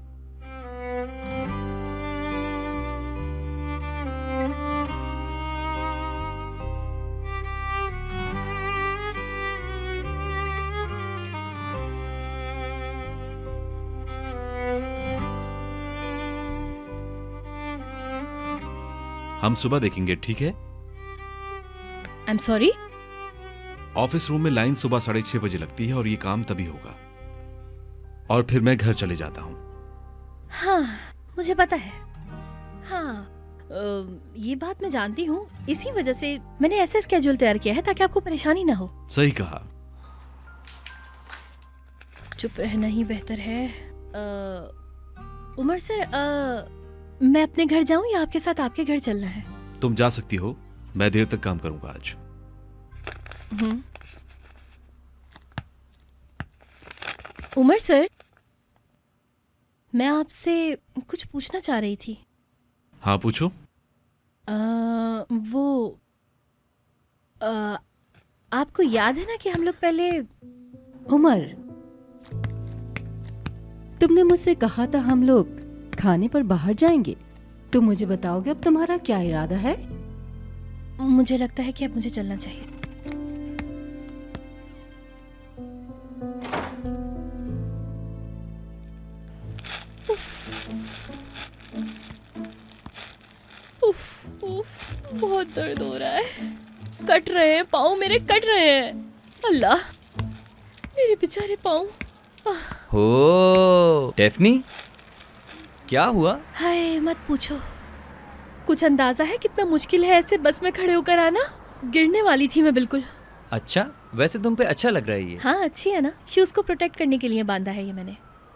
Speaker 20: हम सुबह देखेंगे, ठीक है?
Speaker 1: आई एम सॉरी।
Speaker 20: ऑफिस रूम में लाइन सुबह 6:30 बजे लगती है और ये काम तभी होगा, और फिर मैं घर चले जाता हूँ।
Speaker 1: हाँ, मुझे पता है। हाँ, ये बात मैं जानती हूँ, इसी वजह से मैंने ऐसे स्केड्यूल तैयार किया है ताकि आपको परेशानी ना हो।
Speaker 20: सही कहा।
Speaker 1: चुप रहना ही बेहतर है। उमर सर, मैं अपने घर जाऊं या आपके साथ आपके घर चलना है?
Speaker 20: तुम जा सकती हो, मैं देर तक काम करूंगा आज।
Speaker 1: उमर सर, मैं आपसे कुछ पूछना चाह रही थी।
Speaker 20: हाँ, पूछो।
Speaker 1: आपको याद है ना कि हम लोग पहले।
Speaker 2: उमर, तुमने मुझसे कहा था हम लोग खाने पर बाहर जाएंगे, तुम मुझे बताओगे अब तुम्हारा क्या इरादा है?
Speaker 1: मुझे लगता है कि अब मुझे चलना चाहिए। उफ, उफ, बहुत दर्द हो रहा है, कट रहे हैं पाँव मेरे, कट रहे हैं। अल्लाह, मेरे बेचारे पाँव।
Speaker 13: हो डेफनी, क्या हुआ?
Speaker 1: हाय, मत पूछो। कुछ अंदाजा है कितना मुश्किल है ऐसे बस में खड़े होकर आना? गिरने वाली थी मैं बिल्कुल।
Speaker 13: अच्छा, वैसे तुम पे अच्छा लग रहा है ये।
Speaker 1: हाँ, अच्छी है ना। शूज को प्रोटेक्ट करने के लिए बांधा है ये मैंने,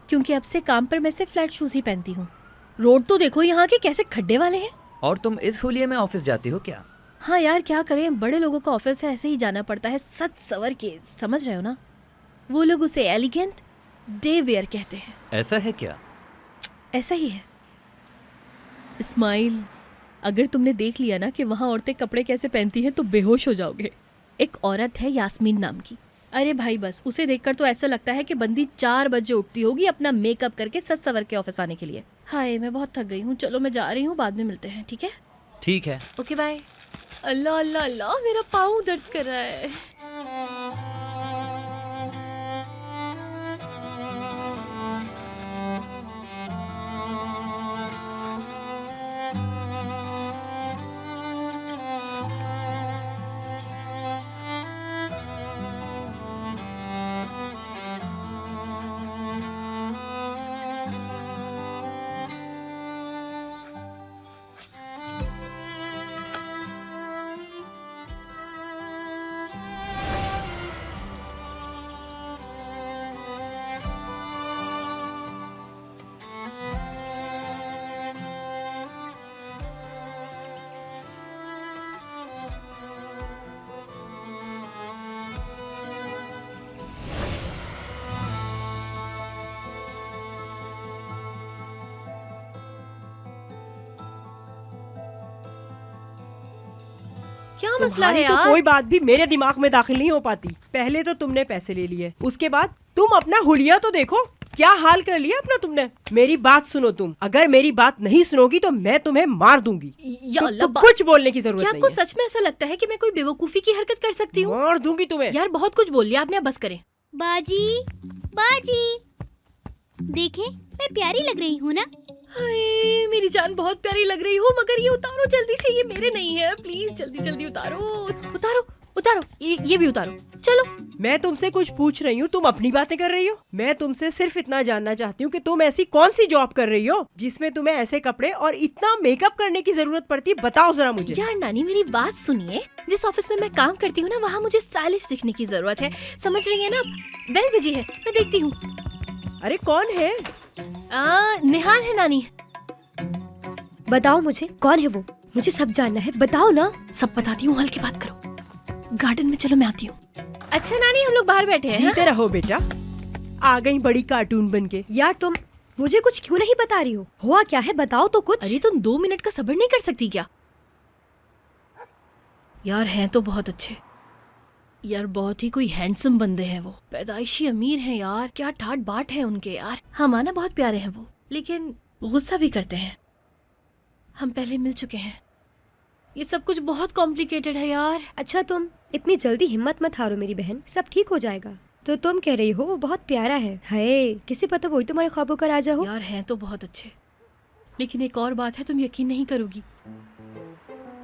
Speaker 1: क्योंकि अब से काम पर मैं सिर्फ फ्लैट शूज ही पहनती हूँ। रोड तो देखो यहाँ के कैसे खड्डे वाले हैं।
Speaker 13: और तुम इस हुलिये में ऑफिस जाती हो क्या?
Speaker 1: हाँ यार, क्या करें, बड़े लोगों का ऑफिस है, ऐसे ही जाना पड़ता है, सच सवर के, समझ रहे हो ना? वो लोग उसे एलिगेंट डे वेयर कहते हैं।
Speaker 13: ऐसा है क्या?
Speaker 1: ऐसा ही है। इस्माइल, अगर तुमने देख लिया ना कि वहाँ औरतें कपड़े कैसे पहनती हैं तो बेहोश हो जाओगे। एक औरत है यास्मीन नाम की। अरे भाई बस उसे देखकर तो ऐसा लगता है कि बंदी 4 बजे उठती होगी अपना मेकअप करके सज सवर के ऑफिस आने के लिए। हाय मैं बहुत थक गई हूँ, चलो मैं जा रही हूँ, बाद में मिलते हैं, ठीक है?
Speaker 13: ठीक है।
Speaker 1: Okay bye. अल्लाह अल्लाह अल्लाह, मेरा पाँव दर्द कर रहा है। क्या मसला है
Speaker 7: तुम्हारी तो
Speaker 1: यार?
Speaker 7: कोई बात भी मेरे दिमाग में दाखिल नहीं हो पाती। पहले तो तुमने पैसे ले लिए, उसके बाद तुम अपना हुलिया तो देखो, क्या हाल कर लिया अपना तुमने। मेरी बात सुनो, तुम अगर मेरी बात नहीं सुनोगी तो मैं तुम्हें मार दूंगी।
Speaker 1: या अल्लाह,
Speaker 7: कुछ बोलने की जरूरत
Speaker 1: क्या
Speaker 7: नहीं
Speaker 1: आपको
Speaker 7: है।
Speaker 1: सच में ऐसा लगता है कि मैं कोई बेवकूफी की हरकत कर सकती हूँ?
Speaker 7: मार दूंगी तुम्हें।
Speaker 1: यार बहुत कुछ बोल लिया आपने, अब बस करें।
Speaker 12: बाजी बाजी, देखे मैं प्यारी लग रही हूँ ना?
Speaker 1: हाय मेरी जान बहुत प्यारी लग रही हो, मगर ये उतारो जल्दी से, ये मेरे नहीं है, प्लीज जल्दी जल्दी उतारो उतारो उतारो, ये भी उतारो। चलो
Speaker 7: मैं तुमसे कुछ पूछ रही हूँ, तुम अपनी बातें कर रही हो। मैं तुमसे सिर्फ इतना जानना चाहती हूँ कि तुम ऐसी कौन सी जॉब कर रही हो जिसमें तुम्हें ऐसे कपड़े और इतना मेकअप करने की जरूरत पड़ती है, बताओ जरा मुझे।
Speaker 1: यार नानी मेरी बात सुनिए, जिस ऑफिस में मैं काम करती हूँ ना, वहाँ मुझे स्टाइलिश दिखने की जरूरत है, समझ रही है ना? बेल बजी है, मैं देखती हूँ।
Speaker 7: अरे कौन है?
Speaker 1: निहाल है नानी।
Speaker 9: बताओ मुझे कौन है वो, मुझे सब जानना है, बताओ ना।
Speaker 1: सब बताती हूँ, हल्की बात करो। गार्डन में चलो, मैं आती हूँ। अच्छा नानी हम लोग बाहर बैठे हैं।
Speaker 7: जीते रहो बेटा, आ गई बड़ी कार्टून बनके।
Speaker 9: यार तुम मुझे कुछ क्यों नहीं बता रही हो, हुआ क्या है बताओ तो कुछ।
Speaker 1: अरे तुम 2 मिनट का सब्र नहीं कर सकती क्या? यार हैं तो बहुत अच्छे यार, बहुत ही कोई हैंडसम बंदे हैं वो, पैदाइशी अमीर हैं यार, क्या ठाट बाट है उनके यार। हम आना बहुत प्यारे हैं वो, लेकिन गुस्सा भी करते हैं। हम पहले मिल चुके हैं, ये सब कुछ बहुत कॉम्प्लिकेटेड है यार।
Speaker 9: अच्छा तुम इतनी जल्दी हिम्मत मत हारो मेरी बहन, सब ठीक हो जाएगा। तो तुम कह रही हो वो बहुत प्यारा है, हाय किसी पता वही तुम्हारे ख्वाबों का राजा हो।
Speaker 1: यार हैं तो बहुत अच्छे, लेकिन एक और बात है, तुम यकीन नहीं करोगी,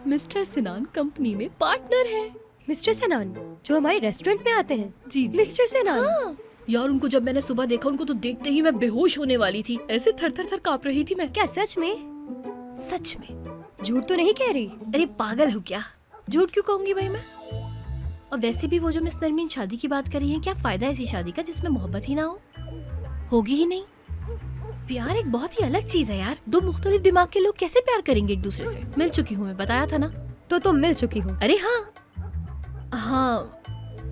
Speaker 1: मिस्टर सिनान कंपनी में पार्टनर है।
Speaker 9: मिस्टर सेनान जो हमारे रेस्टोरेंट में आते हैं?
Speaker 1: जी जी।
Speaker 9: मिस्टर सेनान?
Speaker 1: हाँ। यार उनको जब मैंने सुबह देखा, उनको तो देखते ही मैं बेहोश होने वाली थी, ऐसे थर थर थर कांप रही थी मैं।
Speaker 9: क्या सच में?
Speaker 1: सच में,
Speaker 9: झूठ तो नहीं कह रही?
Speaker 1: अरे पागल हो क्या, झूठ क्यों कहूंगी भाई मैं। और वैसे भी वो जो मिस नरमीन शादी की बात कर रही है, क्या फायदा ऐसी शादी का जिसमें मोहब्बत ही ना हो, होगी ही नहीं। प्यार एक बहुत ही अलग चीज है यार, 2 मुख्तलिफ दिमाग के लोग कैसे प्यार करेंगे एक दूसरे से। मिल चुकी हूँ मैं, बताया था ना।
Speaker 9: तो तुम मिल चुकी हो?
Speaker 1: अरे हाँ,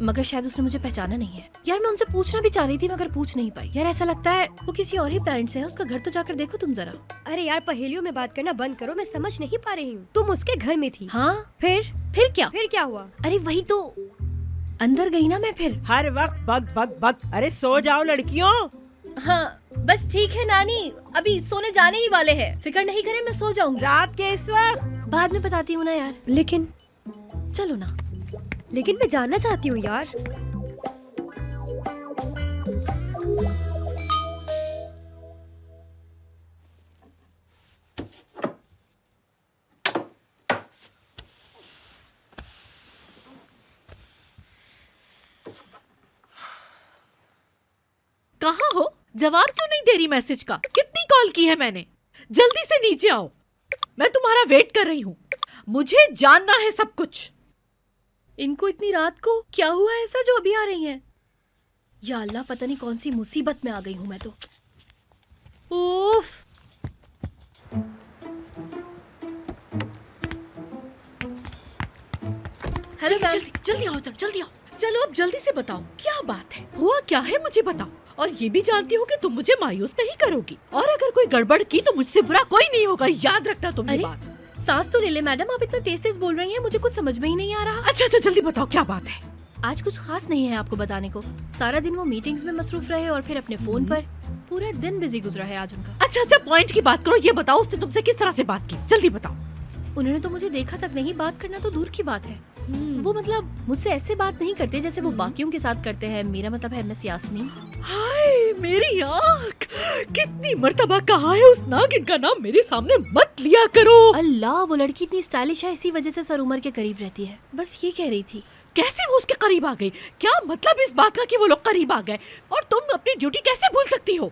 Speaker 1: मगर शायद उसने मुझे पहचाना नहीं है। यार मैं उनसे पूछना भी चाह रही थी मगर पूछ नहीं पाई। यार ऐसा लगता है वो किसी और ही पेरेंट्स से है, उसका घर तो जाकर देखो तुम जरा।
Speaker 9: अरे यार पहेलियों में बात करना बंद करो, मैं समझ नहीं पा रही हूँ। तुम उसके घर में थी?
Speaker 1: हाँ।
Speaker 9: फिर क्या हुआ?
Speaker 1: अरे वही तो, अंदर गई ना मैं फिर।
Speaker 7: हर वक्त बग बग बग, अरे सो जाओ लड़कियों।
Speaker 1: हाँ बस ठीक है नानी, अभी सोने जाने ही वाले हैं, फिक्र नहीं करें, मैं सो जाऊंगी।
Speaker 7: रात के इस वक्त?
Speaker 1: बाद में बताती हूँ ना यार।
Speaker 9: लेकिन
Speaker 1: चलो ना।
Speaker 9: लेकिन मैं जानना चाहती हूँ यार।
Speaker 4: कहाँ हो? जवाब क्यों नहीं दे रही मैसेज का? कितनी कॉल की है मैंने? जल्दी से नीचे आओ, मैं तुम्हारा वेट कर रही हूँ, मुझे जानना है सब कुछ।
Speaker 1: इनको इतनी रात को क्या हुआ ऐसा जो अभी आ रही हैं? या अल्लाह, पता नहीं कौन सी मुसीबत में आ गई हूँ मैं तो। उफ। हेलो
Speaker 4: जल्दी जल्दी आओ, जल्दी आओ। चलो अब जल्दी से बताओ क्या बात है, हुआ क्या है मुझे बताओ। और ये भी जानती हूँ कि तुम मुझे मायूस नहीं करोगी, और अगर कोई गड़बड़ की तो मुझसे बुरा कोई नहीं होगा, याद रखना तुम ये बात।
Speaker 1: सांस तो ले ले मैडम, आप इतना तेज तेज बोल रही हैं, मुझे कुछ समझ में ही नहीं आ रहा।
Speaker 4: अच्छा अच्छा जल्दी बताओ क्या बात है।
Speaker 1: आज कुछ खास नहीं है आपको बताने को। सारा दिन वो मीटिंग्स में मसरूफ रहे और फिर अपने फोन पर। पूरा दिन बिजी गुजरा है आज उनका।
Speaker 4: अच्छा अच्छा पॉइंट की बात करो, ये बताओ उसने तुमसे किस तरह से बात की, जल्दी बताओ।
Speaker 1: उन्होंने तो मुझे देखा तक नहीं, बात करना तो दूर की बात है। वो मतलब मुझसे ऐसे बात नहीं करते जैसे वो बाकियों के साथ करते हैं। मेरा मतलब है मिस यास्मीन।
Speaker 4: हाय मेरी आँख, कितनी मर्तबा कहा है उस नागिन का नाम मेरे सामने मत लिया करो।
Speaker 1: अल्लाह, वो लड़की इतनी स्टाइलिश है, इसी वजह से सर उमर के करीब रहती है। बस ये कह रही थी।
Speaker 4: कैसे वो उसके करीब आ गई? क्या मतलब इस बात का कि वो लोग करीब आ गए? और तुम अपनी ड्यूटी कैसे भूल सकती हो?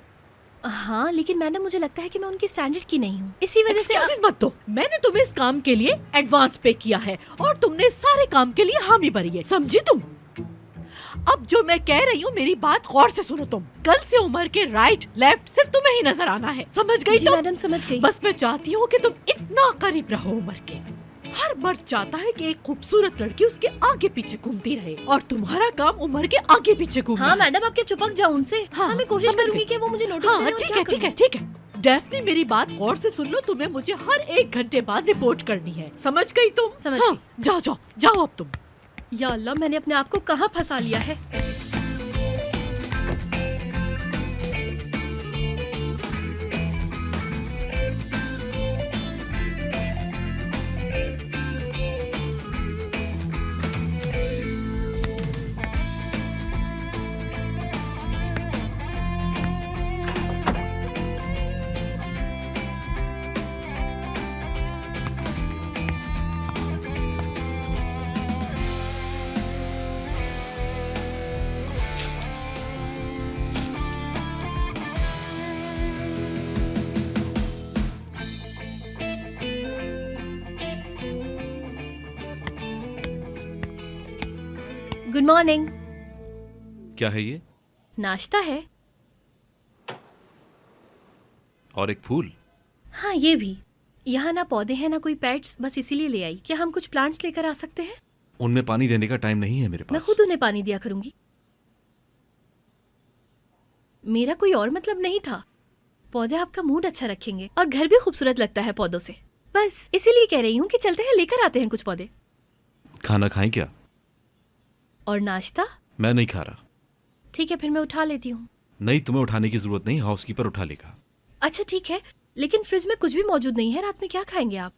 Speaker 1: हाँ लेकिन मैडम मुझे लगता है कि मैं उनकी स्टैंडर्ड की नहीं हूँ, इसी वजह से।
Speaker 4: एक्सक्यूज़ मत दो, मैंने तुम्हें इस काम के लिए एडवांस पे किया है और तुमने सारे काम के लिए हामी भरी है, समझी तुम? अब जो मैं कह रही हूँ मेरी बात गौर से सुनो तुम। कल से उमर के राइट लेफ्ट सिर्फ तुम्हें ही नजर आना है, समझ गई?
Speaker 1: जी मैडम समझ गई।
Speaker 4: बस मैं चाहती हूँ कि तुम इतना करीब रहो उमर के। हर मर्द चाहता है कि एक खूबसूरत लड़की उसके आगे पीछे घूमती रहे और तुम्हारा काम उमर के आगे पीछे घूमना।
Speaker 1: हाँ मैडम, आप क्या चिपक जाओ उनसे। हाँ मैं कोशिश करूंगी कि वो मुझे नोटिस करे।
Speaker 4: ठीक है ठीक है ठीक है। डेफनी मेरी बात गौर से सुन लो, तुम्हें मुझे हर 1 घंटे बाद रिपोर्ट करनी है, समझ गई तुम?
Speaker 1: समझ गई।
Speaker 4: जाओ जाओ जाओ अब तुम।
Speaker 1: या अल्लाह, मैंने अपने आप को कहाँ फंसा लिया है। Good morning.
Speaker 20: क्या है ये?
Speaker 1: नाश्ता है।
Speaker 20: और एक फूल?
Speaker 1: हाँ ये भी। यहाँ ना पौधे हैं ना कोई पेट्स, बस इसीलिए ले आई। क्या हम कुछ प्लांट्स लेकर आ सकते हैं?
Speaker 20: उनमें पानी देने का टाइम नहीं है मेरे
Speaker 1: मैं
Speaker 20: पास।
Speaker 1: खुद उन्हें पानी दिया करूंगी। मेरा कोई और मतलब नहीं था। पौधे आपका मूड अच्छा रखेंगे और घर भी खूबसूरत लगता है पौधों से। बस इसीलिए कह रही हूँ कि चलते हैं, लेकर आते हैं कुछ पौधे।
Speaker 20: खाना खाएं क्या?
Speaker 1: और नाश्ता?
Speaker 20: मैं नहीं खा रहा।
Speaker 1: ठीक है फिर मैं उठा लेती हूँ।
Speaker 20: नहीं, तुम्हें उठाने की जरूरत नहीं, हाउसकीपर उठा लेगा।
Speaker 1: अच्छा ठीक है, लेकिन फ्रिज में कुछ भी मौजूद नहीं है। रात में क्या खाएंगे आप?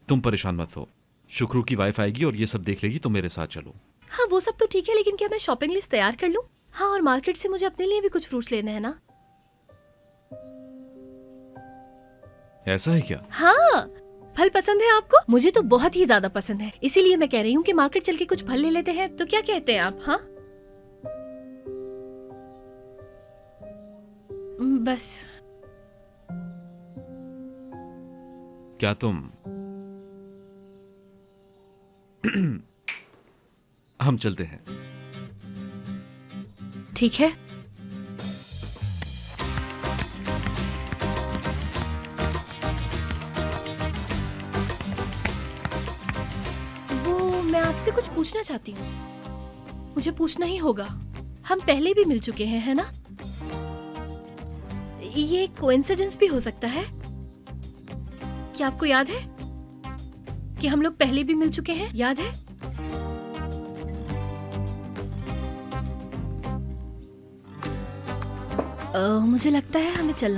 Speaker 20: तुम परेशान मत हो, शुक्रू की वाइफ आएगी और ये सब देख लेगी, तुम मेरे साथ चलो।
Speaker 1: हाँ वो सब तो ठीक है, लेकिन क्या मैं शॉपिंग लिस्ट तैयार कर लूँ? हाँ और मार्केट से मुझे अपने लिए भी कुछ फ्रूट्स लेने हैं ना।
Speaker 20: ऐसा है क्या?
Speaker 1: हाँ, फल पसंद है आपको? मुझे तो बहुत ही ज्यादा पसंद है, इसीलिए मैं कह रही हूँ कि मार्केट चल के कुछ फल ले लेते हैं। तो क्या कहते हैं आप? हाँ बस।
Speaker 20: क्या तुम हम चलते हैं।
Speaker 1: ठीक है। वो मैं आपसे कुछ पूछना चाहती हूँ। मुझे पूछना ही होगा। हम पहले भी मिल चुके हैं, है ना? ये कोइंसिडेंस भी हो सकता है। क्या आपको याद है कि हम लोग पहले भी मिल चुके हैं? याद है? मुझे लगता है हमें चलना